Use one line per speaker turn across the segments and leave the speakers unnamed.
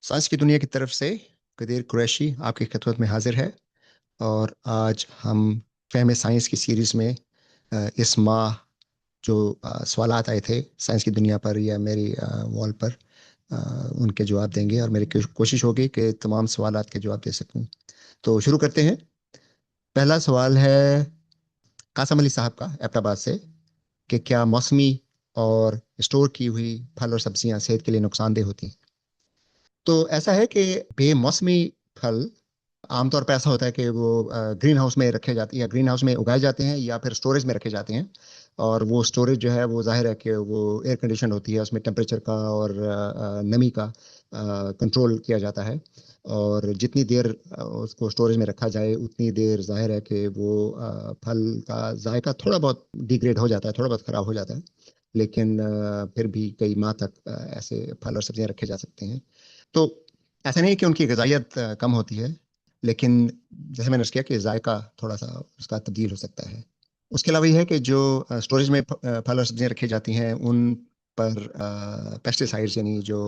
Science की दुनिया की तरफ से कदीर कुरैशी आपकी खिदमत में हाजिर है। और आज हम फहम साइंस की सीरीज़ में इस माह जो सवालात आए थे साइंस की दुनिया पर या मेरी वॉल पर, अ, उनके जवाब देंगे और मेरी कोशिश होगी कि तमाम सवालात के जवाब दे सकूं। तो शुरू करते हैं। पहला सवाल है कासम अली साहब का एबटाबाद से, कि क्या मौसमी और स्टोर की हुई फल और सब्जियां सेहत के लिए नुकसानदेह होती हैं? तो ऐसा है कि बेमौसमी फल आमतौर पर ऐसा होता है कि वो ग्रीन हाउस में रखे जाते हैं या ग्रीन हाउस में उगाए जाते हैं या फिर स्टोरेज में रखे जाते हैं। और वो स्टोरेज जो है वो जाहिर है कि वो एयर कंडीशन होती है, उसमें टेम्परेचर का और नमी का कंट्रोल किया जाता है। और जितनी देर उसको स्टोरेज में रखा जाए उतनी देर जाहिर है कि वो फल का जायका थोड़ा बहुत डिग्रेड हो जाता है, थोड़ा बहुत ख़राब हो जाता है। लेकिन फिर भी कई माह तक ऐसे फल और सब्जियां रखे जा सकते हैं। तो ऐसा नहीं है कि उनकी ग़िज़ाइयत कम होती है, लेकिन जैसे मैंने अर्ज़ किया कि जायका थोड़ा सा उसका तब्दील हो सकता है। उसके अलावा ये है कि जो स्टोरेज में फल और सब्जियां रखी जाती हैं उन पर पेस्टिसाइड्स यानी जो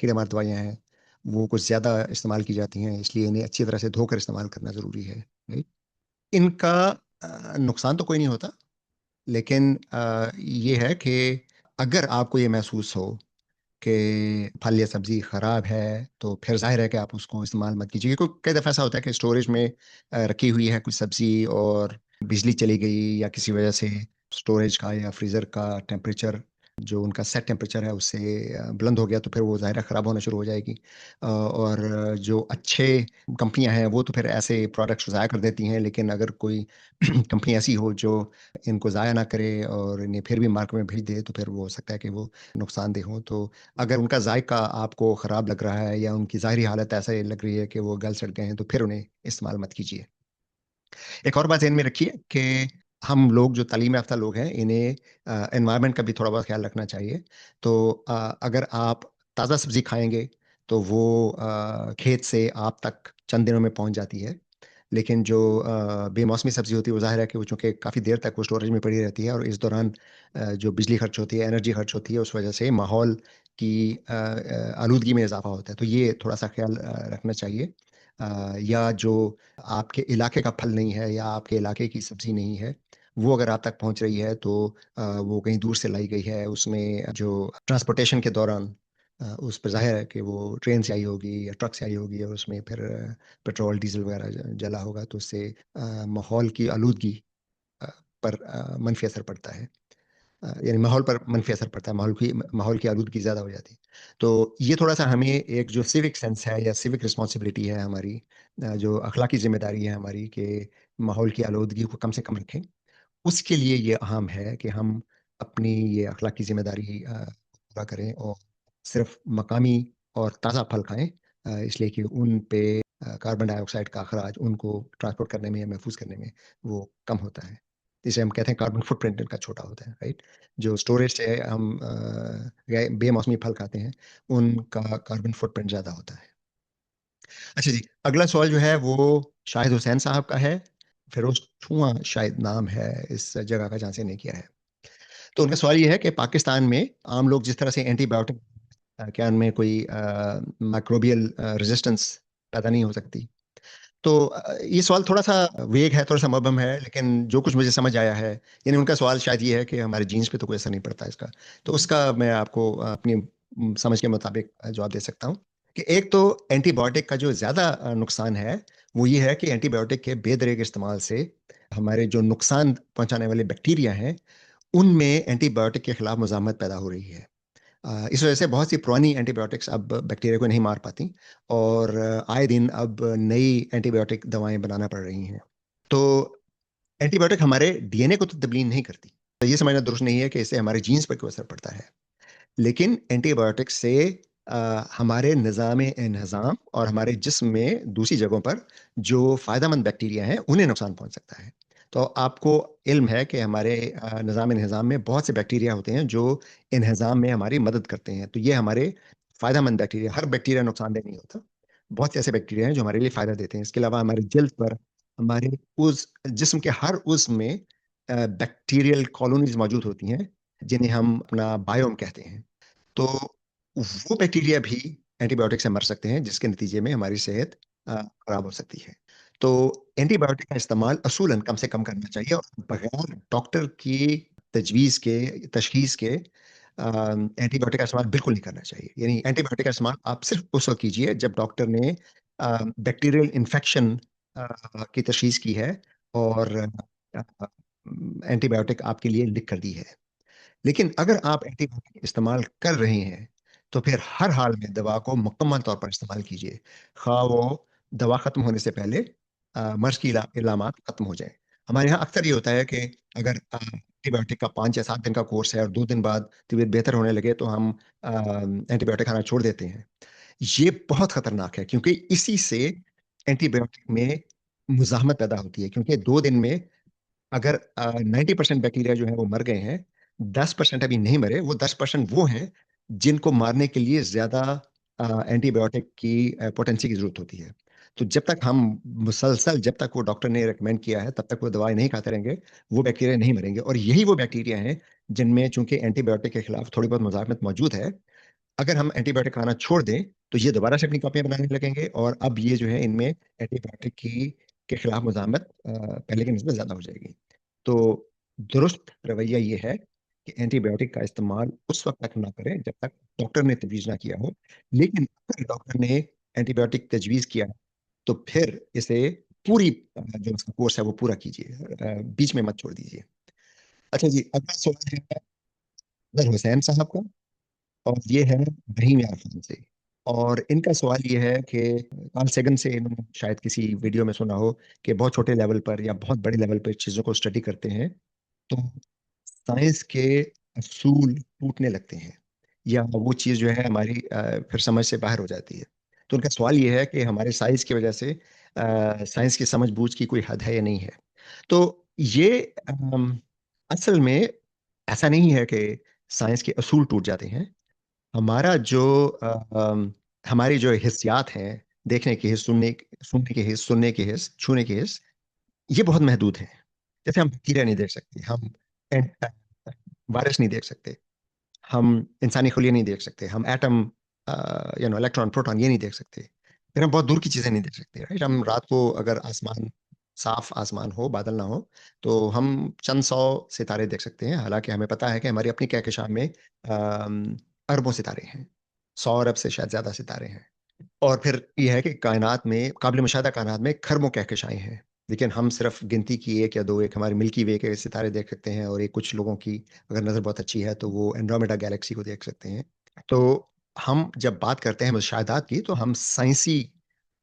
कीड़े मार दवाइयाँ हैं वो कुछ ज़्यादा इस्तेमाल की जाती हैं, इसलिए इन्हें अच्छी तरह से धोकर इस्तेमाल करना ज़रूरी है। राइट। इनका नुकसान तो कोई नहीं होता, लेकिन ये है कि अगर आपको ये महसूस हो कि फल या सब्जी खराब है तो फिर जाहिर है कि आप उसको इस्तेमाल मत कीजिए, क्योंकि कई दफ़ा ऐसा होता है कि स्टोरेज में रखी हुई है कुछ सब्जी और बिजली चली गई या किसी वजह से स्टोरेज का या फ्रीज़र का टेम्परेचर जो उनका सेट टेम्परेचर है उससे बुलंद हो गया, तो फिर वो ज़ाहिर है ख़राब होना शुरू हो जाएगी। और जो अच्छे कंपनियां हैं वो तो फिर ऐसे प्रोडक्ट्स ज़ाया कर देती हैं, लेकिन अगर कोई कंपनी ऐसी हो जो इनको ज़ाया ना करे और इन्हें फिर भी मार्केट में भेज दे, तो फिर वो हो सकता है कि वो नुकसानदेह हों। तो अगर उनका जायका आपको ख़राब लग रहा है या उनकी ज़ाहिरी हालत ऐसा लग रही है कि वो गल सड़ गए हैं, तो फिर उन्हें इस्तेमाल मत कीजिए। एक और बात ज़हन में रखिए कि हम लोग जो तालीम याफ़्ता लोग हैं, इन्हें एनवायरनमेंट का भी थोड़ा बहुत ख़्याल रखना चाहिए। तो अगर आप ताज़ा सब्ज़ी खाएँगे, तो वो खेत से आप तक चंद दिनों में पहुँच जाती है। लेकिन जो बेमौसमी सब्ज़ी होती है, वो ज़ाहिर है कि वो चूँकि काफ़ी देर तक वो स्टोरेज में पड़ी रहती है और इस दौरान जो बिजली खर्च होती है, एनर्जी खर्च होती है, उस वजह से माहौल की आलूदगी में इज़ाफ़ा होता है। तो ये थोड़ा-सा ख़्याल रखना चाहिए। या जो आपके इलाके का फल नहीं है या आपके इलाके की सब्ज़ी नहीं है, वो अगर आप तक पहुँच रही है तो वो कहीं दूर से लाई गई है, उसमें जो ट्रांसपोर्टेशन के दौरान उस पर ज़ाहिर है कि वो ट्रेन से आई होगी या ट्रक से आई होगी और उसमें फिर पेट्रोल, डीज़ल वगैरह जला होगा, तो उससे माहौल की आलूदगी अ, पर मनफ़ी असर पड़ता है। यानी माहौल पर मनफ़ी असर पड़ता है, माहौल की आलूदगी ज़्यादा हो जाती है। तो ये थोड़ा-सा हमें एक जो सिविक सेंस है या सिविक रिस्पॉन्सिबिलिटी है हमारी, जो अखलाकी ज़िम्मेदारी है हमारी कि माहौल की आलूदगी को कम से कम रखें, उसके लिए ये अहम है कि हम अपनी ये अखलाकी ज़िम्मेदारी पूरा करें और सिर्फ़ मकामी और ताज़ा फल खाएँ, इसलिए कि उन पे कार्बन डाइऑक्साइड का अखराज उनको ट्रांसपोर्ट करने में या महफ़ूज़ करने में वो कम होता है। जिसे हम कहते हैं कार्बन फुटप्रिंट इनका छोटा होता है, राइट? जो स्टोरेज से हम बेमौसमी फल खाते हैं, उनका कार्बन फुटप्रिंट ज़्यादा होता है। अच्छा जी, अगला सवाल जो है वो शाहिद हुसैन साहब का है। फ़िरोज़ छुआ शायद नाम है इस जगह का जहाँ से इन्हें किया है। तो उनका सवाल ये है कि पाकिस्तान में आम लोग जिस तरह से एंटीबायोटिक, क्या उनमें कोई माइक्रोबियल रेज़िस्टेंस पैदा नहीं हो सकती? तो ये सवाल थोड़ा-सा वेग है, थोड़ा-सा मबहम है, लेकिन जो कुछ मुझे समझ आया है, यानी उनका सवाल शायद ये है कि हमारे जीन्स पे तो कोई असर नहीं पड़ता इसका। तो उसका मैं आपको अपनी समझ के मुताबिक जवाब दे सकता हूँ कि एक तो एंटीबायोटिक का जो ज़्यादा नुकसान है, वो ये है कि एंटीबायोटिक के बेदरेग इस्तेमाल से हमारे जो नुकसान पहुँचाने वाले बैक्टीरिया हैं, उनमें एंटीबायोटिक के खिलाफ मुज़ाहमत पैदा हो रही है। इस वजह से बहुत सी पुरानी एंटीबायोटिक्स अब बैक्टीरिया को नहीं मार पाती और आए दिन अब नई एंटीबायोटिक दवाएं बनाना पड़ रही हैं। तो एंटीबायोटिक हमारे डीएनए को तो तब्दील नहीं करती, तो ये समझना दुरुस्त नहीं है कि इससे हमारे जीन्स पर क्यों असर पड़ता है। लेकिन एंटीबायोटिक से हमारे निज़ाम एन्हिज़ाम और हमारे जिस्म में दूसरी जगहों पर जो फ़ायदेमंद बैक्टीरिया हैं, उन्हें नुकसान पहुँच सकता है। तो आपको इल्म है कि हमारे निज़ाम एन्हिज़ाम में बहुत से बैक्टीरिया होते हैं जो एन्हिज़ाम में हमारी मदद करते हैं। तो ये हमारे फ़ायदेमंद बैक्टीरिया, हर बैक्टीरिया नुकसानदेह नहीं होता। बहुत से ऐसे बैक्टीरिया हैं जो हमारे लिए फ़ायदा देते हैं। इसके अलावा हमारी जल्द पर, हमारे उस जिस्म के हर उज़्व में बैक्टीरियल कॉलोनीज़ मौजूद होती हैं, जिन्हें हम अपना बायोम कहते हैं। तो वो बैक्टीरिया भी एंटीबायोटिक से मर सकते हैं, जिसके नतीजे में हमारी सेहत खराब हो सकती है। तो एंटीबायोटिक का इस्तेमाल असूलन कम से कम करना चाहिए, और बगैर डॉक्टर की तजवीज़ के, तशखीस के एंटीबायोटिक का इस्तेमाल बिल्कुल नहीं करना चाहिए। यानी एंटीबायोटिक का इस्तेमाल आप सिर्फ उस वक्त कीजिए जब डॉक्टर ने बैक्टीरियल इन्फेक्शन की तशखीस की है और एंटीबायोटिक आपके लिए लिख कर दी है। लेकिन अगर आप एंटीबायोटिक इस्तेमाल कर रहे हैं तो फिर हर हाल में दवा को मुकम्मल तौर पर इस्तेमाल कीजिए, खा वो दवा खत्म होने से पहले मर्ज की इलामात खत्म हो जाए। हमारे यहाँ अक्सर ये होता है कि अगर एंटीबायोटिक का 5 या 7 दिन का कोर्स है और 2 दिन बाद तबीयत बेहतर होने लगे तो हम एंटीबायोटिक खाना छोड़ देते हैं। ये बहुत खतरनाक है, क्योंकि इसी से एंटीबायोटिक में मुजाहमत पैदा होती है। क्योंकि 2 दिन में अगर 90% बैक्टीरिया जो है वो मर गए हैं, 10% अभी नहीं मरे, वो 10% वो हैं जिनको मारने के लिए ज्यादा एंटीबायोटिक की पोटेंसी की जरूरत होती है। तो जब तक हम मुसलसल, जब तक वो डॉक्टर ने रेकमेंड किया है तब तक वो दवाई नहीं खाते रहेंगे, वो बैक्टीरिया नहीं मरेंगे। और यही वो बैक्टीरिया हैं जिनमें चूंकि एंटीबायोटिक के खिलाफ थोड़ी बहुत मुजाहमत मौजूद है। अगर हम एंटीबायोटिक खाना छोड़ दें तो ये दोबारा से अपनी कॉपियां बनाने लगेंगे, और अब ये जो है इनमें एंटीबायोटिक की के खिलाफ मुजाहमत पहले की निस्बत ज्यादा हो जाएगी। तो दुरुस्त रवैया ये है कि एंटीबायोटिक का इस्तेमाल उस वक्त तक ना करें जब तक डॉक्टर ने तजवीज़ ना किया हो। लेकिन अगर डॉक्टर ने एंटीबायोटिक तजवीज़ किया तो फिर इसे पूरी जो उसका कोर्स है वो पूरा कीजिए, बीच में मत छोड़ दीजिए। अच्छा जी, अगला सवाल है अजहर हुसैन साहब का, और ये है रहीम यार खान से। और इनका सवाल ये है कि कार्ल सेगन से इन्होंने शायद किसी वीडियो में सुना हो कि बहुत छोटे लेवल पर या बहुत बड़े लेवल पर चीज़ों को स्टडी करते हैं तो साइंस के असूल टूटने लगते हैं, या वो चीज़ जो है हमारी फिर समझ से बाहर हो जाती है। तो उनका सवाल ये है कि हमारे साइंस की वजह से साइंस की समझ बूझ की कोई हद है या नहीं है। तो ये असल में ऐसा नहीं है कि साइंस के असूल टूट जाते हैं। हमारा जो हमारी जो हिस्सियात हैं, देखने के हिस्स, सुनने के हिस्स, सुनने के हिस्स, छूने के हिस्स, ये बहुत महदूद हैं। जैसे हम बैक्टीरिया नहीं देख सकते, हम वायरस नहीं देख सकते, हम इंसानी खुलिया नहीं देख सकते, हम एटम, इलेक्ट्रॉन, प्रोटॉन, ये नहीं देख सकते। फिर हम बहुत दूर की चीजें नहीं देख सकते, राइट। हम रात को अगर आसमान, साफ आसमान हो, बादल ना हो, तो हम चंद सौ सितारे देख सकते हैं। हालांकि हमें पता है कि हमारी अपनी कहकशां में अरबों सितारे हैं, 100 अरब से शायद ज्यादा सितारे हैं। और फिर यह है कि कायनात में, काबिल मुशाहिदा कायनात में खरबों कहकशाएं हैं, लेकिन हम सिर्फ गिनती की एक या दो, एक हमारी मिल्की वे के सितारे देख सकते हैं, और एक कुछ लोगों की अगर नज़र बहुत अच्छी है तो वो एंड्रोमेडा गैलेक्सी को देख सकते हैं। तो हम जब बात करते हैं मुशाहिदात की, तो हम साइंसी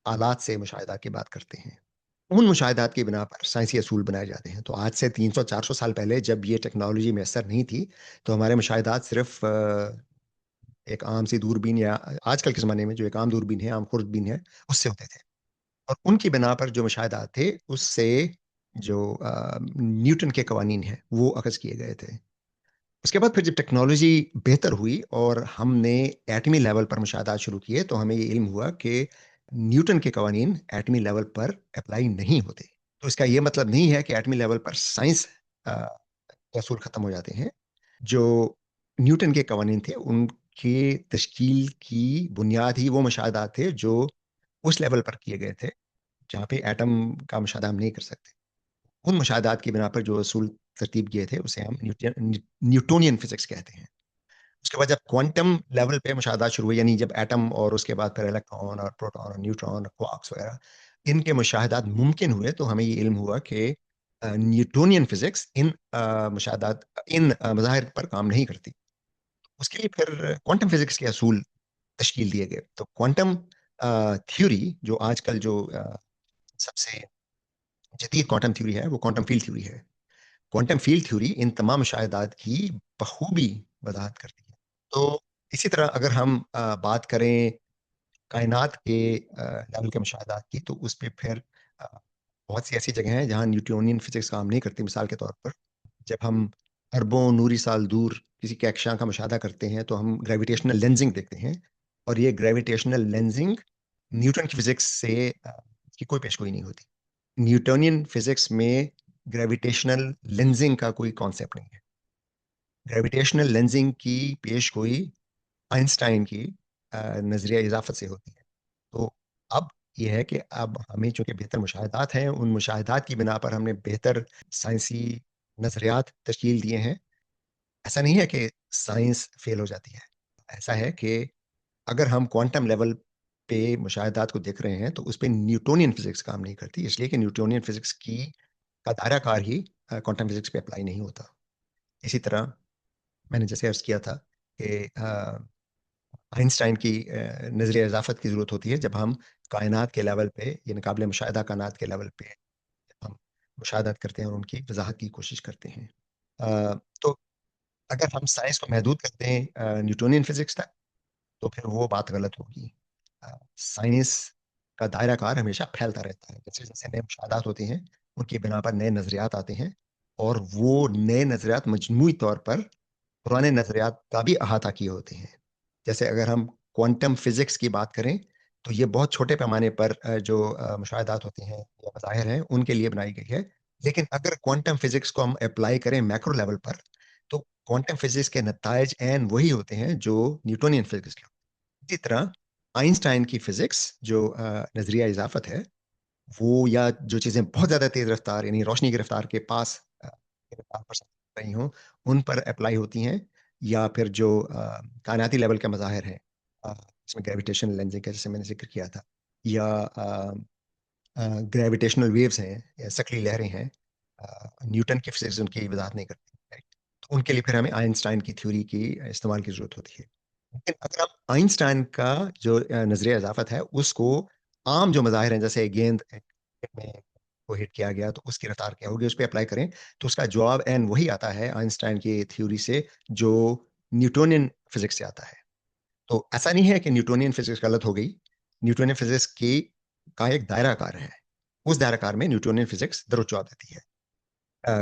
आलात से मुशाहिदात की बात करते हैं। उन मुशाहिदात की बिना पर साइंसी असूल बनाए जाते हैं। तो आज से 300-400 साल पहले जब ये टेक्नोलॉजी मैसर नहीं थी, तो हमारे मुशाहिदात सिर्फ एक आम सी दूरबीन, या आजकल के ज़माने में जो एक आम दूरबीन है, आम खुर्दबीन है, उससे होते थे। और उनकी बिना पर जो मुशाहिदात थे, उससे जो न्यूटन के कवानीन हैं, वो अखज़ किए गए थे। उसके बाद फिर जब टेक्नोलॉजी बेहतर हुई और हमने एटमी लेवल पर मुशाहिदात शुरू किए, तो हमें ये इल्म हुआ कि न्यूटन के कवानीन एटमी लेवल पर अप्लाई नहीं होते। तो इसका ये मतलब नहीं है कि एटमी लेवल पर साइंस के असूल खत्म हो जाते हैं। जो न्यूटन के कवानीन थे, उनके तश्कील की बुनियाद ही वो मुशाहिदात थे जो उस लेवल पर किए गए थे जहाँ पे एटम का मुशाहिदा हम नहीं कर सकते। उन मुशाहिदात की बिना पर जो असूल तरतीब किए थे उसे हम न्यूटोनियन फिजिक्स कहते हैं। उसके बाद जब क्वांटम लेवल पे मुशाहिदात शुरू हुए, यानी जब एटम और उसके बाद फिर इलेक्ट्रॉन और प्रोटॉन और न्यूट्रॉन और क्वार्क्स वगैरह, इनके मुशाहिदात मुमकिन हुए, तो हमें ये इल्म हुआ कि न्यूटोनियन फिजिक्स इन मुशाहिदात, इन मज़ाहिर पर काम नहीं करती। उसके लिए फिर क्वांटम फिजिक्स के असूल तश्कील दिए गए। तो क्वांटम थ्योरी, जो आजकल जो सबसे जदीद क्वांटम थ्योरी है, वो क्वांटम फील्ड थ्योरी है। क्वांटम फील्ड थ्योरी इन तमाम मुशाहिदात की बखूबी वजाहत करती है। तो इसी तरह अगर हम बात करें कायनात के लेवल के मुशाहिदात की, तो उस पे फिर अ, बहुत सी ऐसी जगह हैं जहाँ न्यूटोनियन फिजिक्स काम नहीं करती। मिसाल के तौर पर जब हम अरबों नूरी साल दूर किसी कक्षा का मुशाहिदा करते हैं, तो हम ग्रेविटेशनल लेंजिंग देखते हैं, और ये ग्रेविटेशनल लेंजिंग न्यूटन की फिजिक्स से की कोई पेशगोई नहीं होती। न्यूटोनियन फिजिक्स में ग्रेविटेशनल लेंजिंग का कोई कॉन्सेप्ट नहीं है। ग्रेविटेशनल लेंजिंग की पेशगोई आइंस्टाइन की नजरिया इजाफत से होती है। तो अब ये है कि अब हमें चूंकि बेहतर मुशाहिदात हैं, उन मुशाहिदात की बिना पर हमने बेहतर साइंसी नजरियात तश्कील दिए हैं। ऐसा नहीं है कि साइंस फेल हो जाती है। ऐसा है कि अगर हम क्वांटम लेवल पे मुशाहिदात को देख रहे हैं तो उस पे न्यूटोनियन फिजिक्स काम नहीं करती, इसलिए कि न्यूटोनियन फिजिक्स की का दायरा कार ही क्वांटम फिजिक्स पे अप्लाई नहीं होता। इसी तरह मैंने जैसे अर्ज किया था कि आइंस्टाइन की नजरिया इजाफत की जरूरत होती है जब हम कायनात के लेवल पे, यानी काबिल मुशाहिदा कायनात के लेवल पे हम मुशाहिदात करते हैं और उनकी वजाहत की कोशिश करते हैं। तो अगर हम साइंस को महदूद करते हैं न्यूटोनियन फिजिक्स तक, तो फिर वो बात गलत होगी। साइंस का दायरा कार हमेशा फैलता रहता है, जैसे जैसे नए मुशाहदात होते हैं उनकी बिना पर नए नजरियात आते हैं, और वो नए नजरियात मजमूई तौर पर पुराने नजरियात का भी अहाता किए होते हैं। जैसे अगर हम क्वांटम फिजिक्स की बात करें तो ये बहुत छोटे पैमाने पर जो मुशाहदात होते हैं या मज़ाहिर हैं उनके लिए बनाई गई है। लेकिन अगर क्वांटम फिजिक्स को हम अप्लाई करें मैक्रो लेवल पर, तो क्वांटम फिजिक्स के नतायज एन वही होते हैं जो न्यूटोनियन फिजिक्स के। इसी तरह आइंस्टाइन की फिजिक्स जो नजरिया इजाफत है, वो या जो चीजें बहुत ज्यादा तेज रफ्तार यानी रोशनी की रफ्तार के पास की रफ्तार पर चल रही हों, उन पर अप्लाई होती हैं, या फिर जो कायनाती लेवल के मज़ाहिर हैं, इसमें ग्रेविटेशन लेंसिंग का जैसे मैंने जिक्र किया था, या ग्रेविटेशनल वेव्स हैं या सकली लहरें हैं, न्यूटन की फिजिक्स उनकी वजाहत नहीं करती है। तो उनके लिए फिर हमें आइंस्टाइन की थ्योरी की इस्तेमाल की जरूरत होती है। लेकिन अगर आप आइंस्टाइन का जो नजरिया इजाफत है उसको आम जो मज़ाहिर हैं, जैसे गेंद में को हिट किया गया तो उसकी रफ्तार क्या होगी, उस पर अप्लाई करें, तो उसका जवाब एन वही आता है आइंस्टाइन की थ्योरी से जो न्यूटोनियन फिजिक्स से आता है। तो ऐसा नहीं है कि न्यूटोनियन फिजिक्स गलत हो गई। न्यूटोनियन फिजिक्स की का एक दायरा कार है, उस दायरा कार में न्यूटोनियन फिजिक्स दरुस्त जवाब देती है।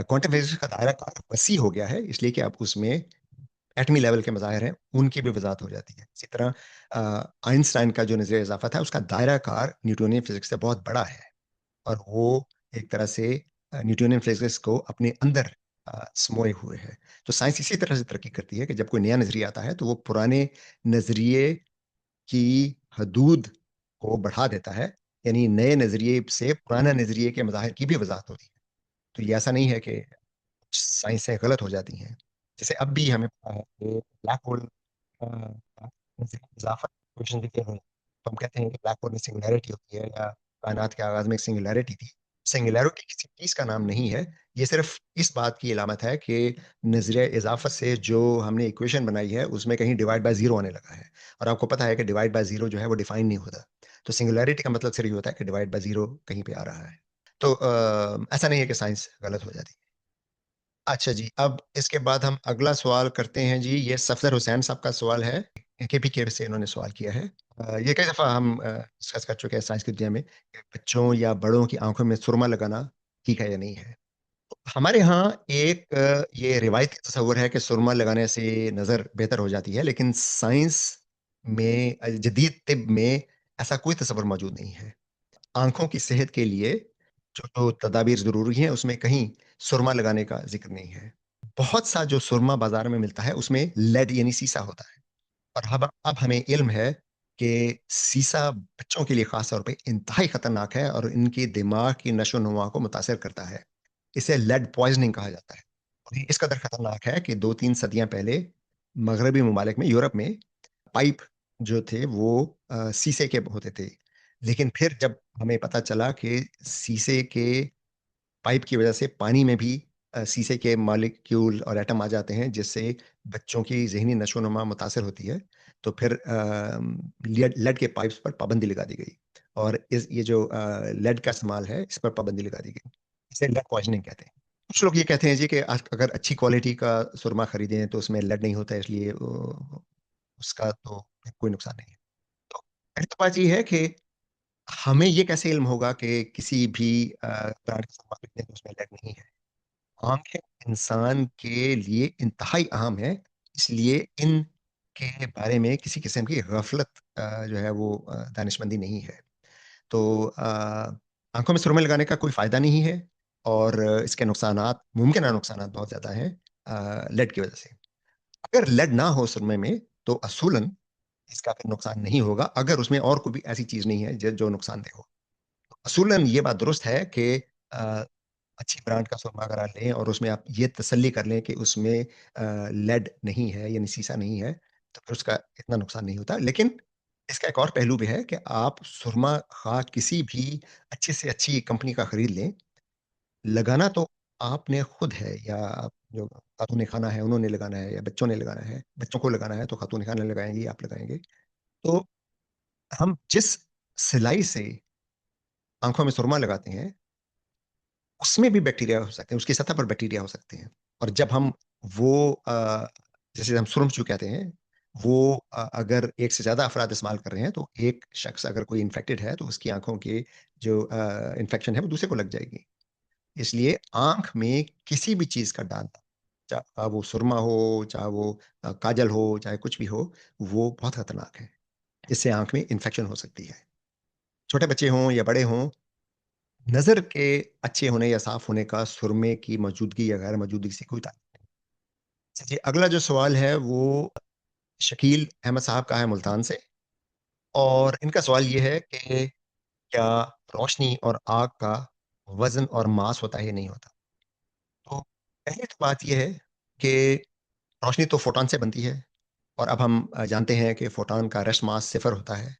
क्वांटम फिजिक्स का दायरा कार वसी हो गया है, इसलिए कि अब उसमें एटमी लेवल के मज़ाहिर हैं उनकी भी वजाहत हो जाती है। इसी तरह आइंस्टाइन का जो नजरिया इजाफा था उसका दायरा कार न्यूटोनियन फिजिक्स से बहुत बड़ा है, और वो एक तरह से न्यूटोनियन फिजिक्स को अपने अंदर समोए हुए है। तो साइंस इसी तरह से तरक्की करती है कि जब कोई नया नजरिया आता है तो वो पुराने नजरिए की हदूद को बढ़ा देता है, यानी नए नजरिए से पुराना नजरिए के मज़ाहिर की भी वजाहत होती है। तो ये ऐसा नहीं है कि साइंसें गलत हो जाती हैं। जैसे अब भी हमें पता है कि ब्लैक होल इजाफा क्वेश्चन देते हैं, तो हम कहते हैं कि ब्लैक होल में सिंगुलैरिटी होती है, या कायनात के आगाज में एक सिंगुलैरिटी थी। सिंगुलैरिटी किसी चीज का नाम नहीं है, ये सिर्फ इस बात की अलामत है कि नजरिया इजाफत से जो हमने इक्वेशन बनाई है उसमें कहीं डिवाइड बाय जीरो आने लगा है, और आपको पता है कि डिवाइड बाय जीरो जो है वो डिफाइन नहीं होता। तो सिंगुलैरिटी का मतलब सिर्फ ये होता है कि डिवाइड बाय जीरो कहीं पे आ रहा है। तो ऐसा नहीं है कि साइंस गलत हो जाती। अच्छा जी, अब इसके बाद हम अगला सवाल करते हैं जी। ये सफदर हुसैन साहब का सवाल है, केपीके से इन्होंने सवाल किया है। ये कई दफ़ा हम डिस्कस कर चुके हैं साइंस की दुनिया में कि बच्चों या बड़ों की आंखों में सुरमा लगाना ठीक है या नहीं है। हमारे यहाँ एक ये रिवायती तस्वुर है कि सुरमा लगाने से नज़र बेहतर हो जाती है, लेकिन साइंस में जदीद तिब में ऐसा कोई तस्वुर मौजूद नहीं है। आंखों की सेहत के लिए जो जो तदाबीर ज़रूरी हैं उसमें कहीं सुरमा लगाने का जिक्र नहीं है। बहुत सा जो सुरमा बाजार में मिलता है उसमें लेड यानी सीसा होता है, और अब हमें इल्म है कि सीसा बच्चों के लिए खास तौर पे इंतहाई खतरनाक है और इनकी दिमाग की नशो नुमा को मुतासर करता है। इसे लेड पॉइजनिंग कहा जाता है, और ये इस कदर खतरनाक है कि 2-3 सदियां पहले मगरबी ममालिक में, यूरोप में पाइप जो थे वो शीशे के होते थे। लेकिन फिर जब हमें पता चला कि शीशे के पाइप की वजह से पानी में भी शीशे के मॉलिक्यूल और एटम आ जाते हैं, जिससे बच्चों की ज़हनी नशो-नुमा मुतासर होती है। तो फिर लेड लेड के पाइप्स पर पाबंदी लगा दी गई, और इस ये जो लेड का इस्तेमाल है, इस पर पाबंदी लगा दी गई। इसे लेड पॉइज़निंग कहते हैं। कुछ लोग ये कहते हैं जी कि अगर अच्छी क्वालिटी का सुरमा खरीदें तो उसमें लेड नहीं होता है, इसलिए उसका तो कोई नुकसान नहीं है। तो पहली तो बात ये है कि हमें ये कैसे इल्म होगा कि किसी भी ब्रांड का सामान खरीदने तो उसमें लेड नहीं है। आंखें इंसान के लिए इंतहाई अहम है, इसलिए इन के बारे में किसी किस्म की गफलत जो है वो दानिशमंदी नहीं है। तो आंखों में सुरमे लगाने का कोई फायदा नहीं है, और इसके नुकसानात, मुमकिन नुकसानात बहुत ज्यादा हैं लेड की वजह से। अगर लेड ना हो सुरमे में तो असूलन इसका फिर नुकसान नहीं होगा अगर उसमें और कोई भी ऐसी चीज नहीं है जो नुकसानदेह हो। असूलन ये बात दुरुस्त है कि अ, अच्छी ब्रांड का सुरमा अगर आप लें और उसमें आप ये तसल्ली कर लें कि उसमें लेड नहीं है यानी शीशा नहीं है, तो फिर उसका इतना नुकसान नहीं होता। लेकिन इसका एक और पहलू भी है कि आप सुरमा खा किसी भी अच्छी से अच्छी कंपनी का खरीद लें, लगाना तो आपने खुद है या जो खातून खाना है उन्होंने लगाना है या बच्चों ने लगाना है, बच्चों को लगाना है तो खातून खाना लगाएंगी, आप लगाएंगे। तो हम जिस सिलाई से आंखों में सुरमा लगाते हैं उसमें भी बैक्टीरिया हो सकते हैं, उसकी सतह पर बैक्टीरिया हो सकते हैं। और जब हम वो जैसे हम सुरमचू कहते हैं, वो अगर एक से ज़्यादा अफ़राद इस्तेमाल कर रहे हैं, तो एक शख्स अगर कोई इन्फेक्टेड है, तो उसकी आँखों के जो इन्फेक्शन है, वो दूसरे को लग जाएगी। इसलिए आँख में किसी भी चीज़ का डालना, चाहे वो सुरमा हो, चाहे वो काजल हो, चाहे कुछ भी हो, वो बहुत खतरनाक है। इससे आँख में इन्फेक्शन हो सकती है। छोटे बच्चे हों या बड़े हों, नज़र के अच्छे होने या साफ होने का सुरमे की मौजूदगी या गैर मौजूदगी से कोई ताल्लुक नहीं। जी, अगला जो सवाल है वो शकील अहमद साहब का है मुल्तान से और इनका सवाल ये है कि क्या रोशनी और आग का वज़न और मास होता है या नहीं होता? तो पहली तो बात ये है कि रोशनी तो फोटॉन से बनती है और अब हम जानते हैं कि फोटॉन का रेस्ट मास 0 होता है।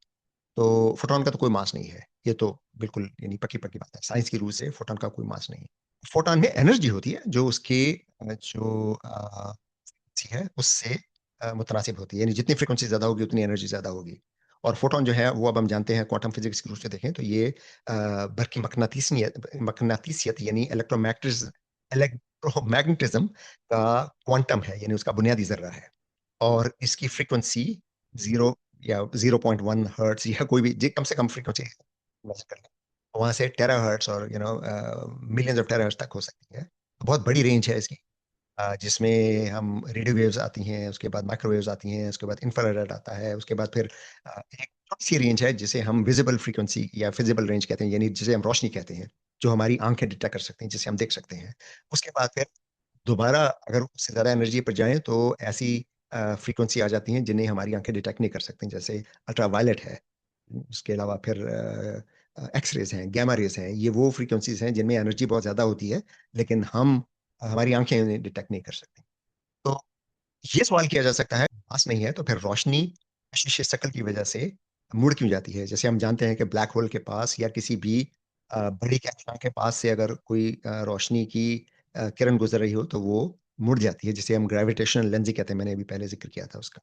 तो फोटॉन का तो कोई मास नहीं है। ये तो बिल्कुल यानी पक्की-पक्की बात है। साइंस की रूह से फोटॉन का कोई मास नहीं है। फोटॉन में एनर्जी होती है जो उसके जो फ्रीक्वेंसी है उससे मुतनासिब होती है। यानी जितनी फ्रीक्वेंसी ज़्यादा होगी उतनी एनर्जी ज़्यादा होगी। और फोटॉन जो है वो अब हम जानते हैं क्वांटम फिज़िक्स की रूप से देखें तो ये बरक़ी मकनातीसियत यानी इलेक्ट्रोमैग्नेटिज़्म का क्वांटम है यानी उसका बुनियादी ज़र्रा है। और इसकी फ्रीक्वेंसी 0 या 0.1 हर्ट्ज़ या कोई भी कम से कम फ्रीक्वेंसी मेज़र कर लें। वहाँ से टेराहर्ट्ज़ और मिलियंस ऑफ टेराहर्ट्ज़ तक हो सकती है। बहुत बड़ी रेंज है इसकी। जिसमें हम रेडियो वेव्स आती हैं, उसके बाद माइक्रोवेव्स आती हैं, उसके बाद इंफ्रारेड आता है, उसके बाद फिर एक छोटी-सी रेंज है जिसे हम विज़िबल फ्रीक्वेंसी या विज़िबल रेंज कहते हैं, यानी जिसे हम रोशनी कहते हैं, जो हमारी आँखें डिटेक्ट कर सकती हैं, जिसे हम देख सकते हैं। उसके बाद फिर दोबारा अगर उससे ज़्यादा एनर्जी पर जाएँ तो ऐसी फ्रीक्वेंसी आ जाती हैं जिन्हें हमारी आँखें डिटेक्ट नहीं कर सकती, जैसे अल्ट्रावायलेट है। उसके अलावा फिर एक्स-रेज़ हैं, गामा रेज़ हैं, ये वो फ्रीक्वेंसीज़ हैं जिनमें एनर्जी बहुत ज़्यादा होती है, लेकिन हमारी आँखें इन्हें डिटेक्ट नहीं कर सकती। तो ये सवाल किया जा सकता है, मास नहीं है तो फिर रोशनी कशिश शक्ल की वजह से मुड़ क्यों जाती है? जैसे हम जानते हैं कि ब्लैक होल के पास या किसी भी बड़ी गैलेक्सी के पास से अगर कोई रोशनी की किरण गुज़र रही हो तो वो मुड़ जाती है, जिसे हम ग्रेविटेशनल लेंसिंग कहते हैं, मैंने अभी पहले ज़िक्र किया था उसका।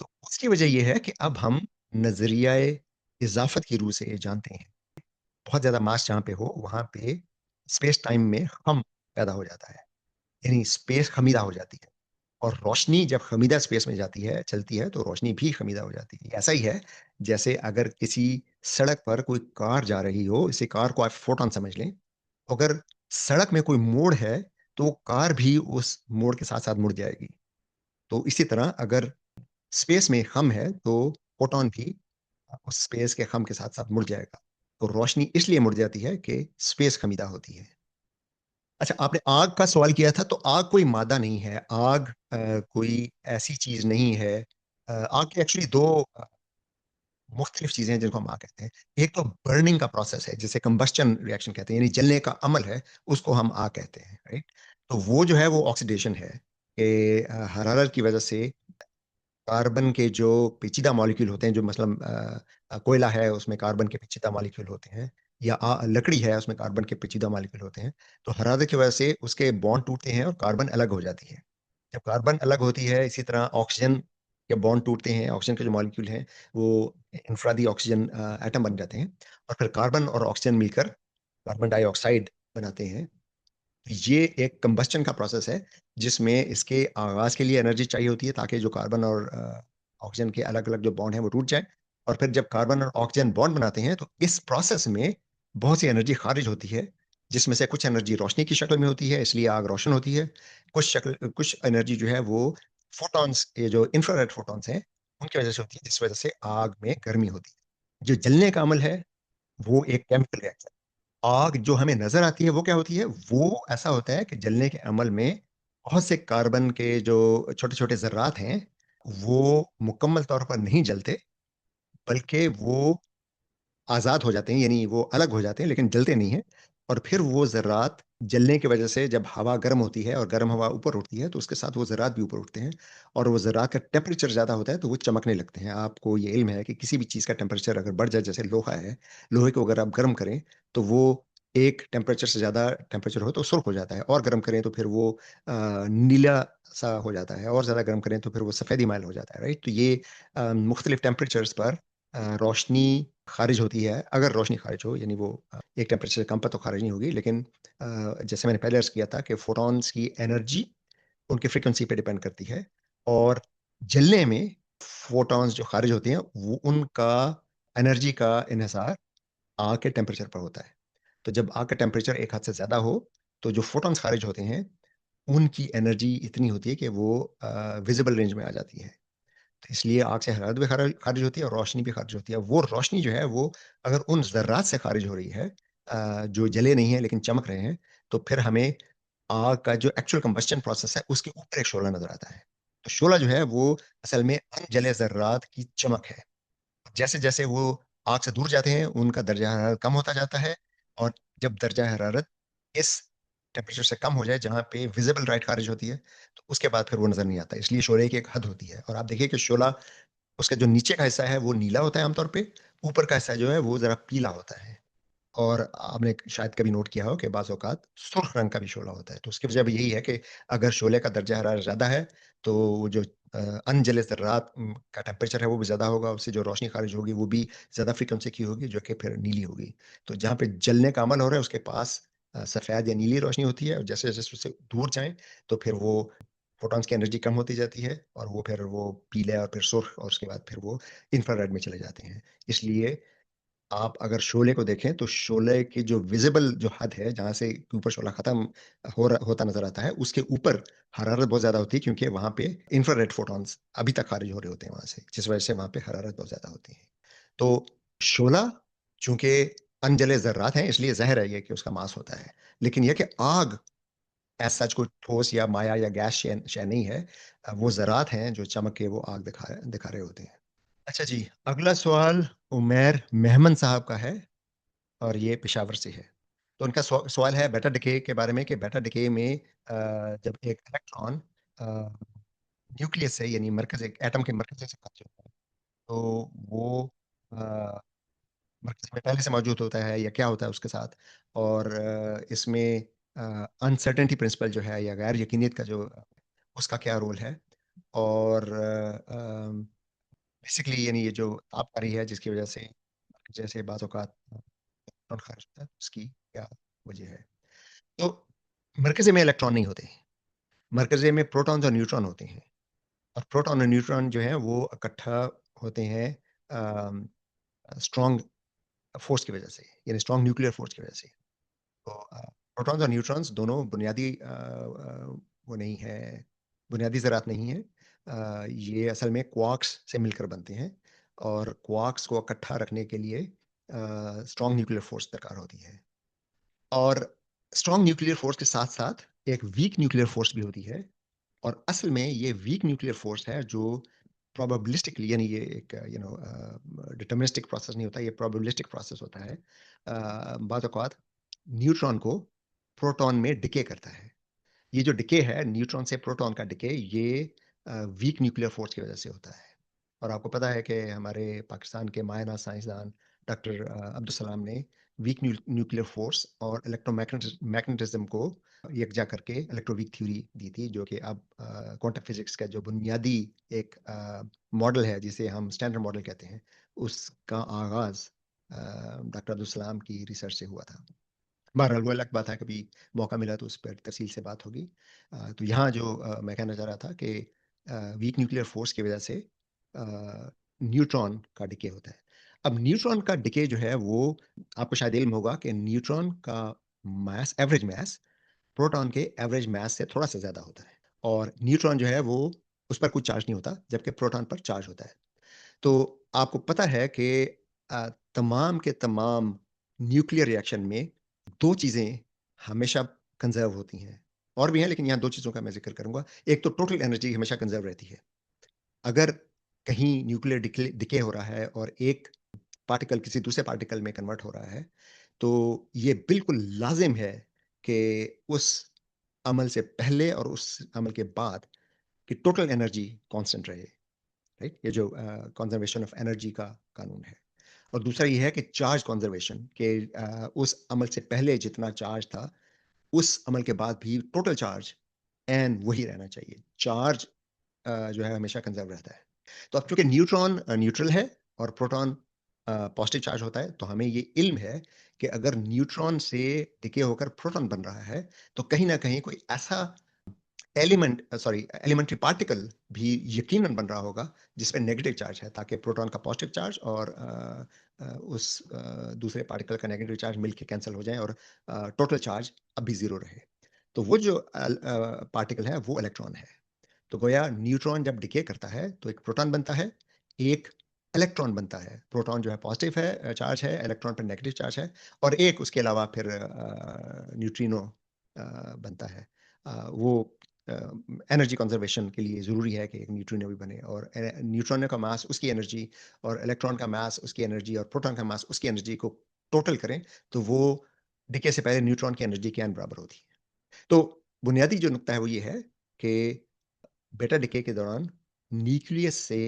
तो उसकी वजह ये है कि अब हम नज़रियाए इज़ाफ़त की रूह से ये जानते हैं, बहुत ज़्यादा मास जहाँ पे हो, वहाँ पे स्पेस टाइम में ख़म पैदा हो जाता है, यानी स्पेस ख़मीदा हो जाती है। और रोशनी जब ख़मीदा स्पेस में जाती है, चलती है, तो रोशनी भी ख़मीदा हो जाती है। ऐसा ही है, जैसे अगर किसी सड़क पर कोई कार जा रही हो, इसी कार को आप फोटॉन समझ लें, अगर सड़क में कोई मोड़ है, तो वो कार भी उस मोड़ के साथ-साथ मुड़ जाएगी। तो इसी तरह अगर स्पेस में ख़म है, तो फोटॉन भी उस स्पेस के ख़म के साथ-साथ मुड़ जाएगा। तो रोशनी इसलिए मुड़ जाती है कि स्पेस ख़मीदा होती है। अच्छा, आपने आग का सवाल किया था, तो आग कोई मादा नहीं है। आग कोई ऐसी चीज़ नहीं है। आग की एक्चुअली 2 मुख्तलिफ चीज़ें हैं जिनको हम आग कहते हैं। एक तो बर्निंग का प्रोसेस है, जिसे कंबस्चन रिएक्शन कहते हैं, यानी जलने का अमल है, उसको हम आग कहते हैं, राइट? तो वो जो है वो ऑक्सीडेशन है कि हरारत की वज़ह से कार्बन के जो पेचीदा मॉलिक्यूल होते हैं, जो मतलब कोयला है उसमें कार्बन के पेचीदा मॉलिक्यूल होते हैं या लकड़ी है उसमें कार्बन के पेचीदा मॉलिक्यूल होते हैं। तो हरारत की वजह से उसके बॉन्ड टूटते हैं और कार्बन अलग हो जाती है। जब कार्बन अलग होती है, इसी तरह ऑक्सीजन के बॉन्ड टूटते हैं, ऑक्सीजन के जो मॉलिक्यूल हैं वो इन्फ्रादी ऑक्सीजन एटम बन जाते हैं और फिर कार्बन और ऑक्सीजन मिलकर कार्बन डाइऑक्साइड बनाते हैं। ये एक कंबस्चन का प्रोसेस है, जिसमें इसके आगाज़ के लिए एनर्जी चाहिए होती है ताकि जो कार्बन और ऑक्सीजन के अलग-अलग जो बॉन्ड हैं वो टूट जाएँ और फिर जब कार्बन और ऑक्सीजन बॉन्ड बनाते हैं तो इस प्रोसेस में बहुत सी एनर्जी ख़ारिज होती है, जिसमें से कुछ एनर्जी रोशनी की शक्ल में होती है, इसलिए आग रोशन होती है। कुछ एनर्जी जो है वो फोटॉन्स, ये जो इंफ्रारेड फोटॉन्स हैं, उनकी वज़ह से होती है, जिस वज़ह से आग में गर्मी होती है। जो जलने का अमल है, वो एक केमिकल रिएक्शन। आग जो हमें नज़र आती है वो क्या होती है? वो ऐसा होता है कि जलने के अमल में बहुत से कार्बन के जो छोटे-छोटे ज़र्रात हैं, वो मुकम्मल तौर पर नहीं जलते, बल्कि वो आज़ाद हो जाते हैं, यानी वो अलग हो जाते हैं लेकिन जलते नहीं हैं। और फिर वो ज़र्रात जलने की वजह से जब हवा गर्म होती है और गर्म हवा ऊपर उठती है, तो उसके साथ वो ज़र्रात भी ऊपर उठते हैं और वो ज़र्रात का टेम्परेचर ज़्यादा होता है, तो वो चमकने लगते हैं। आपको ये इल्म है कि किसी भी चीज़ का टेम्परेचर अगर बढ़ जाए, जैसे लोहा है, लोहे को अगर आप गर्म करें, तो वो एक टेम्परेचर से ज़्यादा टेम्परेचर हो तो सुर्ख हो जाता है, और गर्म करें तो फिर वो नीला-सा हो जाता है, और ज़्यादा गर्म करें तो फिर वो सफ़ेदी माइल हो जाता है, राइट? तो ये मुख्तलिफ टेम्परेचर्स पर रोशनी ख़ारिज होती है। अगर रोशनी ख़ारिज हो, यानी वो एक टेम्परेचर से कम पर तो ख़ारिज नहीं होगी, लेकिन जैसे मैंने पहले अर्ज़ किया था कि फ़ोटॉन्स की एनर्जी उनकी फ्रीक्वेंसी पे डिपेंड करती है, और जलने में फ़ोटॉन्स जो ख़ारिज होती हैं, वो उनका एनर्जी का इन्हिसार आग के टेम्परेचर पर होता है। तो जब आग का टेम्परेचर एक हद से ज़्यादा हो, तो जो फ़ोटॉन्स ख़ारिज होते हैं, उनकी एनर्जी इतनी होती है कि वो विज़िबल रेंज में आ जाती है। तो इसलिए आग से हरारत भी खारिज होती है और रोशनी भी खारिज होती है। वो रोशनी जो है, वो अगर उन ज़र्रात से खारिज हो रही है जो जले नहीं हैं लेकिन चमक रहे हैं, तो फिर हमें आग का जो एक्चुअल कंबस्शन प्रोसेस है, उसके ऊपर एक शोला नज़र आता है। तो शोला जो है, वो असल में अनजले ज़र्रात की चमक है। जैसे-जैसे वो आग से दूर जाते हैं, उनका दर्जा हरारत कम होता जाता है, और जब दर्जा हरारत इस टेम्परेचर से कम हो जाए, जहाँ पे विज़िबल लाइट खारिज होती है, तो उसके बाद फिर वो नज़र नहीं आता। इसलिए शोले की एक हद होती है, और आप देखिए कि शोला, उसका जो नीचे का हिस्सा है वो नीला होता है आमतौर पे, ऊपर का हिस्सा जो है वो ज़रा पीला होता है। और आपने शायद कभी नोट किया हो कि बाज़ औक़ात सुर्ख रंग का भी शोला होता है। तो उसकी वजह भी यही है कि अगर शोले का दर्जा हरारत ज़्यादा है, तो वो जो अनजले ज़र्रात का टेम्परेचर है वो भी ज़्यादा होगा, उससे जो रोशनी ख़ारिज होगी वो भी ज़्यादा फ्रीक्वेंसी की होगी, जो कि फिर नीली होगी। तो जहाँ पे जलने का अमल हो रहा है, उसके पास सफ़ेद या नीली रोशनी होती है, और जैसे-जैसे उससे दूर जाएँ, तो फिर वो फ़ोटॉन्स की एनर्जी कम होती जाती है, और वो फिर वो पीले और फिर सुर्ख, और उसके बाद फिर वो इंफ्रारेड में चले जाते हैं। इसलिए आप अगर शोले को देखें, तो शोले की जो विज़िबल जो हद है, जहाँ से ऊपर शोला ख़त्म होता नज़र आता है, उसके ऊपर हरारत बहुत ज़्यादा होती है, क्योंकि वहाँ पे इंफ्रारेड फ़ोटॉन्स अभी तक ख़ारिज हो रहे होते हैं वहाँ से, जिस वजह से वहाँ पे हरारत बहुत ज़्यादा होती है। तो शोला चूँकि अनजले ज़र्रात हैं, इसलिए ज़ाहिर है ये कि उसका मास होता है। लेकिन ये कि आग एज़ सच कोई ठोस या माया या गैस शय शय नहीं है। वो ज़रात हैं जो चमक के वो आग दिखा रहे होते हैं। अच्छा जी, अगला सवाल उमैर मेहमन साहब का है, और ये पेशावर से है। तो उनका सवाल है बेटा डिके के बारे में, कि बेटा डिके में जब एक इलेक्ट्रॉन अ, न्यूक्लियस से, यानी मरकज़, एक एटम के मरकज़ से खारिज होता है, तो वो अ, मरकज़ में पहले से मौजूद होता है या क्या होता है उसके साथ? और इसमें अनसर्टेनिटी प्रिंसिपल जो है, या गैर यकीनियत का जो उसका क्या रोल है? और बेसिकली यानी ये जो तापकारी है, जिसकी वजह से जैसे बाज़ औक़ात इलेक्ट्रॉन ख़ारिज होता है, उसकी क्या वजह है? तो मरकज़े में इलेक्ट्रॉन नहीं होते। मरकज़े में प्रोटॉन्स और न्यूट्रॉन होते हैं, और प्रोटॉन और न्यूट्रॉन जो हैं वो इकट्ठा होते हैं अम, स्ट्रॉन्ग फ़ोर्स की वजह से, यानी स्ट्रॉन्ग न्यूक्लियर फ़ोर्स की वजह से। तो प्रोटॉन्स और न्यूट्रॉन्स दोनों बुनियादी वो नहीं है, बुनियादी ज़रात नहीं है। ये असल में क्वार्क्स से मिलकर बनते हैं, और क्वार्क्स को इकट्ठा रखने के लिए स्ट्रॉन्ग न्यूक्लियर फ़ोर्स दरकार होती है। और स्ट्रॉन्ग न्यूक्लियर फ़ोर्स के साथ-साथ एक वीक न्यूक्लियर फ़ोर्स भी होती है, और असल में ये वीक न्यूक्लियर फ़ोर्स है जो प्रोबेबिलिस्टिकली, यानी ये एक डिटरमिनिस्टिक प्रोसेस नहीं होता, ये प्रोबेबिलिस्टिक प्रोसेस होता है। बाज़ औक़ात न्यूट्रॉन को प्रोटॉन में डिके करता है। ये जो डिके है, न्यूट्रॉन से प्रोटॉन का डिके, ये वीक न्यूक्लियर फ़ोर्स की वजह से होता है। और आपको पता है कि हमारे पाकिस्तान के मायना साइंसदान डॉक्टर अब्दुल सलाम ने वीक न्यूक्लियर फ़ोर्स और मैग्नेटिज़्म को यकजा करके इलेक्ट्रोवीक थ्योरी दी थी, जो कि अब क्वांटम फिज़िक्स का जो बुनियादी एक मॉडल है, जिसे हम स्टैंडर्ड मॉडल कहते हैं, उसका आगाज़ डॉक्टर अब्दुल सलाम की रिसर्च से हुआ था। बहरहाल वो अलग बात है, कभी मौका मिला तो उस पर तफ़सील से बात होगी। तो यहाँ जो मैं कहना चाह रहा था कि वीक न्यूक्लियर फ़ोर्स की वजह से न्यूट्रॉन का डिके होता है। अब न्यूट्रॉन का डिके जो है, वो आपको शायद इल्म होगा कि न्यूट्रॉन का एवरेज मास प्रोटॉन के एवरेज मास से थोड़ा-सा ज़्यादा होता है, और न्यूट्रॉन जो है वो उस पर कुछ चार्ज नहीं होता, जबकि प्रोटॉन पर चार्ज होता है। तो आपको पता है कि तमाम के तमाम न्यूक्लियर रिएक्शन में 2 चीज़ें हमेशा कंज़र्व होती हैं। और भी हैं, लेकिन यहाँ 2 चीज़ों का मैं ज़िक्र करूँगा। एक तो टोटल एनर्जी हमेशा कंज़र्व रहती है। अगर कहीं न्यूक्लियर डिके हो रहा है और एक पार्टिकल किसी दूसरे पार्टिकल में कन्वर्ट हो रहा है, तो ये बिल्कुल लाज़िम है कि उस अमल से पहले और उस अमल के बाद कि टोटल एनर्जी कांस्टेंट रहे, राइट? ये जो कंजर्वेशन ऑफ एनर्जी का कानून है। और दूसरा ये है कि चार्ज कंजर्वेशन के उस अमल से पहले जितना चार्ज था, उस अमल के बाद भी टोटल चार्ज एन वही रहना चाहिए। चार्ज जो है हमेशा कंजर्व रहता है। तो अब चूँकि न्यूट्रॉन न्यूट्रल है और प्रोटॉन पॉजिटिव चार्ज होता है, तो हमें ये इल्म है कि अगर न्यूट्रॉन से डिके होकर प्रोटॉन बन रहा है, तो कहीं न कहीं कोई ऐसा एलिमेंट्री पार्टिकल भी यकीनन बन रहा होगा जिसपे नेगेटिव चार्ज है, ताकि प्रोटॉन का पॉजिटिव चार्ज और दूसरे पार्टिकल का नेगेटिव चार्ज मिलके कैंसल हो जाए और टोटल चार्ज अभी 0 रहे। तो वो जो पार्टिकल है वो इलेक्ट्रॉन है। तो गोया न्यूट्रॉन जब डिके करता है तो एक प्रोटॉन बनता है, एक इलेक्ट्रॉन बनता है। प्रोटॉन जो है पॉजिटिव है चार्ज है, इलेक्ट्रॉन पर नेगेटिव चार्ज है और एक उसके अलावा फिर न्यूट्रिनो बनता है। वो एनर्जी कंजर्वेशन के लिए ज़रूरी है कि एक न्यूट्रिनो भी बने और न्यूट्रॉन का मास उसकी एनर्जी और इलेक्ट्रॉन का मास उसकी एनर्जी और प्रोटॉन का मास उसकी एनर्जी को टोटल करें, तो वो डिके से पहले न्यूट्रॉन की एनर्जी के n बराबर होती है। तो बुनियादी जो नुकता है वो ये है कि बेटा डिके के दौरान न्यूक्लियस से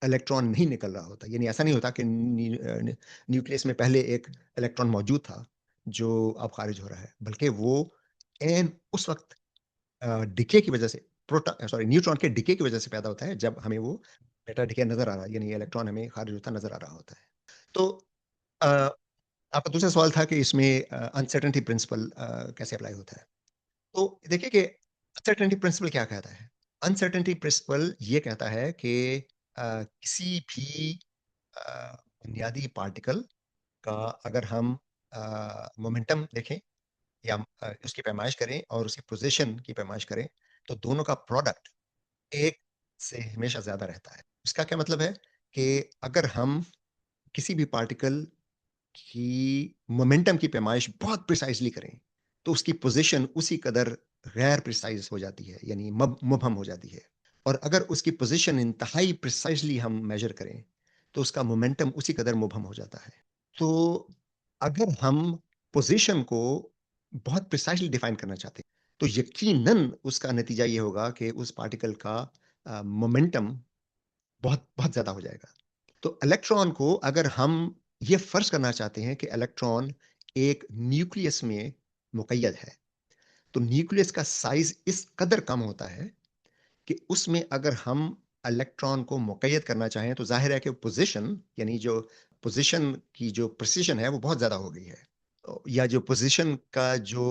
इलेक्ट्रॉन नहीं निकल रहा होता। यानी ऐसा नहीं होता कि न्यूक्लियस में पहले एक इलेक्ट्रॉन मौजूद था, जो अब खारिज हो रहा है, बल्कि वो एन उस वक़्त डिके की वजह से न्यूट्रॉन के डिके की वजह से पैदा होता है, जब हमें वो बेटा डिके नज़र आ रहा है, यानी इलेक्ट्रॉन हमें खारिज होता नज़र आ रहा होता है। तो अ, आपका दूसरा सवाल था कि इसमें अनसर्टेनिटी प्रिंसिपल कैसे अप्लाई होता है? तो देखिए कि अनसर्टेनिटी प्रिंसिपल क्या कहता है? अनसर्टेनिटी प्रिंसिपल ये कहता है कि किसी भी बुनियादी पार्टिकल का अगर हम मोमेंटम देखें या उसकी पैमाइश करें और उसकी पोजीशन की पैमाइश करें, तो दोनों का प्रोडक्ट एक से हमेशा ज़्यादा रहता है। इसका क्या मतलब है कि अगर हम किसी भी पार्टिकल की मोमेंटम की पैमाइश बहुत प्रिसाइज़ली करें, तो उसकी पोज़ीशन उसी कदर गैर प्रिसाइज़ हो जाती है, यानी मुबहम हो जाती है। और अगर उसकी पोज़ीशन इंतहाई प्रिसाइज़ली हम मेज़र करें, तो उसका मोमेंटम उसी कदर मुबहम हो जाता है। तो अगर हम पोज़ीशन को बहुत प्रिसाइज़ली डिफ़ाइन करना चाहते हैं, तो यकीनन उसका नतीजा ये होगा कि उस पार्टिकल का मोमेंटम बहुत बहुत ज़्यादा हो जाएगा। तो इलेक्ट्रॉन को अगर हम ये फ़र्ज़ करना चाहते हैं कि इलेक्ट्रॉन एक न्यूक्लियस में मुक़य्यद है, तो न्यूक्लियस का साइज़ इस कदर कम होता है कि उसमें अगर हम इलेक्ट्रॉन को मुक़य्यद करना चाहें, तो ज़ाहिर है कि पोज़ीशन यानी जो पोज़ीशन की जो प्रिसिशन है, वो बहुत ज़्यादा हो गई है। या जो पोज़ीशन का जो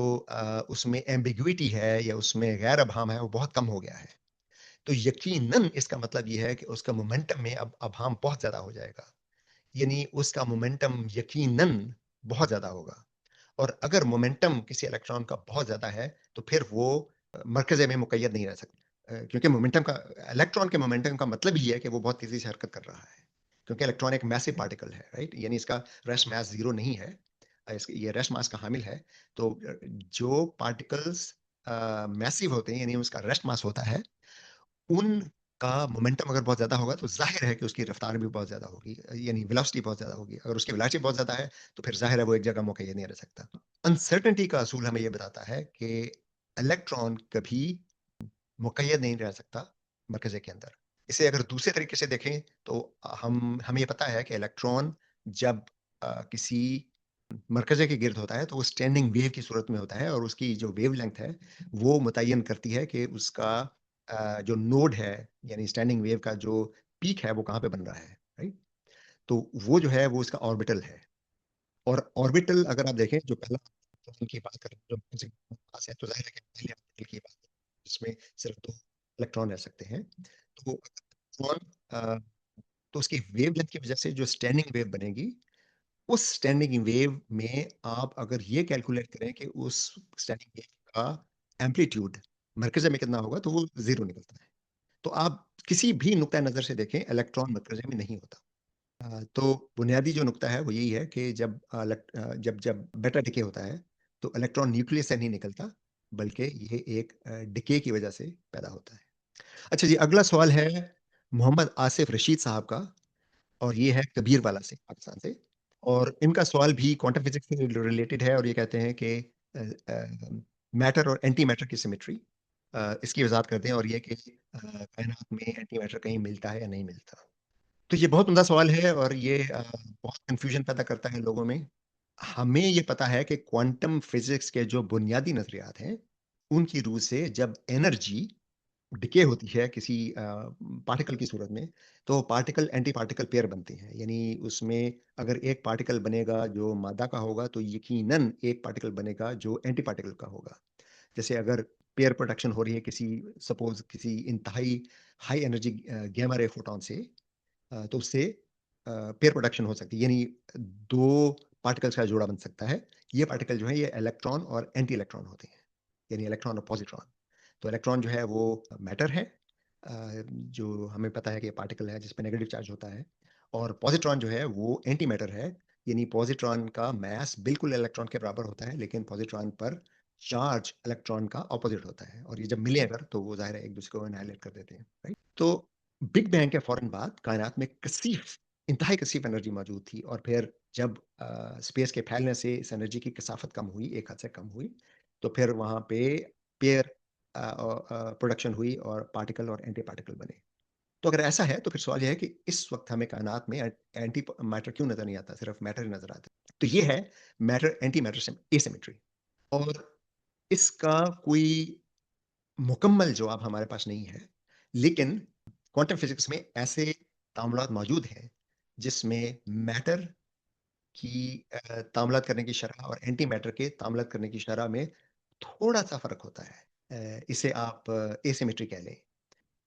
उसमें एम्बिग्यूइटी है या उसमें गैर अभाम है, वो बहुत कम हो गया है। तो यकीनन इसका मतलब ये है कि उसका मोमेंटम में अब अभाम बहुत ज़्यादा हो जाएगा। यानी उसका मोमेंटम यकीनन बहुत ज़्यादा होगा और अगर मोमेंटम किसी इलेक्ट्रॉन का बहुत ज़्यादा है, तो फिर वो मरकज़े में मुक़य्यद नहीं रह सकता। क्योंकि मोमेंटम का इलेक्ट्रॉन के मोमेंटम का मतलब ही है कि वो बहुत तेज़ी से हरकत कर रहा है। क्योंकि इलेक्ट्रॉन एक मैसिव पार्टिकल है, राइट? यानी इसका रेस्ट मास 0 नहीं है। ये रेस्ट मास का हामिल है। तो जो पार्टिकल्स मैसिव होते हैं, यानी उसका रेस्ट मास होता है, उनका मोमेंटम अगर बहुत ज़्यादा होगा, तो ज़ाहिर है कि उसकी रफ़्तार भी बहुत ज़्यादा होगी, यानी वेलोसिटी बहुत ज़्यादा होगी। अगर उसकी वेलोसिटी बहुत ज़्यादा है, तो फिर ज़ाहिर है वो एक जगह मुक़य्यद नहीं रह सकता। अनसर्टेनिटी का असूल हमें ये बताता है कि इलेक्ट्रॉन कभी मुक़य्यद नहीं रह सकता मरकज़े के अंदर। इसे अगर दूसरे तरीके से देखें, तो हमें ये पता है कि इलेक्ट्रॉन जब किसी मरकज़े के गिर्द होता है, तो वो स्टैंडिंग वेव की सूरत में होता है और उसकी जो वेवलेंथ है, वो मुतय्यन करती है कि उसका जो नोड है, यानी स्टैंडिंग वेव का जो पीक है, वो कहाँ पे बन रहा है, राइट? तो वो जो है, वो उसका ऑर्बिटल है और ऑर्बिटल अगर आप देखें, जो पहला ऑर्बिटल की बात करें, जो मरकज़ के पास है, तो ज़ाहिर है कि पहले ऑर्बिटल की बात करें, जिसमें सिर्फ 2 इलेक्ट्रॉन रह सकते हैं। तो इलेक्ट्रॉन तो उसकी वेवलेंथ की वजह से जो स्टैंडिंग वेव बनेगी, उस स्टैंडिंग वेव में आप अगर ये कैलकुलेट करें कि उस स्टैंडिंग वेव का एम्पलीट्यूड मरकज़े में कितना होगा, तो वो 0 निकलता है। तो आप किसी भी नुक्ता नज़र से देखें, इलेक्ट्रॉन मरकज़े में नहीं होता। तो बुनियादी जो नुक्ता है वो यही है कि जब जब बेटा डिके होता है, तो इलेक्ट्रॉन न्यूक्लियस से नहीं निकलता, बल्कि ये एक डिके की वजह से पैदा होता है। अच्छा जी, अगला सवाल है मोहम्मद आसिफ रशीद साहब का, और ये है कबीरवाला से, पाकिस्तान से। और इनका सवाल भी क्वांटम फिजिक्स से रिलेटेड है, और ये कहते हैं कि मैटर और एंटी मैटर की सिमेट्री, इसकी वजाहत करते हैं, और ये कि कायनात में एंटी मैटर कहीं मिलता है या नहीं मिलता। तो ये बहुत उम्दा सवाल है, और ये बहुत कंफ्यूजन पैदा करता है लोगों में। हमें ये पता है कि क्वांटम फिजिक्स के जो बुनियादी नजरियात हैं, उनकी रूह से जब एनर्जी डिके होती है किसी पार्टिकल की सूरत में, तो पार्टिकल एंटी पार्टिकल पेयर बनते हैं। यानी उसमें अगर एक पार्टिकल बनेगा जो मादा का होगा, तो यकीनन एक पार्टिकल बनेगा जो एंटी पार्टिकल का होगा। जैसे अगर पेयर प्रोडक्शन हो रही है किसी, सपोज किसी इंतहाई high energy gamma ray photon से, तो उससे पेयर प्रोडक्शन हो सकती है, यानी दो पार्टिकल्स का जोड़ा बन सकता है। ये पार्टिकल जो है ये इलेक्ट्रॉन और एंटी इलेक्ट्रॉन होते हैं, यानी इलेक्ट्रॉन और पॉजिट्रॉन। तो इलेक्ट्रॉन जो है वो मैटर है, जो हमें पता है कि पार्टिकल है जिस पर नेगेटिव चार्ज होता है। और पॉजिट्रॉन जो है वो एंटी मैटर है, यानी पॉजिट्रॉन का मास बिल्कुल इलेक्ट्रॉन के बराबर होता है, लेकिन पॉजिट्रॉन पर चार्ज इलेक्ट्रॉन का ऑपोजिट होता है, और ये जब मिले अगर, तो वो जाहिर है एक दूसरे को एनाइलेट कर देते हैं, राइट। तो बिग बैंग के फौरन बाद कायनात में कसीफ, इंतहाई कसीफ एनर्जी मौजूद थी, और फिर जब स्पेस के फैलने से इस एनर्जी की कसाफत कम हुई, एक हद से कम हुई, तो फिर वहां पे पेयर प्रोडक्शन हुई और पार्टिकल और एंटी पार्टिकल बने। तो अगर ऐसा है, तो फिर सवाल यह है कि इस वक्त हमें कायनात में एंटी मैटर क्यों नजर नहीं आता, सिर्फ मैटर ही नजर आता है। तो ये है मैटर एंटी मैटर एसिमेट्री। और इसका कोई मुकम्मल जवाब हमारे पास नहीं है, लेकिन क्वांटम फिजिक्स में ऐसे तामुलात मौजूद हैं जिसमें मैटर की तामुलात करने की शरह और एंटी मैटर के तामुलात करने की शरह में थोड़ा सा फर्क होता है। इसे आप एसिमेट्री कह लें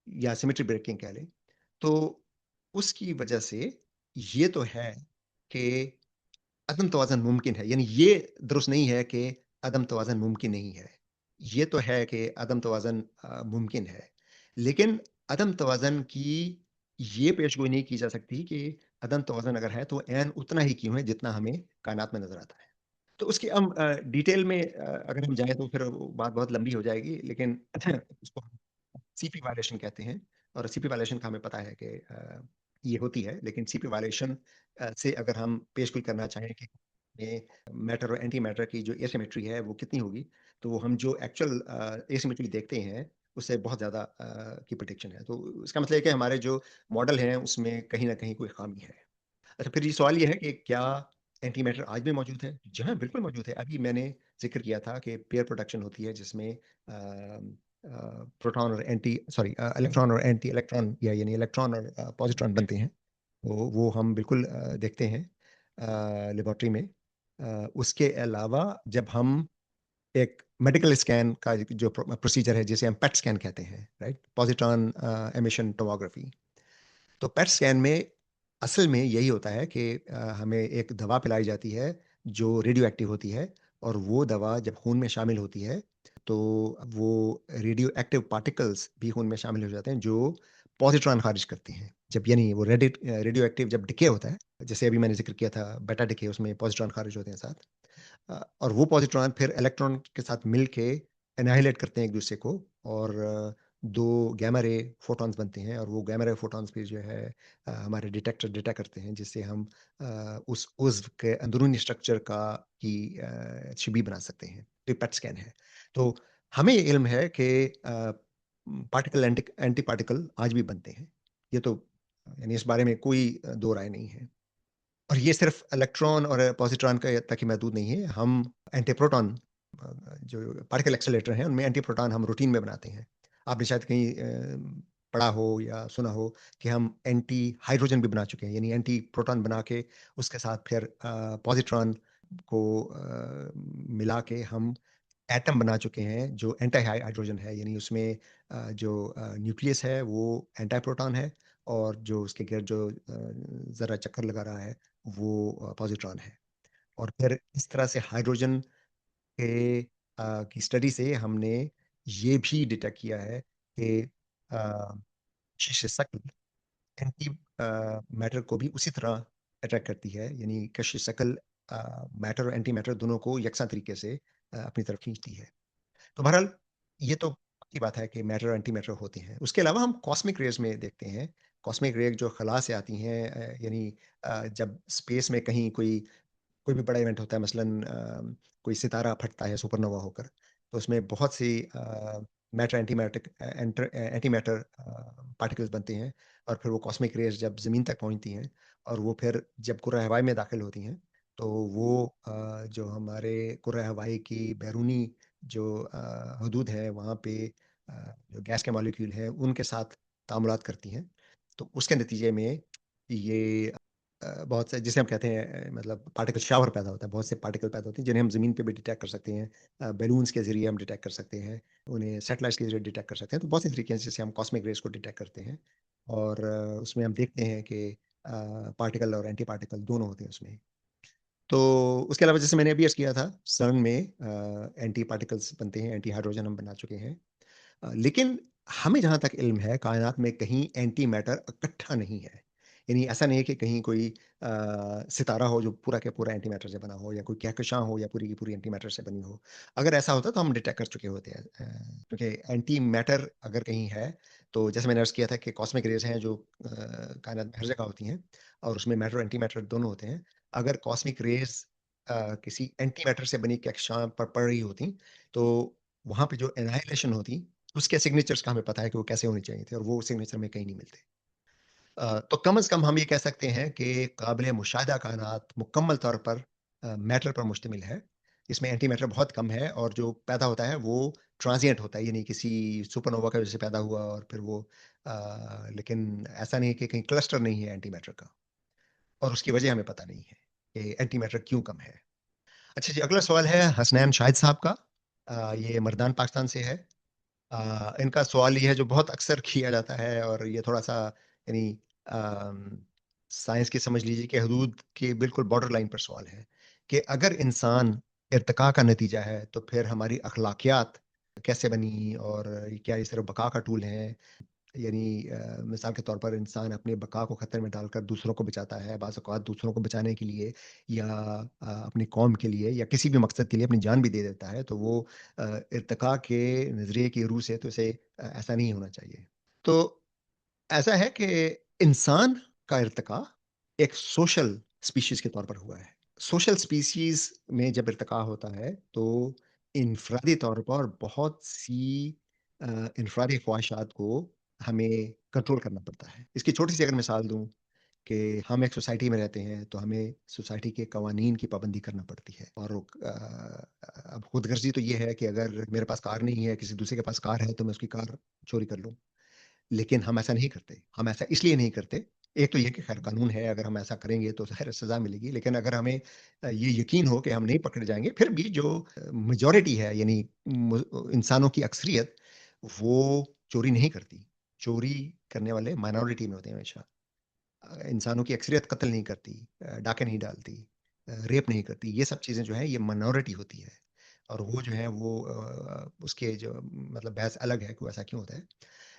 या सिमेट्री ब्रेकिंग कह लें। तो उसकी वजह से ये तो है कि अदम तवाज़न मुमकिन है, यानी ये दुरुस्त नहीं है कि अदम तवाज़न मुमकिन नहीं है। ये तो है कि अदम तवाज़न मुमकिन है। लेकिन अदम तवाज़न की ये पेशगोई नहीं की जा सकती कि अदम तवाज़न अगर है तो ऐन उतना ही क्यों है जितना हमें कायनात में नज़र आता है। तो उसकी हम डिटेल में अगर हम जाएँ तो फिर वो बात बहुत लंबी हो जाएगी, लेकिन उसको सीपी वायलेशन कहते हैं। और सीपी वायलेशन का हमें पता है कि ये होती है, लेकिन सीपी वायलेशन से अगर हम पेशगोई करना चाहें कि में मैटर और एंटी मैटर की जो एसिमेट्री है वो कितनी होगी, तो वो हम जो एक्चुअल एसिमेट्री देखते हैं उससे बहुत ज़्यादा की प्रोटेक्शन है। तो इसका मतलब है कि हमारे जो मॉडल हैं उसमें कहीं ना कहीं कोई खामी है। अच्छा, फिर ये सवाल ये है कि क्या एंटी मैटर आज भी मौजूद है? जी हाँ, बिल्कुल मौजूद है। अभी मैंने जिक्र किया था कि पेयर प्रोडक्शन होती है जिसमें प्रोटॉन और एंटी सॉरी इलेक्ट्रॉन और एंटी इलेक्ट्रॉन, या यानी इलेक्ट्रॉन और पॉजिट्रॉन बनते हैं। तो वो हम बिल्कुल देखते हैं लेबोरेटरी में। उसके अलावा जब हम एक मेडिकल स्कैन का जो प्रोसीजर है जिसे हम पेट स्कैन कहते हैं, राइट, पॉजिट्रॉन एमिशन टोमोग्राफी। तो पेट स्कैन में असल में यही होता है कि हमें एक दवा पिलाई जाती है जो रेडियो एक्टिव होती है, और वो दवा जब खून में शामिल होती है, तो वो रेडियो एक्टिव पार्टिकल्स भी खून में शामिल हो जाते हैं जो पॉजिट्रॉन खारिज करते हैं। जब यानी वो रेडियो एक्टिव जब डिके होता है, जैसे अभी मैंने जिक्र किया था बेटा डिके, उसमें पॉजिट्रॉन खारिज होते हैं साथ। और वो पॉजिट्रॉन फिर इलेक्ट्रॉन के साथ मिलके एनाहिलेट करते हैं एक दूसरे को, और दो गैमा रे फोटॉन्स बनते हैं, और वो गैमा रे फोटॉन्स फिर जो है हमारे डिटेक्टर डिटेक्ट करते हैं, जिससे हम उस उज़्व के अंदरूनी स्ट्रक्चर का की छवि बना सकते हैं। तो ये पेट स्कैन है। तो हमें ये इल्म है कि पार्टिकल एंटी एंटी पार्टिकल आज भी बनते हैं। ये तो यानी इस बारे में कोई दो राय नहीं है। और ये सिर्फ इलेक्ट्रॉन और पॉजिट्रॉन का तक ही महदूद नहीं है। हम एंटी प्रोटॉन जो पार्टिकल एक्सेलरेटर हैं उनमें एंटी प्रोटॉन हम रूटीन में बनाते हैं। आपने शायद कहीं पढ़ा हो या सुना हो कि हम एंटी हाइड्रोजन भी बना चुके हैं, यानी एंटी प्रोटॉन बना के उसके साथ फिर पॉजिट्रॉन को मिला के हम एटम बना चुके हैं जो एंटी हाइड्रोजन है, यानी उसमें जो न्यूक्लियस है वो एंटी प्रोटॉन है, और जो उसके गिर्द जो ज़रा चक्कर लगा रहा है वो पॉजिट्रॉन है। और फिर इस तरह से हाइड्रोजन के की स्टडी से हमने ये भी डिटेक्ट किया है कि अ, कशिश शक्ल एंटी मैटर को भी उसी तरह अट्रैक्ट करती है, यानी कशिश शक्ल मैटर और एंटी मैटर दोनों को यकसा तरीके से अपनी तरफ खींचती है। तो बहरहाल ये तो की बात है कि मैटर और एंटी मैटर होते हैं। उसके अलावा हम कॉस्मिक रेज में देखते हैं। कॉस्मिक रे जो खला से आती हैं, यानी जब स्पेस में कहीं कोई भी बड़ा इवेंट होता है, मसलन कोई सितारा फटता है सुपरनोवा होकर, तो उसमें बहुत सी मैटर एंटी मैटर पार्टिकल्स बनते हैं, और फिर वो कॉस्मिक रेज जब ज़मीन तक पहुंचती हैं और वो फिर जब कुर्रा हवाई में दाखिल होती हैं, तो वो जो हमारे कुर्रा हवाई की बैरूनी जो हदूद है वहाँ पे अ, जो गैस के मॉलिक्यूल हैं उनके साथ तामुलात करती हैं। तो उसके नतीजे में ये बहुत से जिसे हम कहते हैं, मतलब पार्टिकल शावर पैदा होता है, बहुत से पार्टिकल पैदा होते हैं जिन्हें हम ज़मीन पे भी डिटेक्ट कर सकते हैं। बैलून्स के ज़रिए हम डिटेक्ट कर सकते हैं, उन्हें सैटेलाइट्स के ज़रिए डिटेक्ट कर सकते हैं। तो बहुत सी तरीके हैं जिससे हम कॉस्मिक रेज़ को डिटेक्ट करते हैं, और उसमें हम देखते हैं कि पार्टिकल और एंटी पार्टिकल दोनों होते हैं उसमें। तो उसके अलावा जैसे मैंने अभी अर्ज़ किया था, सर्न में एंटी पार्टिकल्स बनते हैं, एंटी हाइड्रोजन हम बना चुके हैं। लेकिन हमें जहाँ तक इल्म है, कायनात में कहीं एंटी मैटर इकट्ठा नहीं है। यानी ऐसा नहीं है कि कहीं कोई सितारा हो जो पूरा का पूरा एंटी मैटर से बना हो, या कोई कहकशां हो या पूरी की पूरी एंटी मैटर से बनी हो। अगर ऐसा होता तो हम डिटेक्ट कर चुके होते हैं। क्योंकि एंटी मैटर अगर कहीं है, तो जैसे मैंने अर्ज़ किया था कि कॉस्मिक रेज़ हैं जो कायनात में हर जगह होती हैं, और उसमें मैटर और एंटी मैटर दोनों होते हैं। अगर कॉस्मिक रेज़ किसी एंटी मैटर से बनी कहकशां पर पड़ रही होती, तो वहाँ पे जो एनाहिलेशन होती, उसके सिग्नेचर्स का हमें पता है कि वो कैसे होने चाहिए थे, और वो सिग्नेचर में कहीं नहीं मिलते। तो कम से कम हम ये कह सकते हैं कि काबिल मुशाहिदा कायनात मुकम्मल तौर पर मैटर पर मुश्तमिल है। इसमें एंटी मैटर बहुत कम है, और जो पैदा होता है वो ट्रांजिएंट होता है, यानी किसी सुपरनोवा की वजह से पैदा हुआ और फिर वो लेकिन ऐसा नहीं है कि कहीं क्लस्टर नहीं है एंटी मैटर का, और उसकी वजह हमें पता नहीं है कि एंटी मैटर क्यों कम है। अच्छा जी, अगला सवाल है हसनैन शाहिद साहब का। ये मर्दान पाकिस्तान से है। इनका सवाल ये है जो बहुत अक्सर किया जाता है, और ये थोड़ा-सा यानी साइंस की समझ लीजिए कि हदूद के बिल्कुल बॉर्डर लाइन पर सवाल है कि अगर इंसान इर्तिका का नतीजा है, तो फिर हमारी अखलाकियात कैसे बनी, और क्या ये सिर्फ़ बका का टूल है? यानी मिसाल के तौर पर इंसान अपने बका को खतरे में डालकर दूसरों को बचाता है, बाज़ औक़ात दूसरों को बचाने के लिए, या अपनी कौम के लिए, या किसी भी मकसद के लिए अपनी जान भी दे देता है, तो वो इर्तिका के नज़रिए की रूह से तो इसे ऐसा नहीं होना चाहिए। तो ऐसा है कि इंसान का इर्तिका एक सोशल स्पीशीज़ के तौर पर हुआ है। सोशल स्पीशीज़ में जब इर्तिका होता है, तो इनफ़रादी तौर पर बहुत सी इनफ़रादी ख़्वाहिशात को हमें कंट्रोल करना पड़ता है। इसकी छोटी-सी अगर मिसाल दूँ कि हम एक सोसाइटी में रहते हैं, तो हमें सोसाइटी के कवानीन की पाबंदी करना पड़ती है, और अब खुदगर्ज़ी तो ये है कि अगर मेरे पास कार नहीं है, किसी दूसरे के पास कार है, तो मैं उसकी कार चोरी कर लूँ। लेकिन हम ऐसा नहीं करते। हम ऐसा इसलिए नहीं करते, एक तो ये कि खैर कानून है, अगर हम ऐसा करेंगे तो ज़ाहिर है सज़ा मिलेगी। लेकिन अगर हमें ये यकीन हो कि हम नहीं पकड़े जाएँगे, फिर भी जो मेजॉरिटी है, यानी मु इंसानों की अक्सरियत, वो चोरी नहीं करती। चोरी करने वाले माइनॉरिटी में होते हैं हमेशा। इंसानों की अक्सरियत कत्ल नहीं करती, डाके नहीं डालती, रेप नहीं करती। ये सब चीज़ें जो हैं ये माइनॉरिटी होती है, और वो जो है वो उसके जो मतलब बहस अलग है कि वो ऐसा क्यों होता है।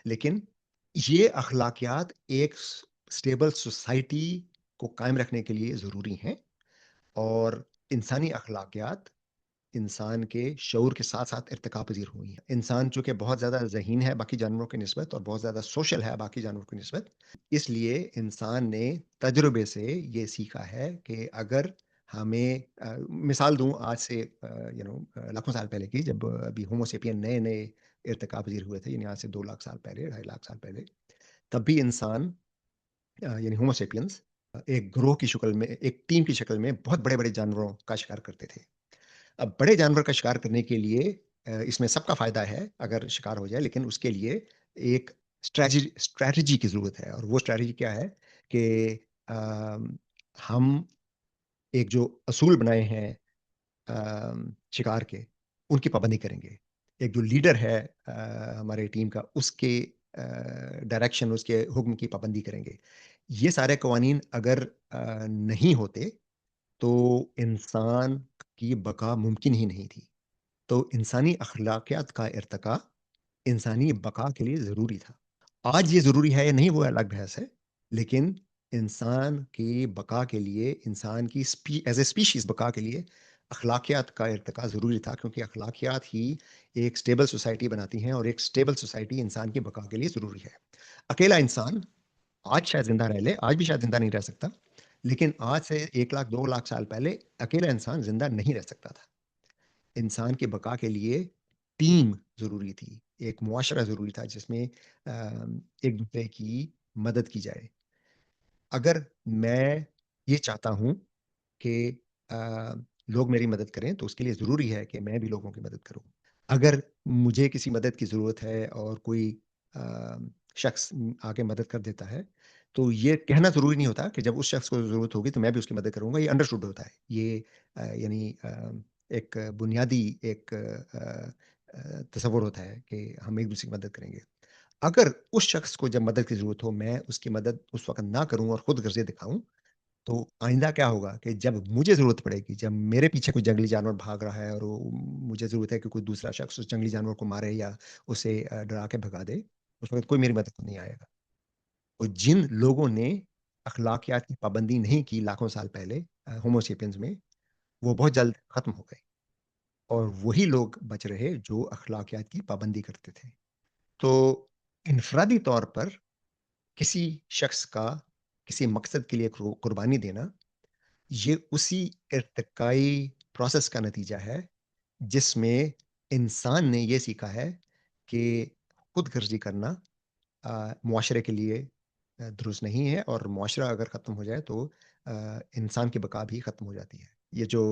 लेकिन ये अखलाकियात एक स्टेबल सोसाइटी को कायम रखने के लिए ज़रूरी हैं, और इंसानी अखलाकियात इंसान के शऊर के साथ-साथ इर्तिका पज़ीर हुई हैं। इंसान चूँकि बहुत ज़्यादा ज़हीन है बाकी जानवरों की निस्बत, और बहुत ज़्यादा सोशल है बाकी जानवरों की निस्बत, इसलिए इंसान ने तजुर्बे से ये सीखा है कि अगर हमें मिसाल दूँ आज से लाखों साल पहले की, जब अभी होमो सेपियन नए-नए इर्तिका पज़ीर हुए थे, यानी आज से 2 लाख साल पहले, 2.5 लाख साल पहले, तब भी इंसान यानी होमो सेपियंस एक ग्रोह की शक्ल में, एक टीम की शक्ल में बहुत बड़े-बड़े जानवरों का शिकार करते थे। अब बड़े जानवर का शिकार करने के लिए इसमें सबका फ़ायदा है अगर शिकार हो जाए, लेकिन उसके लिए एक स्ट्रैटेजी की ज़रूरत है, और वो स्ट्रैटेजी क्या है कि अम, हम एक जो असूल बनाए हैं शिकार के, उनकी पाबंदी करेंगे। एक जो लीडर है हमारे टीम का, उसके डायरेक्शन, उसके हुक्म की पाबंदी करेंगे। ये सारे कवानीन अगर नहीं होते, तो इंसान की बका मुमकिन ही नहीं थी। तो इंसानी अखलाकियात का इर्तिका इंसानी बका के लिए ज़रूरी था। आज ये ज़रूरी है या नहीं वो अलग बहस है, लेकिन इंसान की बका के लिए, इंसान की एज़ अ स्पीशीज़ बका के लिए अखलाकियात का इर्तिका ज़रूरी था, क्योंकि अखलाकियात ही एक स्टेबल सोसाइटी बनाती हैं, और एक स्टेबल सोसाइटी इंसान की बका के लिए ज़रूरी है। अकेला इंसान आज शायद जिंदा रह ले, आज भी शायद जिंदा नहीं रह सकता, लेकिन आज से 1 लाख 2 लाख साल पहले अकेला इंसान जिंदा नहीं रह सकता था। इंसान की बका के लिए टीम जरूरी थी, एक मुआशरा जरूरी था जिसमें एक दूसरे की मदद की जाए। अगर मैं ये चाहता हूं कि लोग मेरी मदद करें, तो उसके लिए ज़रूरी है कि मैं भी लोगों की मदद करूं। अगर मुझे किसी मदद की ज़रूरत है और कोई अ, शख्स आके मदद कर देता है, तो ये कहना ज़रूरी नहीं होता कि जब उस शख्स को ज़रूरत होगी तो मैं भी उसकी मदद करूँगा। ये अंडरस्टूड होता है। ये यानी एक बुनियादी एक तसव्वुर होता है कि हम एक-दूसरे की मदद करेंगे। अगर उस शख्स को जब मदद की ज़रूरत हो, मैं उसकी मदद उस वक़्त ना करूँ और खुद गर्ज़ी दिखाऊँ, तो आइंदा क्या होगा कि जब मुझे ज़रूरत पड़ेगी, जब मेरे पीछे कोई जंगली जानवर भाग रहा है और वो मुझे ज़रूरत है कि कोई दूसरा शख्स उस जंगली जानवर को मारे या उसे डरा के भगा दे, उस वक़्त कोई मेरी मदद को नहीं आएगा। और जिन लोगों ने अखलाकियात की पाबंदी नहीं की लाखों साल पहले होमो सेपियंस में, वो बहुत जल्द खत्म हो गए और वही लोग बच रहे जो अखलाकियात की पाबंदी करते थे। तो इनफरादी तौर पर किसी शख्स का किसी मकसद के लिए कुर्बानी देना, ये उसी इर्तिकाई प्रोसेस का नतीजा है, जिसमें इंसान ने ये सीखा है कि खुदगर्ज़ी करना मुआशरे के लिए दुरुस्त नहीं है और मुआशरा अगर ख़त्म हो जाए तो इंसान की बका भी ख़त्म हो जाती है। ये जो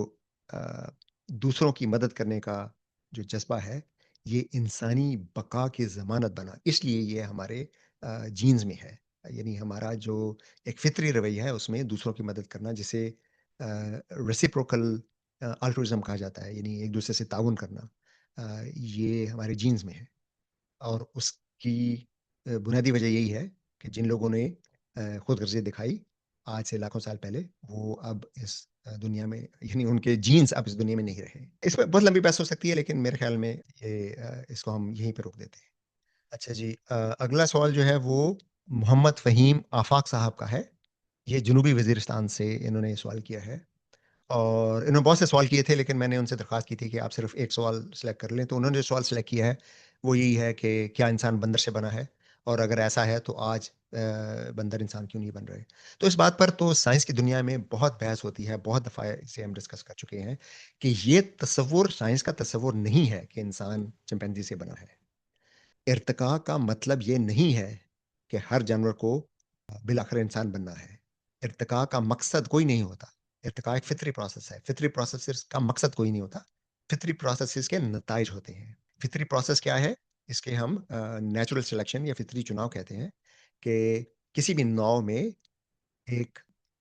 अ, दूसरों की मदद करने का जो जज़्बा है, ये इंसानी बका की ज़मानत बना, इसलिए ये हमारे जीन्स में है। यानी हमारा जो एक फ़ितरी रवैया है, उसमें दूसरों की मदद करना, जिसे रेसिप्रोकल अल्ट्रुइज़्म कहा जाता है, यानी एक-दूसरे से ताउन करना। ये हमारे जीन्स में है। और उसकी बुनियादी वजह यही है कि जिन लोगों ने खुदगर्ज़ी दिखाई आज से लाखों साल पहले, वो अब इस दुनिया में, यानी उनके जीन्स अब इस दुनिया में नहीं रहे। इस पे बहुत लंबी बहस हो सकती है, लेकिन मेरे ख़्याल में ये इसको हम यहीं पे रोक देते हैं। अच्छा जी, अगला सवाल जो है वो मोहम्मद फ़हीम आफ़ाक साहब का है। ये जनूबी वज़ीरिस्तान से इन्होंने सवाल किया है। और इन्होंने बहुत से सवाल किए थे, लेकिन मैंने उनसे दरख्वास्त की थी कि आप सिर्फ़ एक सवाल सेलेक्ट कर लें। तो उन्होंने जो सवाल सेलेक्ट किया है, वो यही है कि क्या इंसान बंदर से बना है? और अगर ऐसा है तो आज बंदर इंसान क्यों नहीं बन रहे? तो इस बात पर तो साइंस की दुनिया में बहुत बहस होती है, बहुत दफ़ा इसे हम डिस्कस कर चुके हैं कि ये तसव्वुर, साइंस का तसव्वुर नहीं है कि इंसान चिंपैंज़ी से बना है। इर्तिका का मतलब ये नहीं है कि हर जानवर को बिलाखिर इंसान बनना है। इर्तिका का मकसद कोई नहीं होता। इर्तिका एक फ़ितरी प्रोसेस है। फ़ितरी प्रोसेसेस का मकसद कोई नहीं होता। फ़ितरी प्रोसेसेस के नताइज होते हैं। फ़ितरी प्रोसेस क्या है? इसके हम नेचुरल सिलेक्शन या फ़ितरी चुनाव कहते हैं कि किसी भी नौ में एक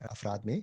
अफ़राद में,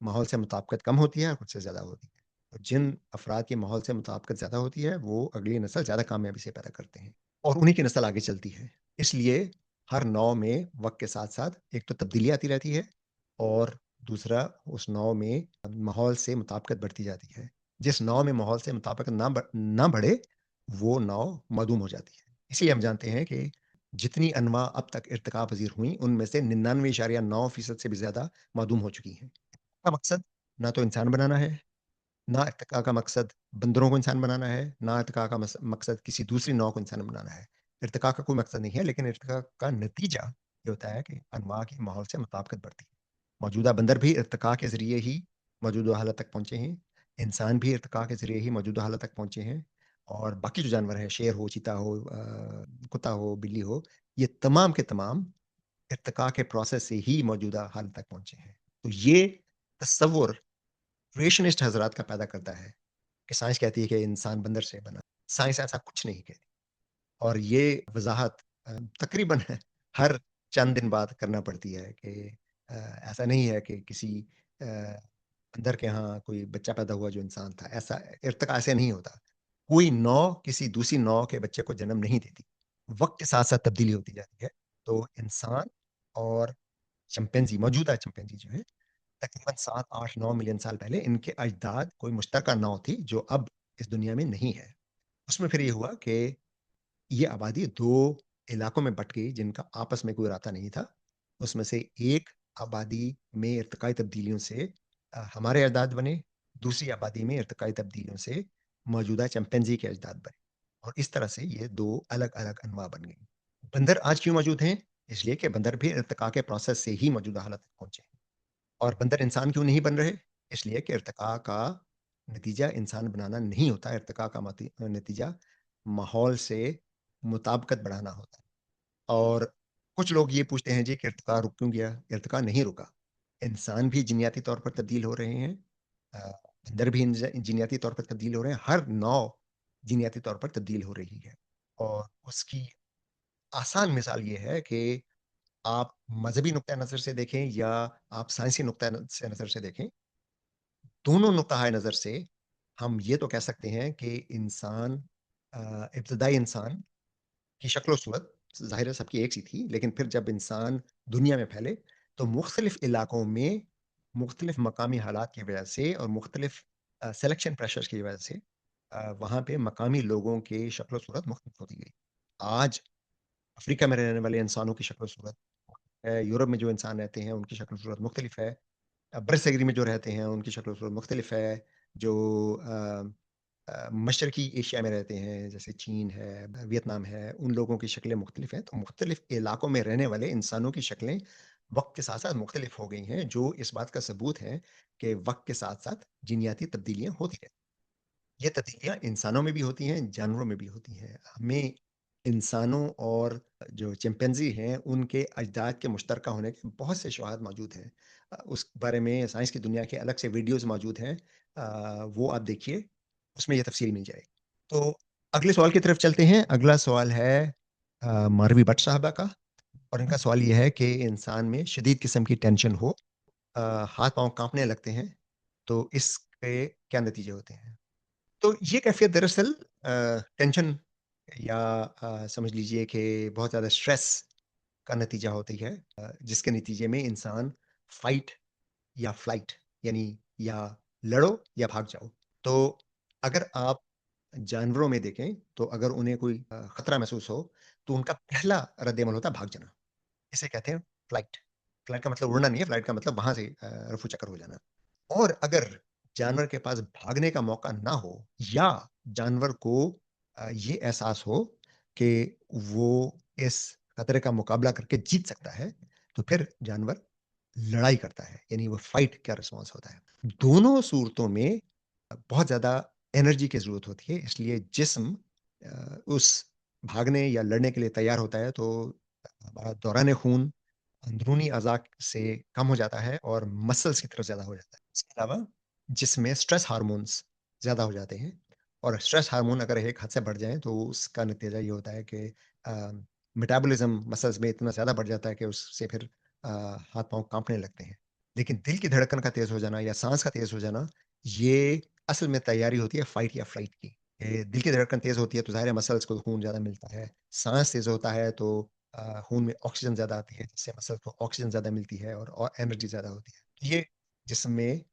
माहौल से मुताबिकत कम होती है और कुछ से ज़्यादा होती है। तो जिन अफ़राद की माहौल से मुताबिकत ज़्यादा होती है, वो अगली नस्ल ज़्यादा कामयाबी से पैदा करते हैं और उन्हीं की नस्ल आगे चलती है। इसलिए हर नौ में वक़्त के साथ-साथ एक तो तब्दीली आती रहती है और दूसरा उस नौ में माहौल से मुताबिकत बढ़ती जाती है। जिस नौ में माहौल से मुताबिकत ना बढ़े, वो नौ मदूम हो जाती है। इसलिए हम जानते हैं कि जितनी अनवा अब तक इर्तिका पज़ीर हुई, उनमें से 99.9% से भी ज़्यादा मादूम हो चुकी हैं। का मकसद ना तो इंसान बनाना है, ना इर्तिका का मकसद बंदरों को इंसान बनाना है, ना इर्तिका का मकसद किसी दूसरी नौ को इंसान बनाना है। इर्तिका का कोई मकसद नहीं है, लेकिन इर्तिका का नतीजा ये होता है कि अनवा की माहौल से मुताबिकत बढ़ती है। मौजूदा बंदर भी इर्तिका के ज़रिए ही मौजूदा हालत तक पहुँचे हैं। इंसान भी इर्तिका के ज़रिए ही मौजूदा हालत तक पहुँचे हैं, और बाकी जो जानवर हैं, शेर हो, चीता हो, कुत्ता हो, बिल्ली हो, ये तमाम के तमाम इर्तिका के प्रोसेस से ही मौजूदा हालत तक पहुँचे हैं। तो ये तसव्वुर क्रिएशनिस्ट हज़रात का पैदा करता है कि साइंस कहती है कि इंसान बंदर से बना। साइंस ऐसा कुछ नहीं कहती, और ये वज़ाहत तकरीबन हर चंद दिन बाद करना पड़ती है कि ऐसा नहीं है कि किसी बंदर के यहाँ कोई बच्चा पैदा हुआ जो इंसान था, ऐसा इर्तिका ऐसे नहीं होता। कोई नौ किसी दूसरी नौ के बच्चे को जन्म नहीं देती। वक़्त के साथ-साथ तब्दीली होती जाती है। तो इंसान और चिंपैंज़ी, मौजूदा चिंपैंज़ी जो है, तकरीबन 7, 8, 9 मिलियन साल पहले इनके अजदाद कोई मुश्तरका नौ थी जो अब इस दुनिया में नहीं है। उसमें फिर ये हुआ कि ये आबादी 2 इलाकों में बँट गई जिनका आपस में कोई राता नहीं था। उसमें से एक आबादी में इर्तिकाई तब्दीलियों से हमारे अजदाद बने, दूसरी आबादी में इर्तिकाई तब्दीलियों से मौजूदा चिंपैंज़ी के अजदाद बने। और इस तरह से ये दो अलग अलग अनवा बन गई। बंदर आज क्यों मौजूद हैं? इसलिए कि बंदर भी इर्तिका के प्रोसेस से ही मौजूदा हालत तक पहुंचे। और बंदर इंसान क्यों नहीं बन रहे? इसलिए कि इर्तिका का नतीजा इंसान बनाना नहीं होता, इर्तिका का नतीजा माहौल से मुताबिकत बढ़ाना होता है। और कुछ लोग ये पूछते हैं जी कि इर्तिका रुक क्यों गया? इर्तिका नहीं रुका। इंसान भी जिन्याती तौर पर तब्दील हो रहे हैं, अ, बंदर भी जिन्याती तौर पर तब्दील हो रहे हैं, हर नौ जिन्याती तौर पर तब्दील हो रही है। और उसकी आसान मिसाल ये है कि आप मज़हबी नुक्ता नज़र से देखें या आप साइंसी नुक्ता से नज़र से देखें, दोनों नुक्ता नज़र से हम ये तो कह सकते हैं कि इंसान इब्तदाई इंसान की शक्ल सूरत ज़ाहिर है सबकी एक सी थी, लेकिन फिर जब इंसान दुनिया में फैले, तो मुख्तलिफ़ इलाकों में मुख्तलिफ़ मकामी हालात की वजह से और मुख्तलिफ़ सिलेक्शन प्रेशर्स की वजह से वहाँ पे मकामी लोगों की शक्ल सूरत मुख्तलिफ होती गई। आज अफ्रीका में रहने वाले इंसानों की शक्ल सूरत है, यूरोप में जो इंसान रहते हैं उनकी शक्ल सूरत मुख्तलिफ है, बरसगरी में जो रहते हैं उनकी शक्ल सूरत मुख्तलिफ है, जो मशरकी एशिया में रहते हैं जैसे चीन है, वियतनाम है, उन लोगों की शक्लें मुख्तलिफ हैं। तो मुख्तलिफ इलाकों में रहने वाले इंसानों की शक्लें वक़्त के साथ-साथ मुख्तलिफ हो गई हैं, जो इस बात का सबूत है कि वक़्त के साथ-साथ जीनियाती तब्दीलियाँ होती रहती हैं। ये तब्दीलियाँ इंसानों में भी होती हैं, जानवरों में भी होती हैं। हमें इंसानों और जो चिंपैंज़ी हैं, उनके अजदाद के मुश्तरका होने के बहुत से शवाहद मौजूद हैं। उस बारे में साइंस की दुनिया के अलग से वीडियोज़ मौजूद हैं। वो आप देखिए, उसमें ये तफ़सील मिल जाएगी। तो अगले सवाल की तरफ चलते हैं। अगला सवाल है मारवी भट्ट साहबा का, और इनका सवाल ये है कि इंसान में शदीद किस्म की टेंशन हो, हाथ-पाँव काँपने लगते हैं, तो इसके क्या नतीजे होते हैं? तो ये कैफ़ियत दरअसल टेंशन या समझ लीजिए कि बहुत ज़्यादा स्ट्रेस का नतीजा होती है, जिसके नतीजे में इंसान फ़ाइट या फ़्लाइट यानी या लड़ो या भाग जाओ। तो अगर आप जानवरों में देखें, तो अगर उन्हें कोई खतरा महसूस हो, तो उनका पहला रद्द-ए-अमल होता है भाग जाना। इसे कहते हैं फ़्लाइट। फ़्लाइट का मतलब उड़ना नहीं है, फ़्लाइट का मतलब वहाँ से रफू-चक्कर हो जाना। और अगर जानवर के पास भागने का मौका ना हो या जानवर को ये एहसास हो कि वो इस खतरे का मुकाबला करके जीत सकता है, तो फिर जानवर लड़ाई करता है, यानी वो फाइट का रिस्पॉन्स होता है। दोनों सूरतों में बहुत ज़्यादा एनर्जी की ज़रूरत होती है, इसलिए जिस्म उस भागने या लड़ने के लिए तैयार होता है, तो हमारा दौरान खून अंदरूनी अज़ा से कम हो जाता है और मसल्स की तरफ ज़्यादा हो जाता है। इसके अलावा जिसमें स्ट्रेस हार्मोन्स ज़्यादा हो जाते हैं, और स्ट्रेस हार्मोन अगर एक हद से बढ़ जाएँ तो उसका नतीजा ये होता है कि मेटाबॉलिज़्म मसल्स में इतना ज़्यादा बढ़ जाता है कि उससे फिर हाथ-पाँव काँपने लगते हैं। लेकिन दिल की धड़कन का तेज़ हो जाना या साँस का तेज़ हो जाना, ये असल में तैयारी होती है फ़ाइट या फ़्लाइट की। दिल की धड़कन तेज़ होती है तो ज़ाहिर है मसल्स को खून ज़्यादा मिलता है। साँस तेज़ होता है तो खून में ऑक्सीजन ज़्यादा आती है, जिससे मसल को ऑक्सीजन ज़्यादा मिलती है और एनर्जी ज़्यादा होती है। ये जिसमें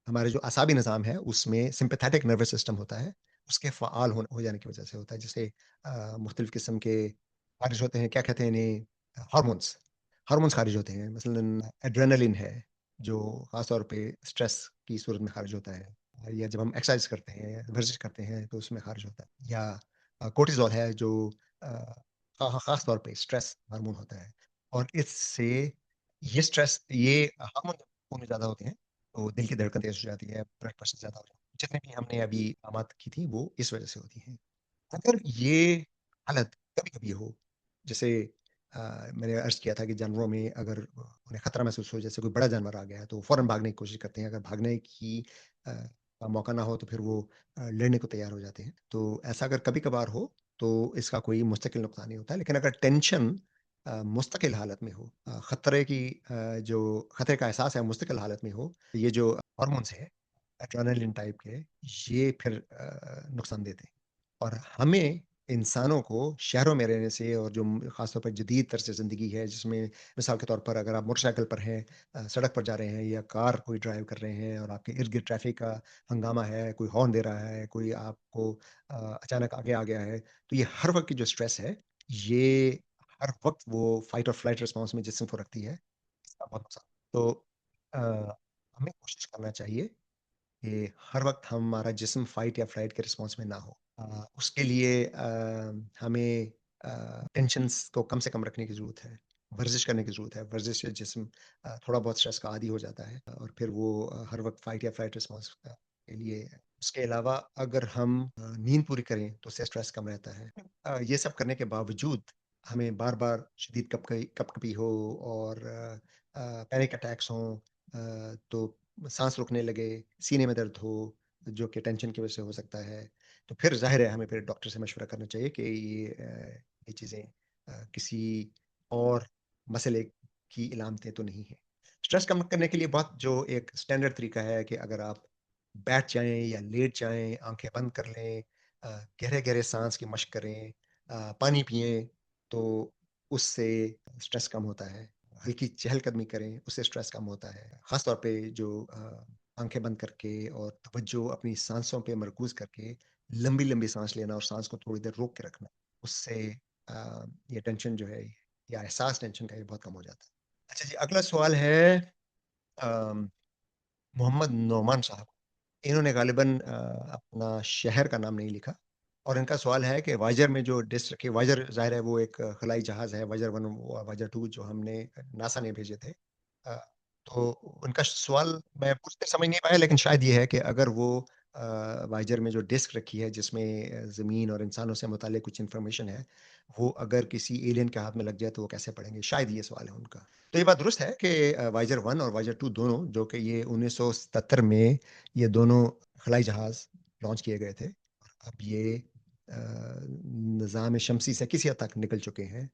हमारे जो असाबी निज़ाम है, उसमें सिम्पैथेटिक नर्वस सिस्टम होता है, उसके फ़आल हो जाने की वजह से होता है। जैसे मुख्तलिफ़ किस्म के ख़ारिज होते हैं, क्या कहते हैं इन्हें? हार्मोन्स, हार्मोन्स ख़ारिज होते हैं। मसलन एड्रेनालिन है, जो ख़ास तौर पे स्ट्रेस की सूरत में ख़ारिज होता है, या जब हम एक्सरसाइज़ करते हैं, वर्जिश करते हैं, तो उसमें ख़ारिज होता है। या कोर्टिसोल है, जो अ, ख़ास तौर पे स्ट्रेस हार्मोन होता है, और इससे ये स्ट्रेस ये हार्मोन जब खून में ज़्यादा होते हैं, तो दिल की धड़कन तेज़ हो जाती है, ब्लड प्रेशर ज़्यादा हो जाता है। जितने भी हमने अभी बात की थी, वो इस वजह से होती हैं। अगर ये हालत कभी-कभी हो, जैसे मैंने अर्ज़ किया था कि जानवरों में अगर उन्हें खतरा महसूस हो, जैसे कोई बड़ा जानवर आ गया है, तो फ़ौरन भागने की कोशिश करते हैं। अगर भागने की का मौका ना हो, तो फिर वो लड़ने को तैयार हो जाते हैं। तो ऐसा अगर कभी-कभार हो, तो इसका कोई मुस्तकिल नुकसान नहीं होता है। लेकिन अगर टेंशन मुस्तकिल हालत में हो, खतरे की जो खतरे का एहसास है मुस्तकिल हालत में हो, ये जो हार्मोन्स हैं, एड्रेनालिन टाइप के, ये फिर नुकसान देते हैं। और हमें इंसानों को शहरों में रहने से, और जो ख़ास तौर पर जदीद तर्ज़ ज़िंदगी है, जिसमें मिसाल के तौर पर अगर आप मोटरसाइकिल पर हैं, सड़क पर जा रहे हैं, या कार कोई ड्राइव कर रहे हैं और आपके इर्द-गिर्द ट्रैफ़िक का हंगामा है, कोई हॉर्न दे रहा है, कोई आपको अचानक आगे आ गया है, तो ये हर वक़्त की जो स्ट्रेस है, ये हर वक़्त वो फ़ाइट और फ्लाइट रिस्पॉन्स में जिस्म को रखती है। इसका बहुत नुकसान। तो अ, हमें कोशिश करना चाहिए कि हर वक़्त हमारा जिस्म फ़ाइट या फ्लाइट के रिस्पॉन्स में ना हो। उसके लिए हमें टेंशन्स को कम से कम रखने की ज़रूरत है। वर्ज़िश करने की ज़रूरत है। वर्ज़िश से जिस्म थोड़ा बहुत स्ट्रेस का आदी हो जाता है और फिर वो हर वक़्त फ़ाइट या फ़्लाइट रिस्पॉन्स के लिए है। उसके अलावा अगर हम नींद पूरी करें तो उससे स्ट्रेस कम रहता है। ये सब करने के बावजूद हमें बार-बार शदीद कँपकपी हो और पैनिक अटैक्स हों, तो साँस रुकने लगे, सीने में दर्द हो, जो कि टेंशन की वज़ह से हो सकता है, तो फिर ज़ाहिर है हमें फिर डॉक्टर से मशवरा करना चाहिए कि ये चीज़ें किसी और मसले की इलामतें तो नहीं हैं। स्ट्रेस कम करने के लिए बहुत जो एक स्टैंडर्ड तरीका है कि अगर आप बैठ जाएँ या लेट जाएँ, आँखें बंद कर लें, गहरे-गहरे साँस की मशक करें, पानी पिएँ, तो उससे स्ट्रेस कम होता है। हल्की चहलकदमी करें, उससे स्ट्रेस कम होता है। ख़ास तौर पे जो आँखें बंद करके और तवज्जो अपनी साँसों पे मरकूज़ करके लंबी-लंबी साँस लेना और साँस को थोड़ी देर रोक के रखना, उससे ये टेंशन जो है या एहसास टेंशन का ये बहुत कम हो जाता है। अच्छा जी, अगला सवाल है अम, मोहम्मद नोमान साहब। इन्होंने ग़ालिबन अपना शहर का नाम नहीं लिखा और इनका सवाल है कि वाइजर में जो डिस्क रखी वाइजर ज़ाहिर है वो एक खलाई जहाज़ है, वाइजर 1 व वाइजर 2 जो हमने नासा ने भेजे थे। अ, तो उनका सवाल मैं पूरी तरह समझ नहीं पाया लेकिन शायद ये है कि अगर वो वाइजर में जो डिस्क रखी है जिसमें ज़मीन और इंसानों से मुताल्लिक़ कुछ इन्फॉर्मेशन है, वो अगर किसी एलियन के हाथ में लग जाए तो वो कैसे पढ़ेंगे? शायद ये सवाल है उनका। तो ये बात दुरुस्त है कि वाइजर 1 और वाइजर 2 दोनों जो कि ये 1977 में ये दोनों हवाई जहाज़ लॉन्च किए गए थे। अब ये निज़ाम शमसी से किसी हद तक निकल चुके हैं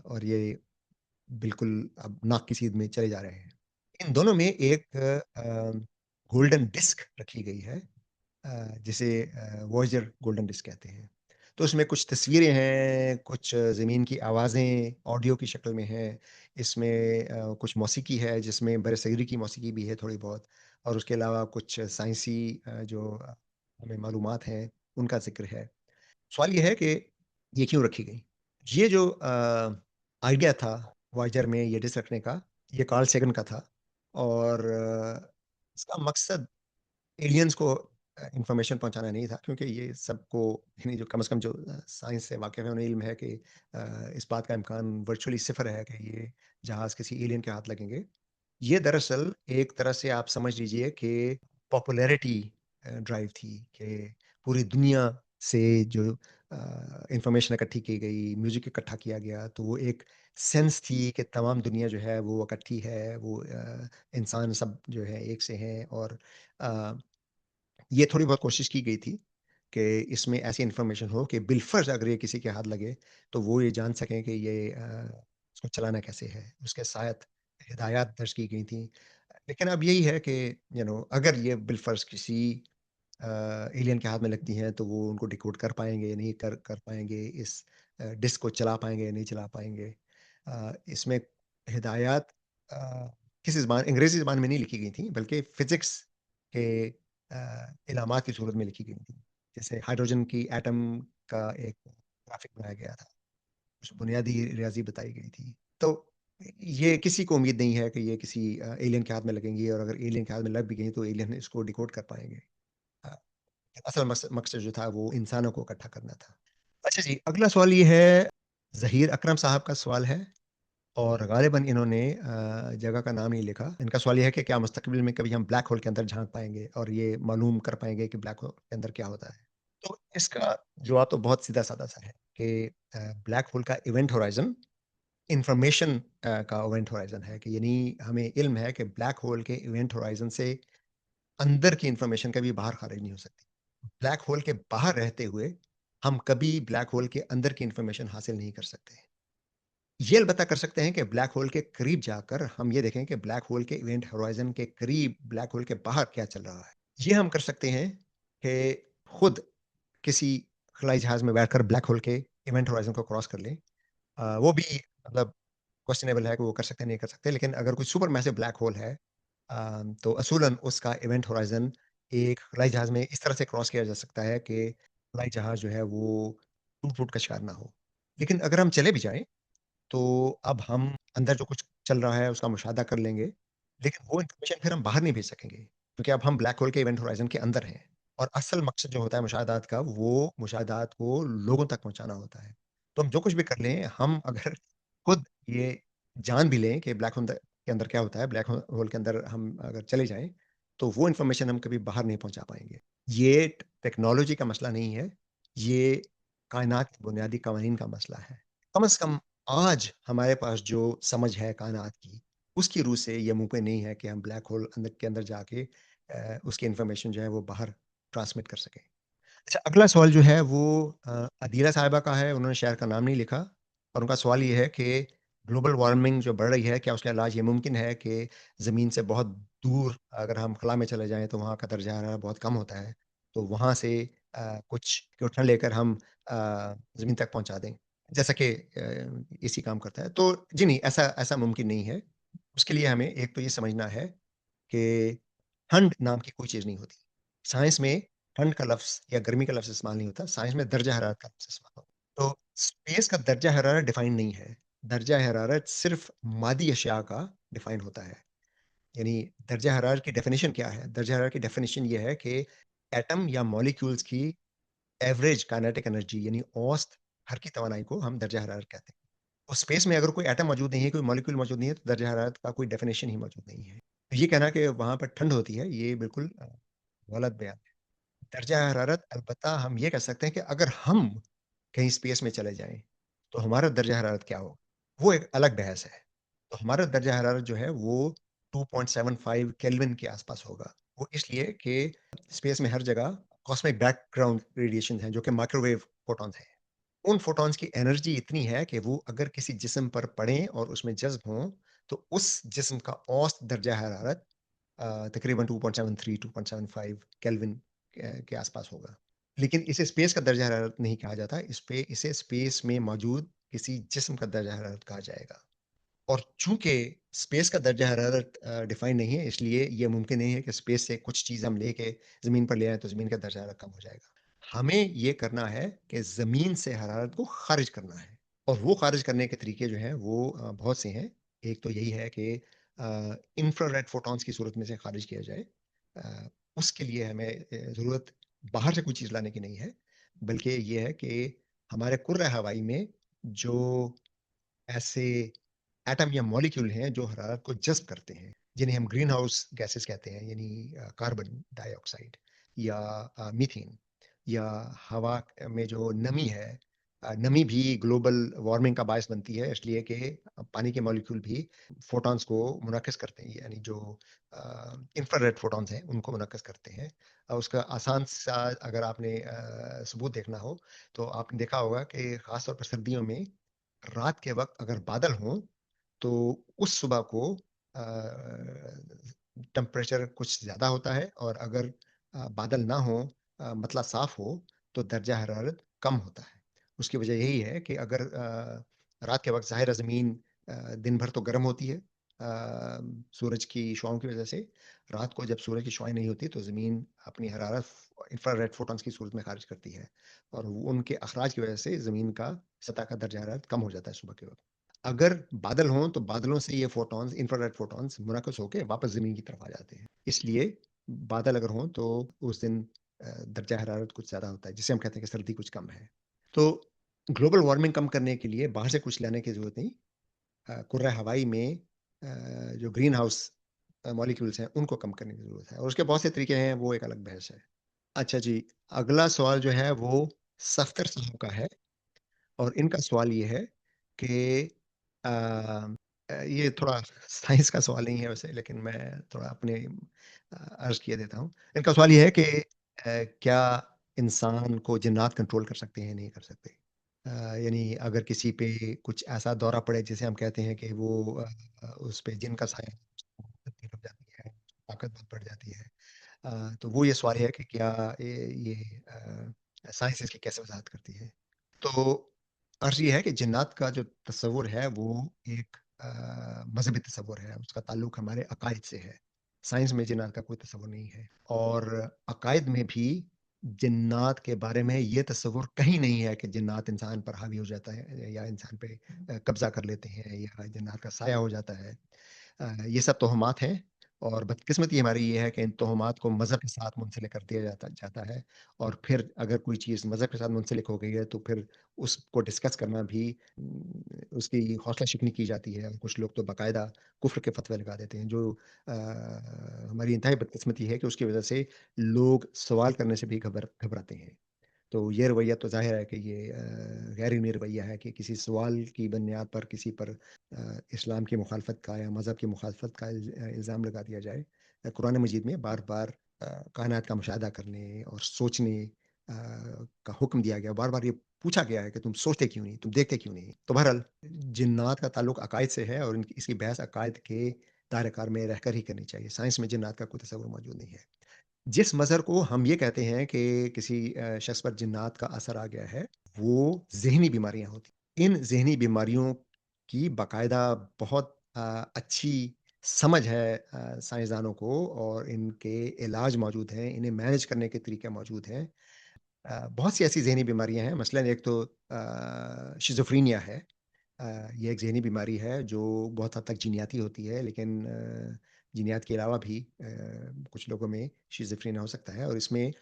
और ये बिल्कुल अब नाक की सीध में चले जा रहे हैं। इन दोनों में एक गोल्डन डिस्क रखी गई है जिसे वॉयेजर गोल्डन डिस्क कहते हैं। तो उसमें कुछ तस्वीरें हैं, कुछ ज़मीन की आवाज़ें ऑडियो की शक्ल में हैं। इसमें कुछ मौसीकी है जिसमें बरसगीरी की मौसीकी भी है थोड़ी बहुत और उसके अलावा कुछ साइंसी जो हमें मालूमात हैं, उनका ज़िक्र है। सवाल ये है कि ये क्यों रखी गई? ये जो आइडिया था वॉयेजर में ये डिस्क रखने का, ये कार्ल सेगन का था और इसका मकसद एलियंस को इन्फॉर्मेशन पहुँचाना नहीं था क्योंकि ये सबको यानी जो कम से कम जो साइंस से वाकिफ़ है उन्हें इल्म है कि इस बात का इम्कान वर्चुअली सिफ़र है कि ये जहाज़ किसी एलियन के हाथ लगेंगे। ये दरअसल एक तरह से आप समझ लीजिए कि पॉपुलैरिटी ड्राइव थी कि पूरी दुनिया से जो इन्फॉर्मेशन इकट्ठी की गई, म्यूज़िक इकट्ठा किया गया, तो वो एक सेंस थी कि तमाम दुनिया जो है वो इकट्ठी है, वो इंसान सब जो है एक से हैं और अ ये थोड़ी बहुत कोशिश की गई थी कि इसमें ऐसी इन्फॉर्मेशन हो कि बिलफ़र्ज़ अगर ये किसी के हाथ लगे, तो वो ये जान सकें कि ये इसको चलाना कैसे है। उसके साथ हिदायत दर्ज की गई थी। लेकिन अब यही है कि अगर ये बिलफ़र्ज़ किसी एलियन के हाथ में लगती हैं, तो वो उनको डिकोड कर पाएँगे, नहीं कर कर पाएँगे, इस डिस्क को चला पाएँगे या नहीं चला पाएँगे। इसमें हिदायत अ, किसी ज़बान अंग्रेज़ी ज़बान में नहीं लिखी गई थी, बल्कि फ़िज़िक्स के इल्हामात की सूरत में लिखी गई थी। जैसे हाइड्रोजन की एटम का एक ग्राफ़िक बनाया गया था, कुछ बुनियादी रियाज़ी बताई गई थी। तो ये किसी को उम्मीद नहीं है कि ये किसी एलियन के हाथ में लगेंगी और अगर एलियन के हाथ में लग भी गई, तो एलियन इसको डिकोड कर पाएँगे। अ, असल मकसद जो था वो इंसानों को इकट्ठा करना था। अच्छा जी, अगला सवाल ये है, ज़हीर अकरम साहब का सवाल है और ग़ालिबन इन्होंने जगह का नाम नहीं लिखा। इनका सवाल ये है कि क्या मुस्तक़बिल में कभी हम ब्लैक होल के अंदर झाँक पाएँगे और ये मालूम कर पाएँगे कि ब्लैक होल के अंदर क्या होता है? तो इसका जवाब तो बहुत सीधा-सादा सा है कि ब्लैक होल का इवेंट होराइज़न इन्फॉर्मेशन का इवेंट होराइज़न है कि यानी हमें इल्म है कि ब्लैक होल के इवेंट होराइज़न से अंदर की इन्फॉर्मेशन कभी बाहर ख़ारिज नहीं हो सकती। ब्लैक होल के बाहर रहते हुए हम कभी ब्लैक होल के अंदर की इन्फॉर्मेशन हासिल नहीं कर सकते। ये अलबत्ता कर सकते हैं कि ब्लैक होल के करीब जाकर हम ये देखें कि ब्लैक होल के इवेंट होराइज़न के करीब ब्लैक होल के बाहर क्या चल रहा है। ये हम कर सकते हैं कि खुद किसी खलाई जहाज़ में बैठकर ब्लैक होल के इवेंट होराइज़न को क्रॉस कर लें। वो भी मतलब क्वेश्चनेबल है कि वो कर सकते हैं, नहीं कर सकते। लेकिन अगर कोई सुपर मैसिव ब्लैक होल है तो असूलन उसका इवेंट होराइज़न एक खलाई जहाज़ में इस तरह से क्रॉस किया जा सकता है कि खलाई जहाज़ जो है वो टूट-फूट का शिकार ना हो। लेकिन अगर हम चले भी जाएँ तो अब हम अंदर जो कुछ चल रहा है उसका मुशाहदा कर लेंगे, लेकिन वो इन्फॉर्मेशन फिर हम बाहर नहीं भेज सकेंगे, क्योंकि अब हम ब्लैक होल के इवेंट होराइज़न के अंदर हैं। और असल मकसद जो होता है मुशाहदात का, वो मुशाहदात को लोगों तक पहुँचाना होता है। तो हम जो कुछ भी कर लें, हम अगर खुद ये जान भी लें कि ब्लैक होल के अंदर क्या होता है, ब्लैक होल के अंदर हम अगर चले जाएँ, तो वो इन्फॉर्मेशन हम कभी बाहर नहीं पहुँचा पाएँगे। ये टेक्नोलॉजी का मसला नहीं है, ये कायनात के बुनियादी कवानीन का मसला है। कम से कम आज हमारे पास जो समझ है कायनात की, उसकी रूह से ये मुमकिन नहीं है कि हम ब्लैक होल अंदर के अंदर जाके उसकी इन्फॉर्मेशन जो है वो बाहर ट्रांसमिट कर सकें। अच्छा, अगला सवाल जो है वो अदीला साहिबा का है, उन्होंने शहर का नाम नहीं लिखा और उनका सवाल ये है कि ग्लोबल वार्मिंग जो बढ़ रही है, क्या उसका इलाज ये मुमकिन है कि ज़मीन से बहुत दूर अगर हम खला में चले जाएँ, तो वहाँ का दर्जा हरारत बहुत कम होता है, तो वहाँ से कुछ प्यूठन लेकर हम ज़मीन तक पहुँचा दें, जैसा कि एसी काम करता है। तो जी नहीं, ऐसा ऐसा मुमकिन नहीं है। उसके लिए हमें एक तो ये समझना है कि ठंड नाम की कोई चीज़ नहीं होती। साइंस में ठंड का लफ्ज़ या गर्मी का लफ्ज़ इस्तेमाल नहीं होता, साइंस में दर्जा हरारत का लफ्ज़ इस्तेमाल होता है। तो स्पेस का दर्जा हरारत डिफ़ाइन नहीं है। दर्जा हरारत सिर्फ़ मादी अशिया का डिफ़ाइन होता है। यानी दर्जा हरारत की डेफ़िनिशन क्या है? दर्जा हरारत की डेफ़िनिशन ये है कि एटम या मॉलिक्यूल्स की एवरेज काइनेटिक एनर्जी यानी औसत हरकी तवानाई को हम दर्जा हरारत कहते हैं। और स्पेस में अगर कोई एटम मौजूद नहीं है, कोई मॉलिक्यूल मौजूद नहीं है, तो दर्जा हरारत का कोई डेफ़िनिशन ही मौजूद नहीं है। तो ये कहना कि वहाँ पर ठंड होती है, ये बिल्कुल गलत बयान है। दर्जा हरारत अलबत्ता हम ये कह सकते हैं कि अगर हम कहीं स्पेस में चले जाएँ, तो हमारा दर्जा हरारत क्या होगा? वो एक अलग बहस है। तो हमारा दर्जा हरारत जो है वो 2.75 केल्विन के आस-पास होगा। वो इसलिए कि स्पेस में हर जगह कॉस्मिक बैकग्राउंड रेडिएशन हैं, जो कि माइक्रोवेव फोटॉन्स हैं। उन फोटॉन्स की एनर्जी इतनी है कि वो अगर किसी जिस्म पर पड़ें और उसमें जज़्ब हों, तो उस जिस्म का औसत दर्जा हरारत तकरीबन 2.73 2.75 केल्विन के आसपास होगा। लेकिन इसे स्पेस का दर्जा हरारत नहीं कहा जाता, इसे स्पेस में मौजूद किसी जिस्म का दर्जा हरारत कहा जाएगा। और चूँकि स्पेस का दर्जा हरारत डिफ़ाइन नहीं है, इसलिए ये मुमकिन नहीं है कि स्पेस से कुछ चीज़ हम लेके ज़मीन पर ले आएँ, तो ज़मीन का दर्जा हरारत कम हो जाएगा। हमें ये करना है कि ज़मीन से हरारत को ख़ारिज करना है और वो ख़ारिज करने के तरीके जो हैं, वो बहुत से हैं। एक तो यही है कि इंफ्रारेड फ़ोटॉन्स की सूरत में से ख़ारिज किया जाए। उसके लिए हमें ज़रूरत बाहर से कोई चीज़ लाने की नहीं है, बल्कि ये है कि हमारे कुर्रा हवाई में जो ऐसे एटम या मॉलिक्यूल हैं जो हरारत को जज़्ब करते हैं, जिन्हें हम ग्रीन हाउस गैसेस कहते हैं, यानी कार्बन डाइऑक्साइड या मीथेन या हवा में जो नमी है, नमी भी ग्लोबल वार्मिंग का बायस बनती है, इसलिए कि पानी के मॉलिक्यूल भी फोटॉन्स को मुनक्किस करते हैं, यानी जो इंफ्रारेड फोटॉन्स हैं उनको मुनक्किस करते हैं। उसका आसान सा अगर आपने सबूत देखना हो, तो आपने देखा होगा कि खास तौर पर सर्दियों में रात के वक़्त अगर बादल हों, तो उस सुबह को टेम्परेचर कुछ ज़्यादा होता है और अगर बादल ना हो, मतलब साफ़ हो, तो दर्जा हरारत कम होता है। उसकी वजह यही है कि अगर रात के वक़्त ज़ाहिर है ज़मीन दिन भर तो गर्म होती है सूरज की शुआओं की वजह से। रात को जब सूरज की शुआएँ नहीं होती, तो ज़मीन अपनी हरारत इंफ्रारेड फोटॉन्स की सूरत में ख़ारिज करती है और वो उनके अखराज की वजह से ज़मीन का सतह का दर्जा हरारत कम हो जाता है सुबह के वक़्त। अगर बादल हों, तो बादलों से ये फोटॉन्स, इंफ्रारेड फोटॉन्स मुनक्किस होके वापस ज़मीन की तरफ आ जाते हैं। इसलिए बादल अगर हों, तो उस दिन दर्जा हरारत कुछ ज़्यादा होता है, जिसे हम कहते हैं कि सर्दी कुछ कम है। तो ग्लोबल वार्मिंग कम करने के लिए बाहर से कुछ लाने की ज़रूरत नहीं। कुर्रा हवाई में जो ग्रीन हाउस मॉलिक्यूल्स हैं, उनको कम करने की ज़रूरत है और उसके बहुत से तरीके हैं, वो एक अलग बहस है। अच्छा जी, अगला सवाल जो है वो सफ्दर साहब का है और इनका सवाल ये है कि अ ये थोड़ा साइंस का सवाल नहीं है वैसे, लेकिन मैं थोड़ा अपने अर्ज़ किए देता हूँ। इनका सवाल ये है कि क्या इंसान को जिन्नात कंट्रोल कर सकते हैं, नहीं कर सकते? यानी अगर किसी पे कुछ ऐसा दौरा पड़े जिसे हम कहते हैं कि वो उस पे जिन का साया तब्दील हो जाती है, ताकत बहुत बढ़ जाती है। तो वो ये सवाल है कि क्या ये साइंस इसकी कैसे वज़ाहत करती है? तो अर्ज़ ये है कि जिन्नात का जो तस्वुर है वो एक मज़हबी तस्वुर है, उसका ताल्लुक हमारे अकायद से है। साइंस में जिन्नात का कोई तस्वुर नहीं है और अकायद में भी जिन्नात के बारे में ये तस्वुर कहीं नहीं है कि जिन्नात इंसान पर हावी हो जाता है या इंसान पे कब्ज़ा कर लेते हैं या जिन्नात का साया हो जाता है। ये सब तोहमात हैं और बदकिस्मती हमारी ये है कि इन तोहमात को मज़हब के साथ मुंसलिक कर दिया जाता जाता है और फिर अगर कोई चीज़ मज़हब के साथ मुंसलिक हो गई है, तो फिर उसको डिस्कस करना भी उसकी हौसला शिकनी की जाती है और कुछ लोग तो बाकायदा कुफ़्र के फ़तवे लगा देते हैं, जो हमारी इंतहाई बदकिस्मती है कि उसकी वजह से लोग सवाल करने से भी घबराते हैं। तो ये रवैया तो ज़ाहिर है कि ये गैर इल्मी रवैया है कि किसी सवाल की बुनियाद पर किसी पर इस्लाम की मुखालफत का या मज़हब की मुखालफत का इल्ज़ाम लगा दिया जाए। कुरान मजीद में बार-बार कायनात का मुशाहिदा करने और सोचने का हुक्म दिया गया। बार-बार ये पूछा गया है कि तुम सोचते क्यों नहीं? तुम देखते क्यों नहीं? तो बहरहाल जिन्नात का ताल्लुक अकायद से है और इनकी इसकी बहस अकायद के दायरे-कार में रहकर ही करनी चाहिए। साइंस में जिन्नात का कोई तसव्वुर मौजूद नहीं है। जिस मज़हर को हम ये कहते हैं कि किसी शख़्स पर जिन्नात का असर आ गया है, वो ज़हनी बीमारियाँ होती हैं। इन ज़हनी बीमारियों की बाकायदा बहुत अच्छी समझ है साइंसदानों को और इनके इलाज मौजूद हैं, इन्हें मैनेज करने के तरीके मौजूद हैं। बहुत सी ऐसी ज़हनी बीमारियाँ हैं, मसलन एक तो शिज़ोफ्रेनिया है। ये एक ज़हनी बीमारी है जो बहुत हद तक जीनियाती होती है, लेकिन जीनियात के अलावा भी कुछ लोगों में शिज़ोफ्रेनिया हो सकता है और इसमें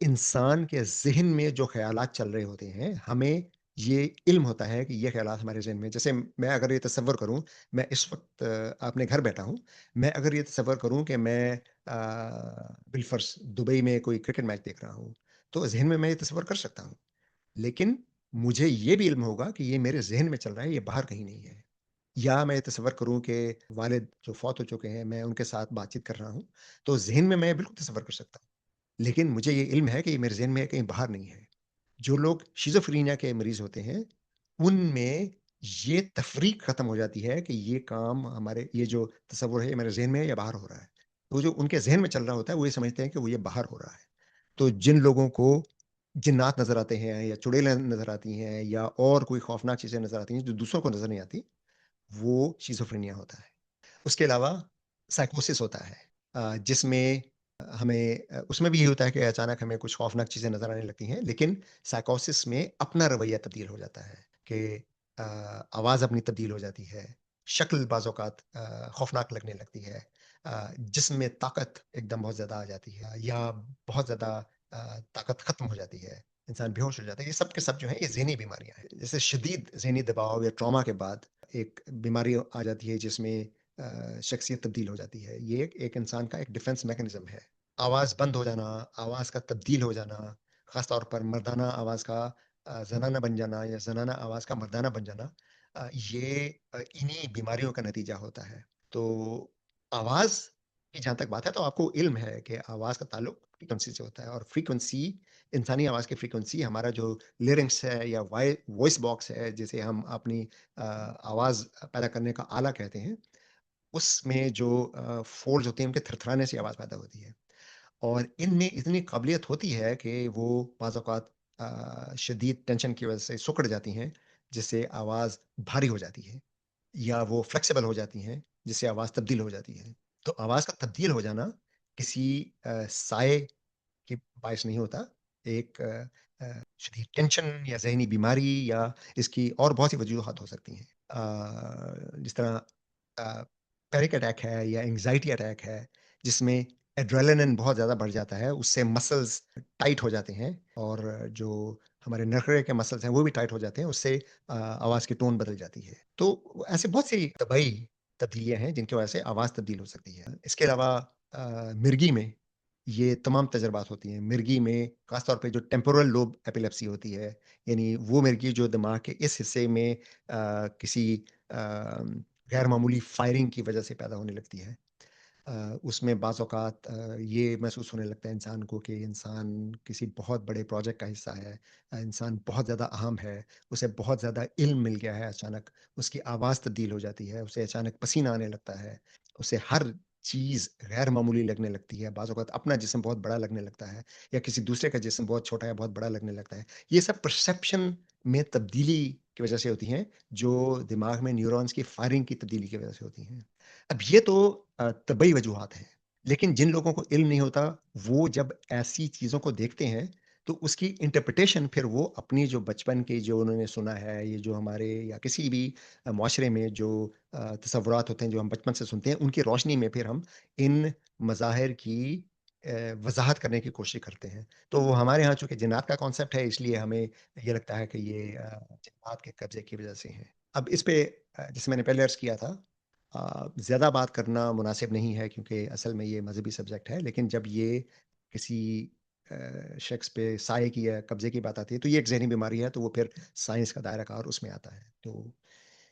इंसान के ज़हन में जो ख़यालात चल रहे होते हैं, हमें ये इल्म होता है कि ये ख़यालात हमारे ज़हन में, जैसे मैं अगर ये तसव्वुर करूँ, मैं इस वक़्त अपने घर बैठा हूँ, मैं अगर ये तसव्वुर करूँ कि मैं बिलफ़र्ज़ दुबई में कोई क्रिकेट मैच देख रहा हूँ, तो ज़हन में मैं ये तसव्वुर कर सकता हूँ। लेकिन मुझे ये भी इल्म होगा कि ये मेरे ज़हन में चल रहा है, ये बाहर कहीं नहीं है। या मैं ये तसव्वुर करूँ कि वालिद जो फ़ौत हो चुके हैं, मैं उनके साथ बातचीत कर रहा हूँ, तो ज़हन में मैं बिल्कुल तसव्वुर कर सकता हूँ। लेकिन मुझे ये इल्म है कि ये मेरे ज़हन में है, कहीं बाहर नहीं है। जो लोग शिज़ोफ्रेनिया के मरीज़ होते हैं, उनमें ये तफ़रीक ख़त्म हो जाती है कि ये काम हमारे ये जो तसव्वुर है, ये मेरे ज़हन में है या बाहर हो रहा है। तो जो उनके ज़हन में चल रहा होता है, वो ये समझते हैं कि वो ये बाहर हो रहा है। तो जिन लोगों को जिन्नात नज़र आते हैं या चुड़ैलें नज़र आती हैं या और कोई खौफ़नाक चीज़ें नज़र आती हैं, जो दूसरों को नज़र नहीं आती, वो शिज़ोफ्रेनिया होता है। उसके अलावा साइकोसिस होता है जिसमें हमें उसमें भी ये होता है कि अचानक हमें कुछ खौफ़नाक चीज़ें नज़र आने लगती हैं, लेकिन साइकोसिस में अपना रवैया तब्दील हो जाता है कि अ, आवाज़ अपनी तब्दील हो जाती है, शक्ल बाज़ औक़ात खौफ़नाक लगने लगती है, जिस्म में ताकत एकदम बहुत ज़्यादा आ जाती है या बहुत ज़्यादा ताकत ख़त्म हो जाती है, इंसान बेहोश हो जाता है। ये सब के सब जो हैं, ये ज़हनी बीमारियाँ हैं। जैसे शदीद ज़हनी दबाव या ट्रॉमा के बाद एक बीमारी आ जाती है जिसमें शख्सियत तब्दील हो जाती है। ये एक एक इंसान का एक डिफेंस मैकेनिज़्म है। आवाज़ बंद हो जाना, आवाज़ का तब्दील हो जाना, ख़ास तौर पर मर्दाना आवाज़ का ज़नाना बन जाना या ज़नाना आवाज़ का मर्दाना बन जाना ये इन्हीं बीमारियों का नतीजा होता है। तो आवाज़ की जहाँ तक बात है तो आपको इल्म है कि आवाज़ का ताल्लुक फ्रीक्वेंसी से होता है और फ्रीक्वेंसी इंसानी आवाज़ की फ्रीक्वेंसी हमारा जो लिरिक्स है या वॉइस बॉक्स है जिसे हम अपनी आवाज़ पैदा करने का आला कहते हैं, उसमें जो फ़ोल्ड्स होती हैं उनके थरथराने से आवाज़ पैदा होती है। और इनमें इतनी काबिलियत होती है कि वो बाज़ औक़ात शदीद टेंशन की वज़ह से सिकुड़ जाती हैं, जिससे आवाज़ भारी हो जाती है या वो फ्लेक्सिबल हो जाती हैं, जिससे आवाज़ तब्दील हो जाती है। तो आवाज़ का तब्दील हो जाना किसी साये के बायस नहीं होता। एक शदीद टेंशन या ज़हनी बीमारी या इसकी और बहुत सी वजूहात हो सकती हैं। जिस तरह पैनिक अटैक है या एंग्ज़ायटी अटैक है, जिसमें एड्रेनालिन बहुत ज़्यादा बढ़ जाता है, उससे मसल्स टाइट हो जाते हैं और जो हमारे नखरे के मसल्स हैं, वो भी टाइट हो जाते हैं, उससे आवाज़ की टोन बदल जाती है। तो ऐसे बहुत सी तबाही तब्दीलियाँ हैं, जिनकी वजह से आवाज़ तब्दील हो सकती है। इसके अलावा मिर्गी में ये तमाम तजुर्बात होती हैं। मिर्गी में ख़ास तौर पे जो टेम्पोरल लोब एपिलेप्सी होती है, यानी वो मिर्गी जो दिमाग के इस हिस्से में किसी गैर मामूली फायरिंग की वजह से पैदा होने लगती है। उसमें बाज़ औक़ात ये महसूस होने लगता है इंसान को कि इंसान किसी बहुत बड़े प्रोजेक्ट का हिस्सा है। इंसान बहुत ज़्यादा अहम है, उसे बहुत ज़्यादा इल्म मिल गया है अचानक, उसकी आवाज़ तब्दील हो जाती है, उसे अचानक पसीना आने लगता है, उसे हर चीज़ गैर मामूली लगने लगती है, बाज़ औक़ात अपना जिस्म बहुत बड़ा लगने लगता है या किसी दूसरे का जिस्म बहुत छोटा या बहुत बड़ा लगने लगता है। ये सब परसेप्शन में तब्दीली की वजह से होती हैं, जो दिमाग में न्यूरॉन्स की फायरिंग की तब्दीली की वजह से होती हैं। अब ये तो तबई वजूहात हैं, लेकिन जिन लोगों को इल्म नहीं होता, वो जब ऐसी चीज़ों को देखते हैं, तो उसकी इंटरप्रिटेशन फिर वो अपनी जो बचपन की जो उन्होंने सुना है, ये जो हमारे या किसी भी मुआशरे में जो तसव्वुरात होते हैं, जो हम बचपन से सुनते हैं, उनकी रोशनी में फिर हम इन मज़ाहिर की वज़ाहत करने की कोशिश करते हैं। तो वो हमारे यहाँ चूँकि जिन्नात का कॉन्सेप्ट है, इसलिए हमें ये लगता है कि ये जिन्नात के कब्ज़े की वज़ह से है। अब इस पे जैसे मैंने पहले अर्ज़ किया था ज़्यादा बात करना मुनासिब नहीं है क्योंकि असल में ये मज़हबी सब्जेक्ट है, लेकिन जब ये किसी शख्स पे साये की या कब्ज़े की बात आती है, तो ये एक ज़हनी बीमारी है, तो वो फिर साइंस का दायरा-कार उसमें आता है। तो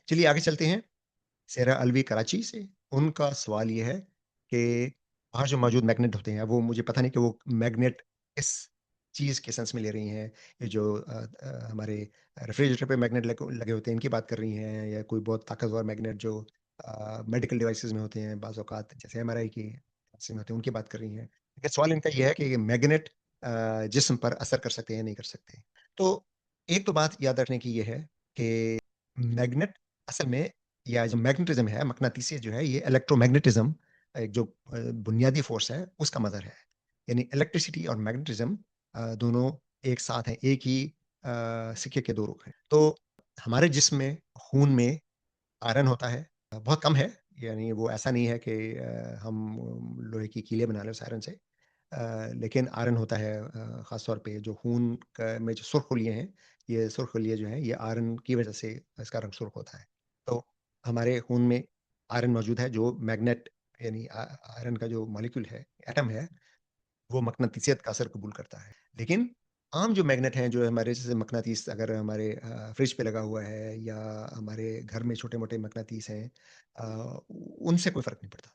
चलिए आगे चलते हैं। सेरा अलवी कराची से, उनका सवाल ये है कि वहाँ जो मौजूद मैग्नेट होते हैं, वो मुझे पता नहीं कि वो मैग्नेट किस चीज़ के सेंस में ले रही हैं। ये जो हमारे रेफ्रिजरेटर पे मैग्नेट लगे होते हैं, इनकी बात कर रही हैं या कोई बहुत ताकतवर मैग्नेट जो मेडिकल डिवाइसेज़ में होते हैं, बाज़ औक़ात जैसे एमआरआई की में होते हैं, उनकी बात कर रही हैं। लेकिन सवाल इनका ये है कि ये मैग्नेट जिस्म पर असर कर सकते हैं या नहीं कर सकते। तो एक तो बात याद रखने की ये है कि मैग्नेट असल में या जो मैग्नेटिज़्म है, मक़नातीसी जो है, ये इलेक्ट्रोमैग्नेटिज़्म एक जो बुनियादी फ़ोर्स है, उसका मज़हर है। यानी इलेक्ट्रिसिटी और मैग्नेटिज़्म दोनों एक साथ हैं, एक ही सिक्के के दो रुख हैं। तो हमारे जिस्म में, खून में आयरन होता है बहुत कम है, यानी वो ऐसा नहीं है कि हम लोहे की कीलें बना लें उस आयरन से। लेकिन आयरन होता है ख़ास तौर पे जो खून में जो सुर्ख़ हैं, ये सुर्ख़ जो हैं, ये आयरन की वज़ह से इसका रंग सुर्ख़ होता है। तो हमारे खून में आयरन मौजूद है जो मैग्नेट यानी आयरन का जो मॉलिक्यूल है, एटम है, वो मक़नातीसियत का असर कबूल करता है। लेकिन आम जो मैग्नेट हैं, जो हमारे जैसे मक़नातीस अगर हमारे फ्रिज पे लगा हुआ है या हमारे घर में छोटे-मोटे मक़नातीस हैं उनसे कोई फ़र्क नहीं पड़ता।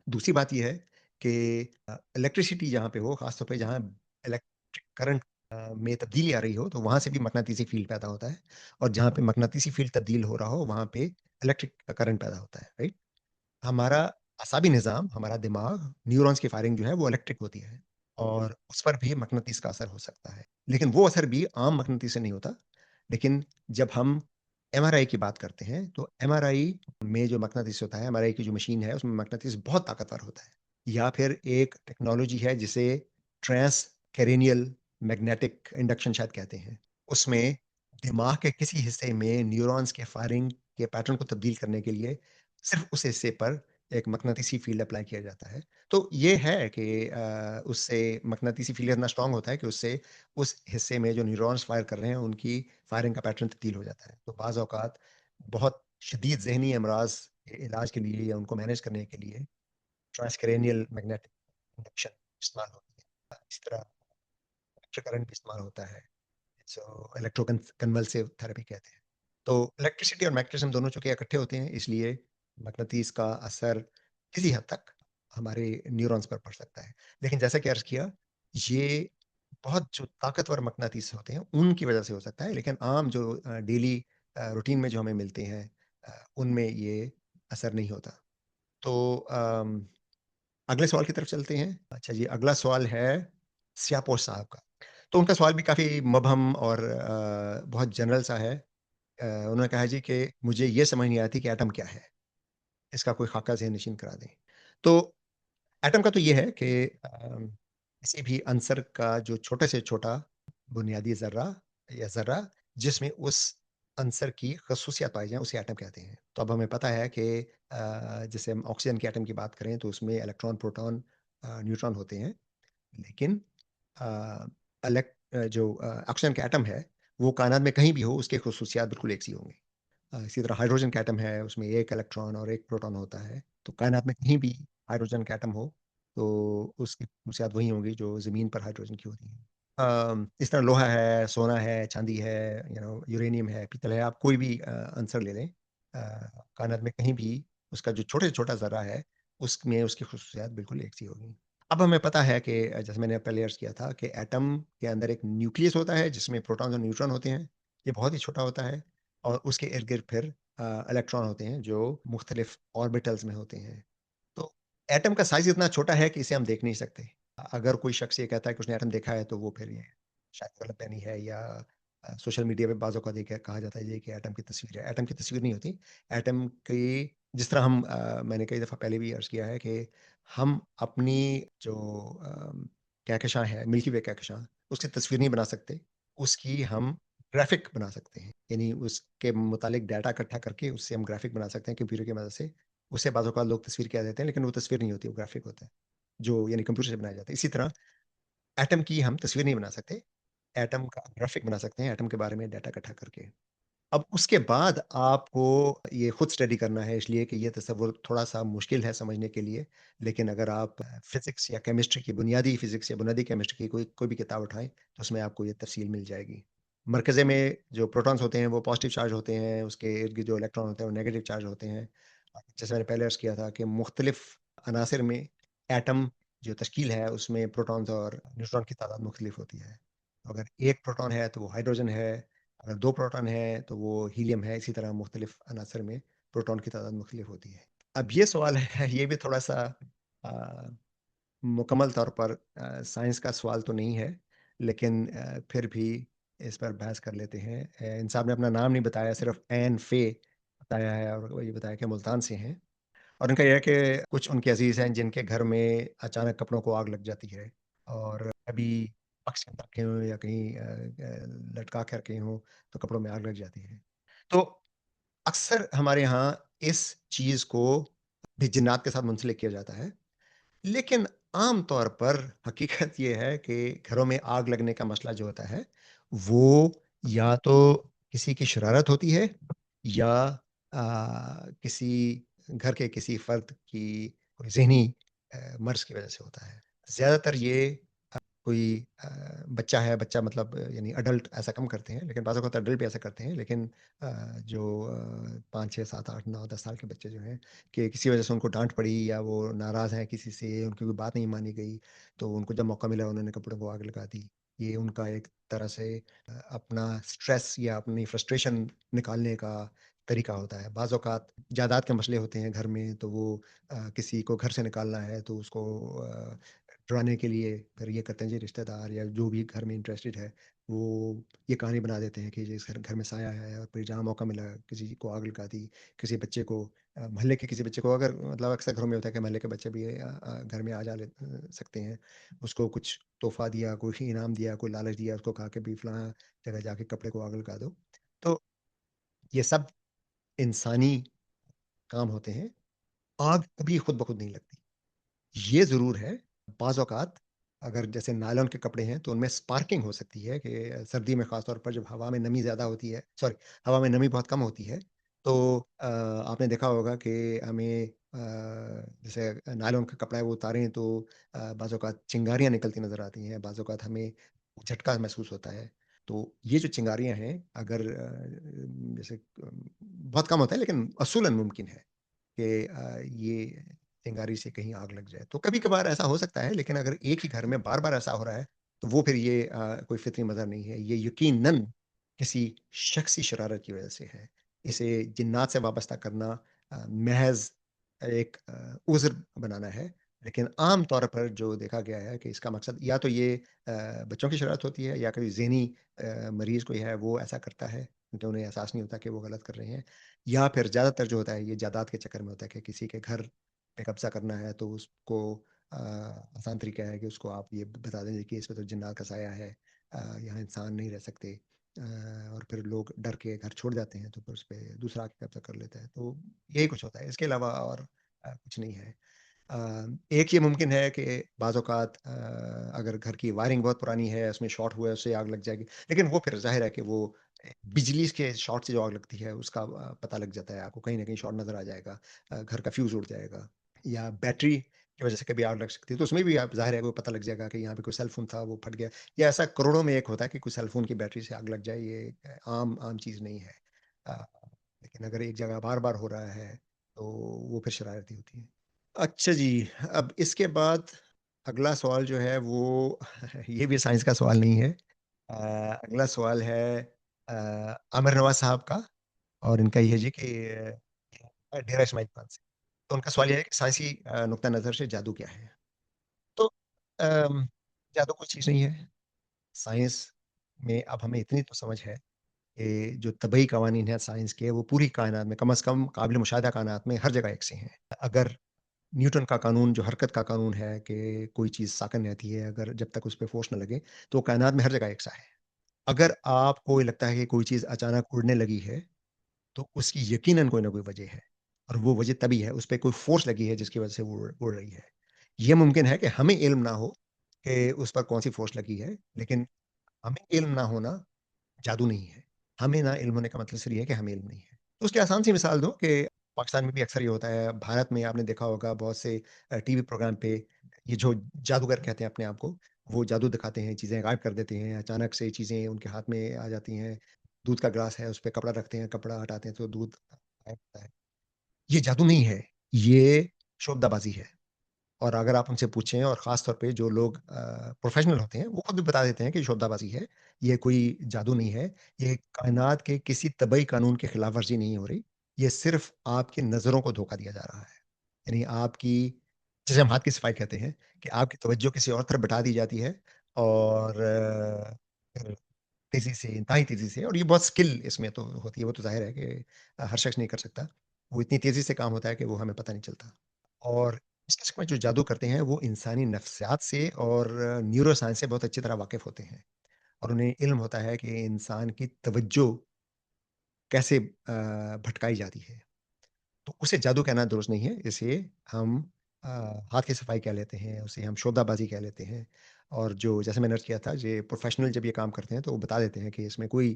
दूसरी बात ये है कि इलेक्ट्रिसिटी जहाँ पे हो, ख़ास तौर पे जहाँ इलेक्ट्रिक करंट में तब्दीली आ रही हो, तो वहाँ से भी मक़नातीसी फ़ील्ड पैदा होता है और जहाँ पे मक़नातीसी फ़ील्ड तब्दील हो रहा हो, वहाँ पे इलेक्ट्रिक करंट पैदा होता है, राइट? हमारा असाबी निज़ाम, हमारा दिमाग, न्यूरॉन्स की फायरिंग जो है वो इलेक्ट्रिक होती है और उस पर भी मक़नातीस का असर हो सकता है। लेकिन वो असर भी आम मक़नातीस से नहीं होता। लेकिन जब हम एमआरआई की बात करते हैं, तो एमआरआई में जो मक़नातीस होता है, एमआरआई की जो मशीन है, उसमें मक़नातीस बहुत ताकतवर होता है। या फिर एक टेक्नोलॉजी है जिसे ट्रांस कैरेनियल मैग्नेटिक इंडक्शन शायद कहते हैं। उसमें दिमाग के किसी हिस्से में न्यूरॉन्स के फायरिंग के पैटर्न को तब्दील करने के लिए सिर्फ़ उस हिस्से पर एक मक़नातीसी फ़ील्ड अप्लाई किया जाता है। तो ये है कि उससे मक़नातीसी फ़ील्ड इतना स्ट्रॉन्ग होता है कि उससे उस हिस्से में जो न्यूरॉन्स फायर कर रहे हैं, उनकी फायरिंग का पैटर्न तब्दील हो जाता है। तो बाज़ औक़ात बहुत शदीद ज़हनी अमराज़ के इलाज के लिए या उनको मैनेज करने के लिए ट्रांसक्रैनियल मैग्नेटिक इंडक्शन इस्तेमाल होती है। इस तरह इलेक्ट्रिक करंट भी इस्तेमाल होता है। सो कन्वल्सिव थेरेपी कहते हैं। तो इलेक्ट्रिसिटी और मैग्नेटिज़्म दोनों चूँकि इकट्ठे होते हैं, इसलिए मक़नातीस का असर किसी हद तक हमारे न्यूरॉन्स पर पड़ सकता है। लेकिन जैसा कि अर्ज़ किया, ये बहुत जो ताकतवर मक़नातीस होते हैं, उनकी वज़ह से हो सकता है, लेकिन आम जो डेली रूटीन में जो हमें मिलते हैं उनमें ये असर नहीं होता। तो अगले सवाल की तरफ चलते हैं। अच्छा जी, अगला सवाल है सियापोश साहब का। तो उनका सवाल भी काफ़ी मबहम और बहुत जनरल सा है। उन्होंने कहा जी कि मुझे ये समझ नहीं आती कि एटम क्या है? इसका कोई ख़ाका ज़हन-नशीं करा दें। तो एटम का तो ये है कि किसी भी अनसर का जो छोटे से छोटा बुनियादी ज़र्रा या ज़र्रा जिसमें उस अनसर की ख़ुसूसियत पाई जाए, उसे एटम कहते हैं। तो अब हमें पता है कि जैसे हम ऑक्सीजन के एटम की बात करें तो उसमें इलेक्ट्रॉन, प्रोटॉन न्यूट्रॉन होते हैं। लेकिन अ, जो ऑक्सीजन का एटम है, वो कायनात में कहीं भी हो, उसकी ख़ुसूसियात बिल्कुल एक सी होंगी। इसी तरह हाइड्रोजन का एटम है, उसमें 1 इलेक्ट्रॉन और 1 प्रोटॉन होता है। तो कायनात में कहीं भी हाइड्रोजन का एटम हो, तो उसकी ख़ुसूसियात वही होंगी जो ज़मीन पर हाइड्रोजन की होती हैं। इस तरह लोहा है, सोना है, चाँदी है, यूरेनियम है, पीतल है, आप कोई भी आंसर ले लें कायनात में कहीं भी उसका जो छोटे से छोटा ज़र्रा है, उसमें उसकी ख़ुसूसियात बिल्कुल एक सी होगी। अब हमें पता है कि जैसे मैंने पहले अर्ज़ किया था कि एटम के अंदर एक न्यूक्लियस होता है, जिसमें प्रोटॉन्स और न्यूट्रॉन होते हैं। ये बहुत ही छोटा होता है और उसके इर्द-गिर्द फिर इलेक्ट्रॉन होते हैं, जो मुख्तलिफ ऑर्बिटल्स में होते हैं। तो एटम का साइज़ इतना छोटा है कि इसे हम देख नहीं सकते। अगर कोई शख्स ये कहता है कि उसने एटम देखा है, तो वो फिर ये शायद गलतफ़हमी है या सोशल मीडिया पे बाज़ औक़ात ये कहा जाता है ये कि एटम की तस्वीर है। एटम की तस्वीर नहीं होती। एटम की जिस तरह हम मैंने कई दफ़ा पहले भी अर्ज़ किया है कि हम अपनी जो कहकशां है, मिल्की वे कहकशां, उसकी तस्वीर नहीं बना सकते, उसकी हम ग्राफ़िक बना सकते हैं। यानी उसके मुतालिक डाटा इकट्ठा करके उससे हम ग्राफ़िक बना सकते हैं कंप्यूटर की मदद से। उसे बाज़ औक़ात लोग तस्वीर कह देते हैं, लेकिन वो तस्वीर नहीं होती, वो ग्राफ़िक होता है, जो यानी कंप्यूटर से बनाया जाता है। इसी तरह एटम की हम तस्वीर नहीं बना सकते, एटम का ग्राफ़िक बना सकते हैं, एटम के बारे में डाटा इकट्ठा करके। अब उसके बाद आपको ये खुद स्टडी करना है, इसलिए कि ये तसव्वुर थोड़ा-सा मुश्किल है समझने के लिए। लेकिन अगर आप फ़िज़िक्स या केमिस्ट्री की बुनियादी फ़िज़िक्स या बुनियादी केमिस्ट्री की कोई कोई भी किताब उठाएँ, तो उसमें आपको ये तफ़सील मिल जाएगी। मरकज़े में जो प्रोटॉन्स होते हैं, वो पॉज़िटिव चार्ज होते हैं, उसके इर्द-गिर्द जो इलेक्ट्रॉन होते हैं, वो नेगेटिव चार्ज होते हैं। जैसे मैंने पहले अर्ज़ किया था कि मुख्तलिफ़ अनासिर में एटम जो तश्कील है, उसमें प्रोटॉन्स और न्यूट्रॉन की तादाद मुख्तलिफ़ होती है। अगर 1 प्रोटॉन है, तो वो हाइड्रोजन है, अगर 2 प्रोटॉन है, तो वो हीलियम है, इसी तरह मुख्तलिफ़ अनासर में प्रोटॉन की तादाद मुख्तलिफ़ होती है। अब ये सवाल है, ये भी थोड़ा-सा अ, मुकम्मल तौर पर साइंस का सवाल तो नहीं है, लेकिन फिर भी इस पर बहस कर लेते हैं। इन साहब ने अपना नाम नहीं बताया, सिर्फ़ एन फ़े बताया है और वो ये बताया कि मुल्तान से हैं और उनका ये है कि कुछ उनके अज़ीज़ हैं, जिनके घर में अचानक कपड़ों को आग लग जाती है और कभी अक्स में रखे हों या कहीं लटका के रखे हों, तो कपड़ों में आग लग जाती है। तो अक्सर हमारे यहाँ इस चीज़ को भी जिन्नात के साथ मुंसलिक किया जाता है। लेकिन आम तौर पर हकीकत ये है कि घरों में आग लगने का मसला जो होता है, वो या तो किसी की शरारत होती है या किसी घर के किसी फ़र्द की कोई ज़हनी मर्ज़ की वज़ह से होता है। ज़्यादातर ये कोई बच्चा है, बच्चा मतलब यानी अडल्ट ऐसा कम करते हैं, लेकिन बाज़ औक़ात अडल्ट भी ऐसा करते हैं। लेकिन जो 5, 6, 7, 8, 9, 10 साल के बच्चे जो हैं कि किसी वजह से उनको डाँट पड़ी या वो नाराज़ हैं किसी से, उनकी कोई बात नहीं मानी गई, तो उनको जब मौका मिला उन्होंने कपड़ों को आग लगा दी। ये उनका एक तरह से अपना स्ट्रेस या अपनी फ्रस्ट्रेशन निकालने का तरीका होता है। बाज़ औक़ात जायदाद के मसले होते हैं घर में, तो वो किसी को घर से निकालना है तो उसको डराने के लिए फिर ये करते हैं जी रिश्तेदार या जो भी घर में इंटरेस्टेड है, वो ये कहानी बना देते हैं कि जी इस घर घर में साया है और फिर जहाँ मौका मिला किसी को आग लगा दी, किसी बच्चे को मोहल्ले के किसी बच्चे को अगर मतलब अक्सर घरों में होता है कि मोहल्ले के बच्चे भी घर में आ जा सकते हैं। उसको कुछ तोहफ़ा दिया, कोई इनाम दिया, कोई लालच दिया, उसको कहा कि भई फलाँ जगह जाके कपड़े को आग लगा दो। तो ये सब इंसानी काम होते हैं। आग कभी खुद ब खुद नहीं लगती। ये ज़रूर है, बाज़ औक़ात अगर जैसे नायलॉन के कपड़े हैं, तो उनमें स्पार्किंग हो सकती है कि सर्दी में ख़ास तौर पर जब हवा में नमी ज़्यादा होती है सॉरी हवा में नमी बहुत कम होती है, तो आपने देखा होगा कि हमें जैसे नायलॉन का कपड़ा है वो उतारें तो बाज़ औक़ात चिंगारियाँ निकलती नज़र आती हैं, बाज़ औक़ात हमें झटका महसूस होता है। तो ये जो चिंगारियाँ हैं अगर जैसे बहुत कम होता है लेकिन असूलन मुमकिन है। कि ये चिंगारी से कहीं आग लग जाए। तो कभी-कभार ऐसा हो सकता है, लेकिन अगर एक ही घर में बार-बार ऐसा हो रहा है, तो वो फिर ये कोई फ़ितरी मज़र नहीं है। ये यकीनन किसी शख़्सी शरारत की वज़ह से है। इसे जिन्नात से वाबस्ता करना महज़ एक उज़्र बनाना है। लेकिन आम तौर पर जो देखा गया है कि इसका मकसद या तो ये बच्चों की शरारत होती है या कोई ज़हनी मरीज़ कोई है, वो ऐसा करता है, क्योंकि उन्हें एहसास नहीं होता कि वो गलत कर रहे हैं। या फिर ज़्यादातर जो होता है ये जायदाद के चक्कर में होता है कि किसी के घर पे कब्ज़ा करना है तो उसको आसान तरीका है कि उसको आप ये बता दें कि इसमें तो जिन्नात का साया है, यहाँ इंसान नहीं रह सकते, और फिर लोग डर के घर छोड़ जाते हैं तो फिर उस पे दूसरा आके कब्ज़ा कर लेता है। तो यही कुछ होता है, इसके अलावा और कुछ नहीं है। एक ये मुमकिन है कि बाज़ औक़ात अगर घर की वायरिंग बहुत पुरानी है, उसमें शॉर्ट हुआ है, उससे आग लग जाएगी। लेकिन वो फिर ज़ाहिर है कि वो बिजली के शॉर्ट से जो आग लगती है, उसका पता लग जाता है आपको, कहीं न कहीं शॉर्ट नज़र आ जाएगा। घर का फ्यूज़ उड़ जाएगा या बैटरी की वजह से कभी आग लग सकती है, तो उसमें भी आप ज़ाहिर है वो पता लग जाएगा कि यहाँ पे कोई सेल फ़ोन था, वो फट गया या ऐसा करोड़ों में एक होता है कि कोई सेल फ़ोन की बैटरी से आग लग जाए, ये आम आम चीज़ नहीं है। अ, लेकिन अगर एक जगह बार-बार हो रहा है, तो वो फिर शरारती होती है। अच्छा जी, अब इसके बाद अगला सवाल जो है वो ये भी साइंस का सवाल नहीं है। अगला सवाल है आमिर नवाज़ साहब का और इनका ये है जी कि डेरा इस्माइल खान से। तो उनका सवाल ये है कि साइंसी नुक्ता नज़र से जादू क्या है? तो जादू कोई चीज़ नहीं है। साइंस में अब हमें इतनी तो समझ है कि जो तबीई कवानीन हैं साइंस के, वो पूरी कायनात में कम से कम काबिल मुशाहिदा कायनात में हर जगह एक से हैं। अगर न्यूटन का कानून जो हरकत का कानून है कि कोई चीज़ साकन रहती है अगर जब तक उस पे फ़ोर्स ना लगे, तो कायनात में हर जगह एक सा है। अगर आपको ये लगता है कि कोई चीज़ अचानक उड़ने लगी है, तो उसकी यकीनन कोई ना कोई वजह है और वो वजह तभी है, उस पे कोई फ़ोर्स लगी है जिसकी वजह से वो उड़ उड़ रही है। ये मुमकिन है कि हमें इल्म ना हो कि उस पर कौन-सी फ़ोर्स लगी है, लेकिन हमें इल्म ना होना जादू नहीं है। हमें ना इल्म होने का मतलब सिर्फ़ ये है कि हमें इल्म नहीं है। तो उसकी आसान सी मिसाल दूँ कि पाकिस्तान में भी अक्सर ये होता है, भारत में आपने देखा होगा बहुत से टीवी प्रोग्राम पे ये जो जादूगर कहते हैं अपने आप को, वो जादू दिखाते हैं, चीज़ें गायब कर देते हैं, अचानक से चीज़ें उनके हाथ में आ जाती हैं। दूध का ग्लास है, उस पे कपड़ा रखते हैं, कपड़ा हटाते हैं तो दूध गायब होता है। ये जादू नहीं है, ये शोबदाबाज़ी है। और अगर आप उनसे पूछें और ख़ास तौर पे जो लोग प्रोफ़ेशनल होते हैं, वो खुद भी बता देते हैं कि शोबदाबाज़ी है, ये कोई जादू नहीं है, ये कायनात के किसी तबई कानून की खिलाफ़ वर्ज़ी नहीं हो रही, ये सिर्फ़ आपकी नज़रों को धोखा दिया जा रहा है। यानी आपकी जिसे हम हाथ की सफ़ाई कहते हैं कि आपकी तवज्जो किसी और तरफ बटा दी जाती है और फिर तेज़ी से, इंतहाई तेज़ी से और ये बहुत स्किल इसमें तो होती है, वो तो ज़ाहिर है कि हर शख़्स नहीं कर सकता। वो इतनी तेज़ी से काम होता है कि वो हमें पता नहीं चलता। और इस किस्म का जो जादू करते हैं, वो इंसानी नफ्सियात से और न्यूरो साइंस से बहुत अच्छी तरह वाकिफ़ होते हैं और उन्हें इल्म होता है कि इंसान की तवज्जो कैसे भटकाई जाती है। तो उसे जादू कहना दुरुस्त नहीं है, इसे हम अ, हाथ की सफाई कह लेते हैं, उसे हम शोधाबाज़ी कह लेते हैं और जो जैसे मैंने अर्ज़ किया था, ये प्रोफ़ेशनल जब ये काम करते हैं, तो वो बता देते हैं कि इसमें कोई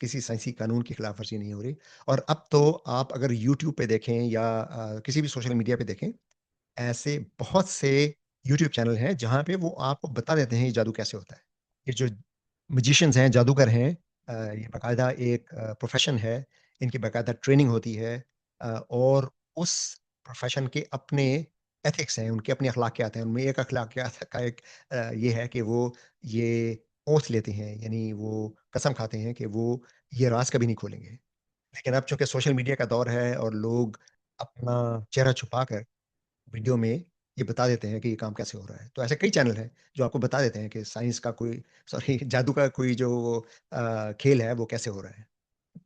किसी साइंसी कानून की खिलाफ़-वर्ज़ी नहीं हो रही और अब तो आप अगर यूट्यूब पे देखें या किसी भी सोशल मीडिया पे देखें ऐसे बहुत से यूट्यूब चैनल हैं, जहाँ पे वो आपको बता देते हैं ये जादू कैसे होता है। ये जो मैजिशियंस हैं, जादूगर हैं ये बाकायदा एक प्रोफ़ेशन है, इनकी बाकायदा ट्रेनिंग होती है और उस प्रोफ़ेशन के अपने एथिक्स हैं, उनके अपने अखलाकियात हैं। उनमें एक अखलाकियात का एक ये है कि वो ये ओथ लेते हैं, यानी वो कसम खाते हैं कि वो ये राज़ कभी नहीं खोलेंगे। लेकिन अब चूँकि सोशल मीडिया का दौर है और लोग अपना चेहरा छुपाकर वीडियो में ये बता देते हैं कि ये काम कैसे हो रहा है। तो ऐसे कई चैनल हैं जो आपको बता देते हैं कि साइंस का कोई सॉरी जादू का कोई जो खेल है वो कैसे हो रहा है।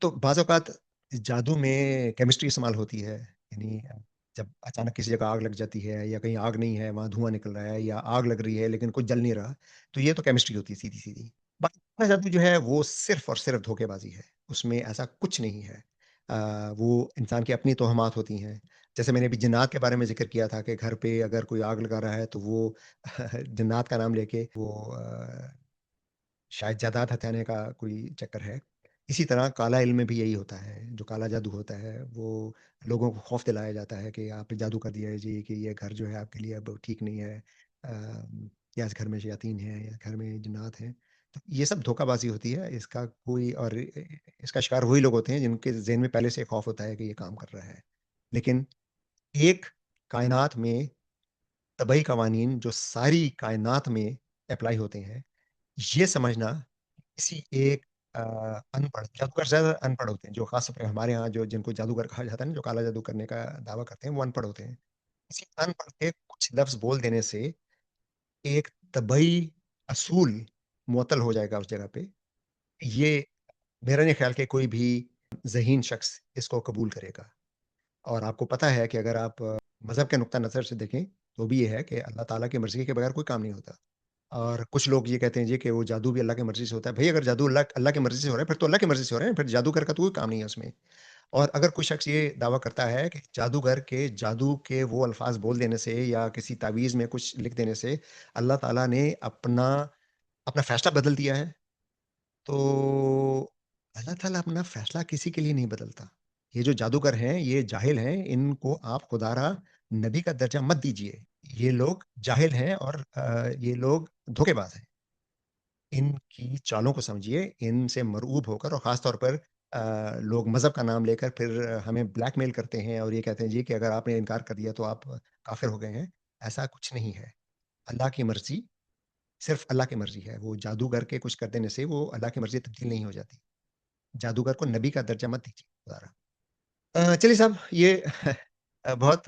तो बाज़ औक़ात जादू में केमिस्ट्री इस्तेमाल होती है, यानी जब अचानक किसी जगह आग लग जाती है या कहीं आग नहीं है, वहाँ धुआँ निकल रहा है या आग लग रही है लेकिन कुछ जल नहीं रहा, तो ये तो केमिस्ट्री होती है सीधी-सीधी। बाकी का जादू जो है वो सिर्फ़ और सिर्फ़ धोखेबाज़ी है, उसमें ऐसा कुछ नहीं है। वो इंसान की अपनी तोहमात होती हैं। जैसे मैंने अभी जिन्नात के बारे में ज़िक्र किया था कि घर पे अगर कोई आग लगा रहा है तो वो जिन्नात का नाम लेके वो शायद जायदाद हथियाने का कोई चक्कर है। इसी तरह काला इल्म में भी यही होता है, जो काला जादू होता है, वो लोगों को खौफ़ दिलाया जाता है कि आपने जादू कर दिया है जी, कि ये घर जो है आपके लिए अब ठीक नहीं है। या इस घर में शयातीन हैं या घर में जिन्नात हैं। तो ये सब धोखाबाज़ी होती है, इसका कोई और इसका शिकार वही लोग होते हैं जिनके ज़हन में पहले से खौफ़ होता है कि ये काम कर रहा है। लेकिन एक कायनात में तबई कवानीन जो सारी कायनात में एप्लाई होते हैं, ये समझना किसी एक अनपढ़ जादूगर ज़्यादा अनपढ़ होते हैं, जो ख़ास तौर पे हमारे यहाँ जो जिनको जादूगर कहा जाता है ना, जो काला जादू करने का दावा करते हैं, वो अनपढ़ होते हैं। किसी अनपढ़ के कुछ लफ्ज़ बोल देने से एक तबई असूल मुअत्तल हो जाएगा उस जगह पे। ये मेरा नहीं ख़्याल कि कोई भी ज़हीन शख़्स इसको कबूल करेगा। और आपको पता है कि अगर आप मज़हब के नुक्ता नज़र से देखें, तो भी ये है कि अल्लाह ताला की मर्ज़ी के बगैर कोई काम नहीं होता। और कुछ लोग ये कहते हैं जी कि वो जादू भी अल्लाह की मर्ज़ी से होता है। भई अगर जादू अल्लाह अल्लाह की मर्ज़ी से हो रहा है, फिर तो अल्लाह की मर्ज़ी से हो रहा है, फिर जादूगर का तो कोई काम नहीं है उसमें। और अगर कोई शख़्स ये दावा करता है कि जादूगर के जादू के वो अल्फ़ाज़ बोल देने से या किसी तावीज़ में कुछ लिख देने से अल्लाह ताला ने अपना अपना फ़ैसला बदल दिया है, तो अल्लाह ताला अपना फ़ैसला किसी के लिए नहीं बदलता। ये जो जादूगर हैं, ये जाहिल हैं, इनको आप खुदारा नबी का दर्जा मत दीजिए। ये लोग जाहिल हैं और ये लोग धोखेबाज़ हैं। इनकी चालों को समझिए, इनसे मरऊब होकर और ख़ास तौर पर लोग मज़हब का नाम लेकर फिर हमें ब्लैकमेल करते हैं और ये कहते हैं जी कि अगर आपने इनकार कर दिया तो आप काफ़िर हो गए हैं। ऐसा कुछ नहीं है। अल्लाह की मर्ज़ी सिर्फ़ अल्लाह की मर्ज़ी है। वो जादूगर के कुछ कर देने से वो अल्लाह की मर्ज़ी तब्दील नहीं हो जाती। जादूगर को नबी का दर्जा मत दीजिए दोबारा। चलिए साहब ये बहुत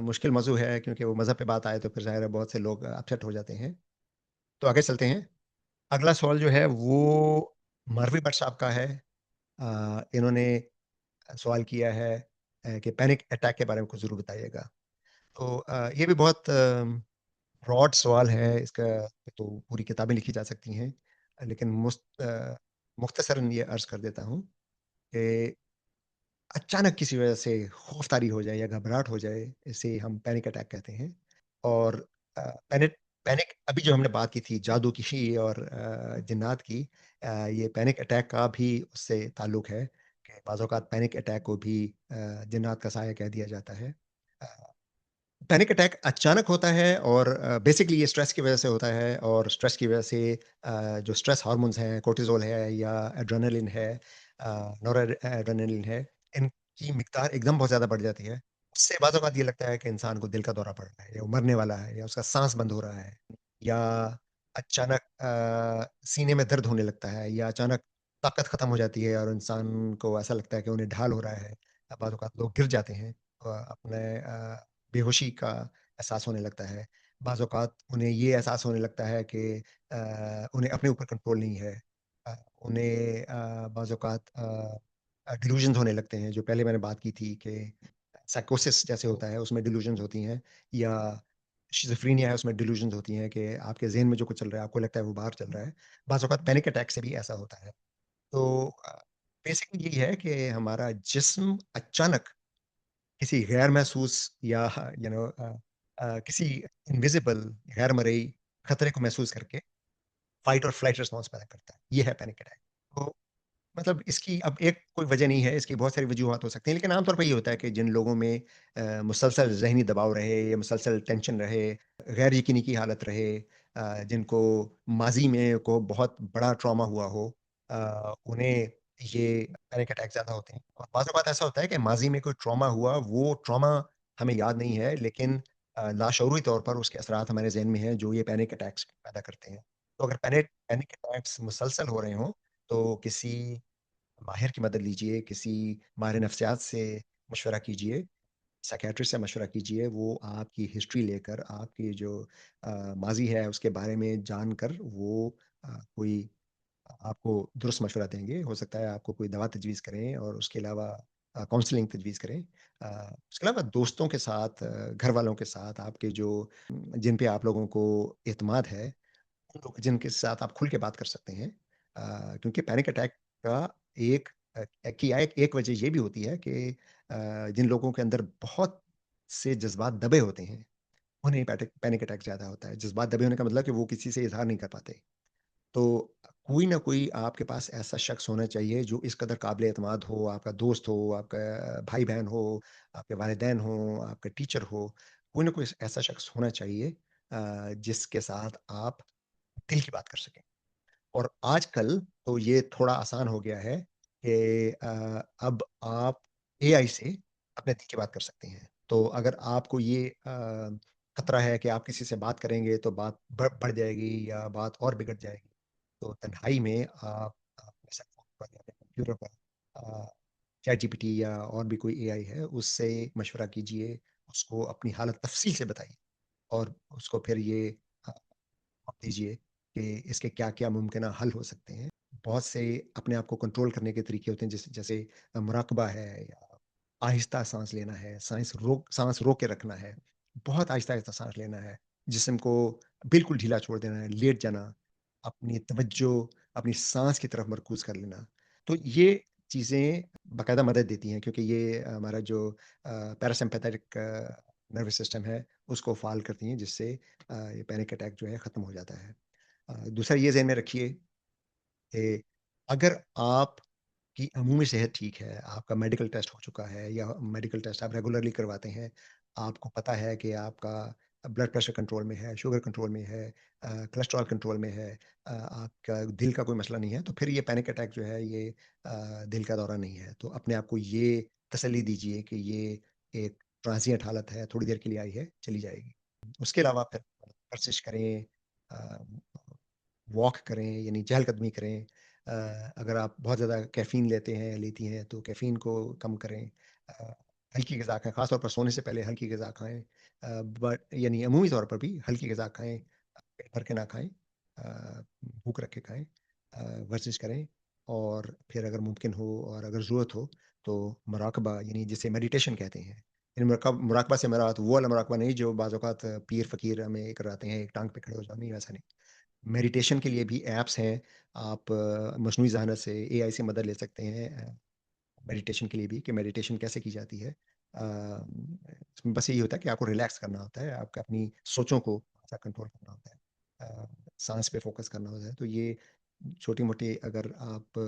मुश्किल मौज़ू है क्योंकि वो मज़हब पे बात आए तो फिर ज़ाहिर है बहुत से लोग अपसेट हो जाते हैं। तो आगे चलते हैं। अगला सवाल जो है वो मारवी भट्ट साहब का है। इन्होंने सवाल किया है कि पैनिक अटैक के बारे में कुछ ज़रूर बताइएगा। तो ये भी बहुत ब्रॉड सवाल है, इसका तो पूरी किताबें लिखी जा सकती हैं, लेकिन मुख्तसरन ये अर्ज कर देता हूँ कि अचानक किसी वजह से खौफतारी हो जाए या घबराहट हो जाए, इसे हम पैनिक अटैक कहते हैं। और पैनिक पैनिक अभी जो हमने बात की थी जादू की और जिन्नात की, ये पैनिक अटैक का भी उससे ताल्लुक है कि बाज़ औक़ात पैनिक अटैक को भी जिन्नात का साया कह दिया जाता है। अ, पैनिक अटैक अचानक होता है और बेसिकली ये स्ट्रेस की वजह से होता है, और स्ट्रेस की वजह से जो स्ट्रेस हार्मोन्स हैं, कोर्टिसोल है या एड्रेनालिन है, नॉर एड्रेनालिन है, इनकी मिकदार एकदम बहुत ज़्यादा बढ़ जाती है। उससे बाज़ औक़ात ये लगता है कि इंसान को दिल का दौरा पड़ रहा है या वो मरने वाला है या उसका साँस बंद हो रहा है, या अचानक सीने में दर्द होने लगता है, या अचानक ताकत ख़त्म हो जाती है और इंसान को ऐसा लगता है कि उन्हें ढाल हो रहा है। बाज़ औक़ात लोग गिर जाते हैं, अपने बेहोशी का एहसास होने लगता है। बाज़ औक़ात उन्हें ये एहसास होने लगता है कि उन्हें अपने ऊपर कंट्रोल नहीं है। उन्हें बाज़ औक़ात डिल्यूज़न्स होने लगते हैं, जो पहले मैंने बात की थी कि साइकोसिस जैसे होता है, उसमें डिल्यूज़न्स होती हैं, या शिज़ोफ्रेनिया है, उसमें डिल्यूज़न्स होती हैं कि आपके ज़हन में जो कुछ चल रहा है, आपको लगता है वो बाहर चल रहा है। बाज़ औक़ात पैनिक अटैक से भी ऐसा होता है। तो बेसिकली यही है कि हमारा जिस्म अचानक किसी गैर महसूस या किसी इनविजिबल गैर मरई खतरे को महसूस करके फाइट और फ्लाइट रिस्पॉन्स पैदा करता है। ये है पैनिक अटैक। तो मतलब इसकी अब एक कोई वजह नहीं है, इसकी बहुत सारी वजूहात हो सकती हैं, लेकिन आम तौर पे ये होता है कि जिन लोगों में मुसलसल ज़हनी दबाव रहे या मुसलसल टेंशन रहे, गैर यकीनी की हालत रहे, जिनको माज़ी में को बहुत बड़ा ट्रॉमा हुआ हो, उन्हें ये पैनिक अटैक ज़्यादा होते हैं। और बाज़ औक़ात ऐसा होता है कि माज़ी में कोई ट्रॉमा हुआ, वो ट्रॉमा हमें याद नहीं है, लेकिन लाशऊरी तौर पर उसके असरात हमारे ज़हन में हैं, जो ये पैनिक अटैक्स पैदा करते हैं। तो अगर पैनिक पैनिक अटैक्स मुसलसल हो रहे हों, तो किसी माहिर की मदद लीजिए, किसी माहिर नफ्सियात से मशवरा कीजिए, साइकियाट्रिस्ट से मशवरा कीजिए, वो आपकी हिस्ट्री लेकर आपकी जो माज़ी है उसके बारे में जानकर वो कोई आपको दुरुस्त मशवरा देंगे। हो सकता है आपको कोई दवा तजवीज़ करें और उसके अलावा काउंसलिंग तजवीज़ करें। उसके अलावा दोस्तों के साथ, घर वालों के साथ आपके जो जिन पे आप लोगों को एतमाद है, उन लोग जिनके साथ आप खुल के बात कर सकते हैं। क्योंकि पैनिक अटैक का एक एक वजह ये भी होती है कि जिन लोगों के अंदर बहुत से जज़्बात दबे होते हैं, उन्हें पैटिक पैनिक अटैक ज़्यादा होता है। जज़्बात दबे होने का मतलब कि वो किसी से इज़हार नहीं कर पाते। तो कोई ना कोई आपके पास ऐसा शख्स होना चाहिए जो इस कदर काबिल एतमाद हो, आपका दोस्त हो, आपका भाई-बहन हो, आपके वालिदैन हों, आपका टीचर हो, कोई ना कोई ऐसा शख्स होना चाहिए जिसके साथ आप दिल की बात कर सकें। और आजकल तो ये थोड़ा आसान हो गया है कि अब आप एआई से अपने दिल की बात कर सकते हैं। तो अगर आपको ये खतरा है कि आप किसी से बात करेंगे तो बात बढ़ जाएगी या बात और बिगड़ जाएगी, तो तन्हाई में आप अपने सेल फ़ोन पर या अपने कंप्यूटर पर चैट जीपीटी या और भी कोई एआई है, उससे मशवरा कीजिए, उसको अपनी हालत तफ़सील से बताइए और उसको फिर ये अ, आप दीजिए कि इसके क्या-क्या मुमकिन हल हो सकते हैं। बहुत से अपने आप को कंट्रोल करने के तरीके होते हैं, जैसे जैसे मुराकबा है या आहिस्ता साँस लेना है, साँस रोक के रखना है, बहुत आहिस्ता-आहिस्ता साँस लेना है, जिस्म को बिल्कुल ढीला छोड़ देना है, लेट जाना, अपनी तवज्जो अपनी साँस की तरफ मरकूज़ कर लेना। तो ये चीज़ें बाकायदा मदद देती हैं, क्योंकि ये हमारा जो पैरासिम्पैथेटिक नर्वस सिस्टम है, उसको फ़ाल करती हैं, जिससे ये पैनिक अटैक जो है ख़त्म हो जाता है। दूसरा ये ज़हन में रखिए कि अगर आपकी अमूमी सेहत ठीक है, आपका मेडिकल टेस्ट हो चुका है या मेडिकल टेस्ट आप रेगुलरली करवाते हैं, आपको पता है कि आपका ब्लड प्रेशर कंट्रोल में है, शुगर कंट्रोल में है, कोलेस्ट्रॉल कंट्रोल में है, आपका दिल का कोई मसला नहीं है, तो फिर ये पैनिक अटैक जो है ये दिल का दौरा नहीं है। तो अपने आप को ये तसल्ली दीजिए कि ये एक ट्रांज़िएंट हालत है, थोड़ी देर के लिए आई है, चली जाएगी। उसके अलावा फिर वर्जिश करें, अ वॉक करें यानी चहलकदमी करें। अगर आप बहुत ज़्यादा कैफ़ीन लेते हैं, लेती हैं तो कैफ़ीन को कम करें। अ, हल्की ग़िज़ा खाएँ, ख़ास तौर पर सोने से पहले हल्की ग़िज़ा खाएँ। बट यानी अमूमी तौर पर भी हल्की ग़िज़ा खाएँ, पेट भर के ना खाएँ। भूख रख के खाएँ। वर्जिश करें और फिर अगर मुमकिन हो और अगर ज़रूरत हो तो मुराक़बा यानी जिसे मेडिटेशन कहते हैं, इन मुराकबा से मेरा वो वाला मुराकबा नहीं जो बाज़ औक़ात पीर फ़कीर हमें कराते हैं, एक टाँग पे खड़े हो जाओ, नहीं वैसा नहीं। मेडिटेशन के लिए भी ऐप्स हैं, आप मस्नूई ज़हानत से, एआई से मदद ले सकते हैं मेडिटेशन के लिए भी कि मेडिटेशन कैसे की जाती है। इसमें बस यही होता है कि आपको रिलैक्स करना होता है, आपको अपनी सोचों को थोड़ा-सा कंट्रोल करना होता है। साँस पे फ़ोकस करना होता है, तो ये छोटी-मोटी अगर आप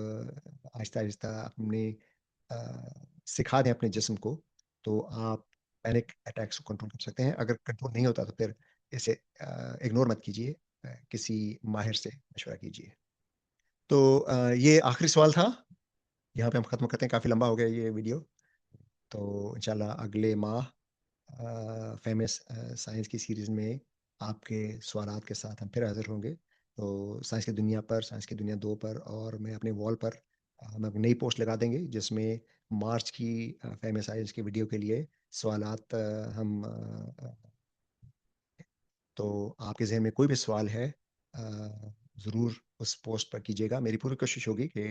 आहिस्ता-आहिस्ता अपने अ, सिखा दें अपने जिस्म को, तो आप पैनिक अटैक्स को कंट्रोल कर सकते हैं। अगर कंट्रोल नहीं होता तो फिर इसे इग्नोर मत कीजिए, किसी माहिर से मशवरा कीजिए। तो ये आखिरी सवाल था, यहाँ पे हम ख़त्म करते हैं, काफ़ी लंबा हो गया ये वीडियो। तो इंशाल्लाह अगले माह फेमस साइंस की सीरीज़ में आपके सवालात के साथ हम फिर हाज़िर होंगे। तो साइंस की दुनिया पर, साइंस की दुनिया 2 पर और मैं अपने वॉल पर हम एक नई पोस्ट लगा देंगे जिसमें मार्च की फेमस साइंस की वीडियो के लिए सवालात हम तो आपके ज़हन में कोई भी सवाल है ज़रूर उस पोस्ट पर कीजिएगा। मेरी पूरी कोशिश होगी कि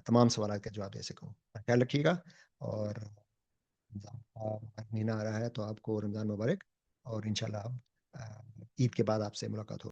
तमाम सवालात का जवाब दे सकूँ। ख़्याल रखिएगा और रमज़ान का महीना आ रहा है तो आपको रमज़ान मुबारक और इंशाल्लाह ईद के बाद आपसे मुलाकात हो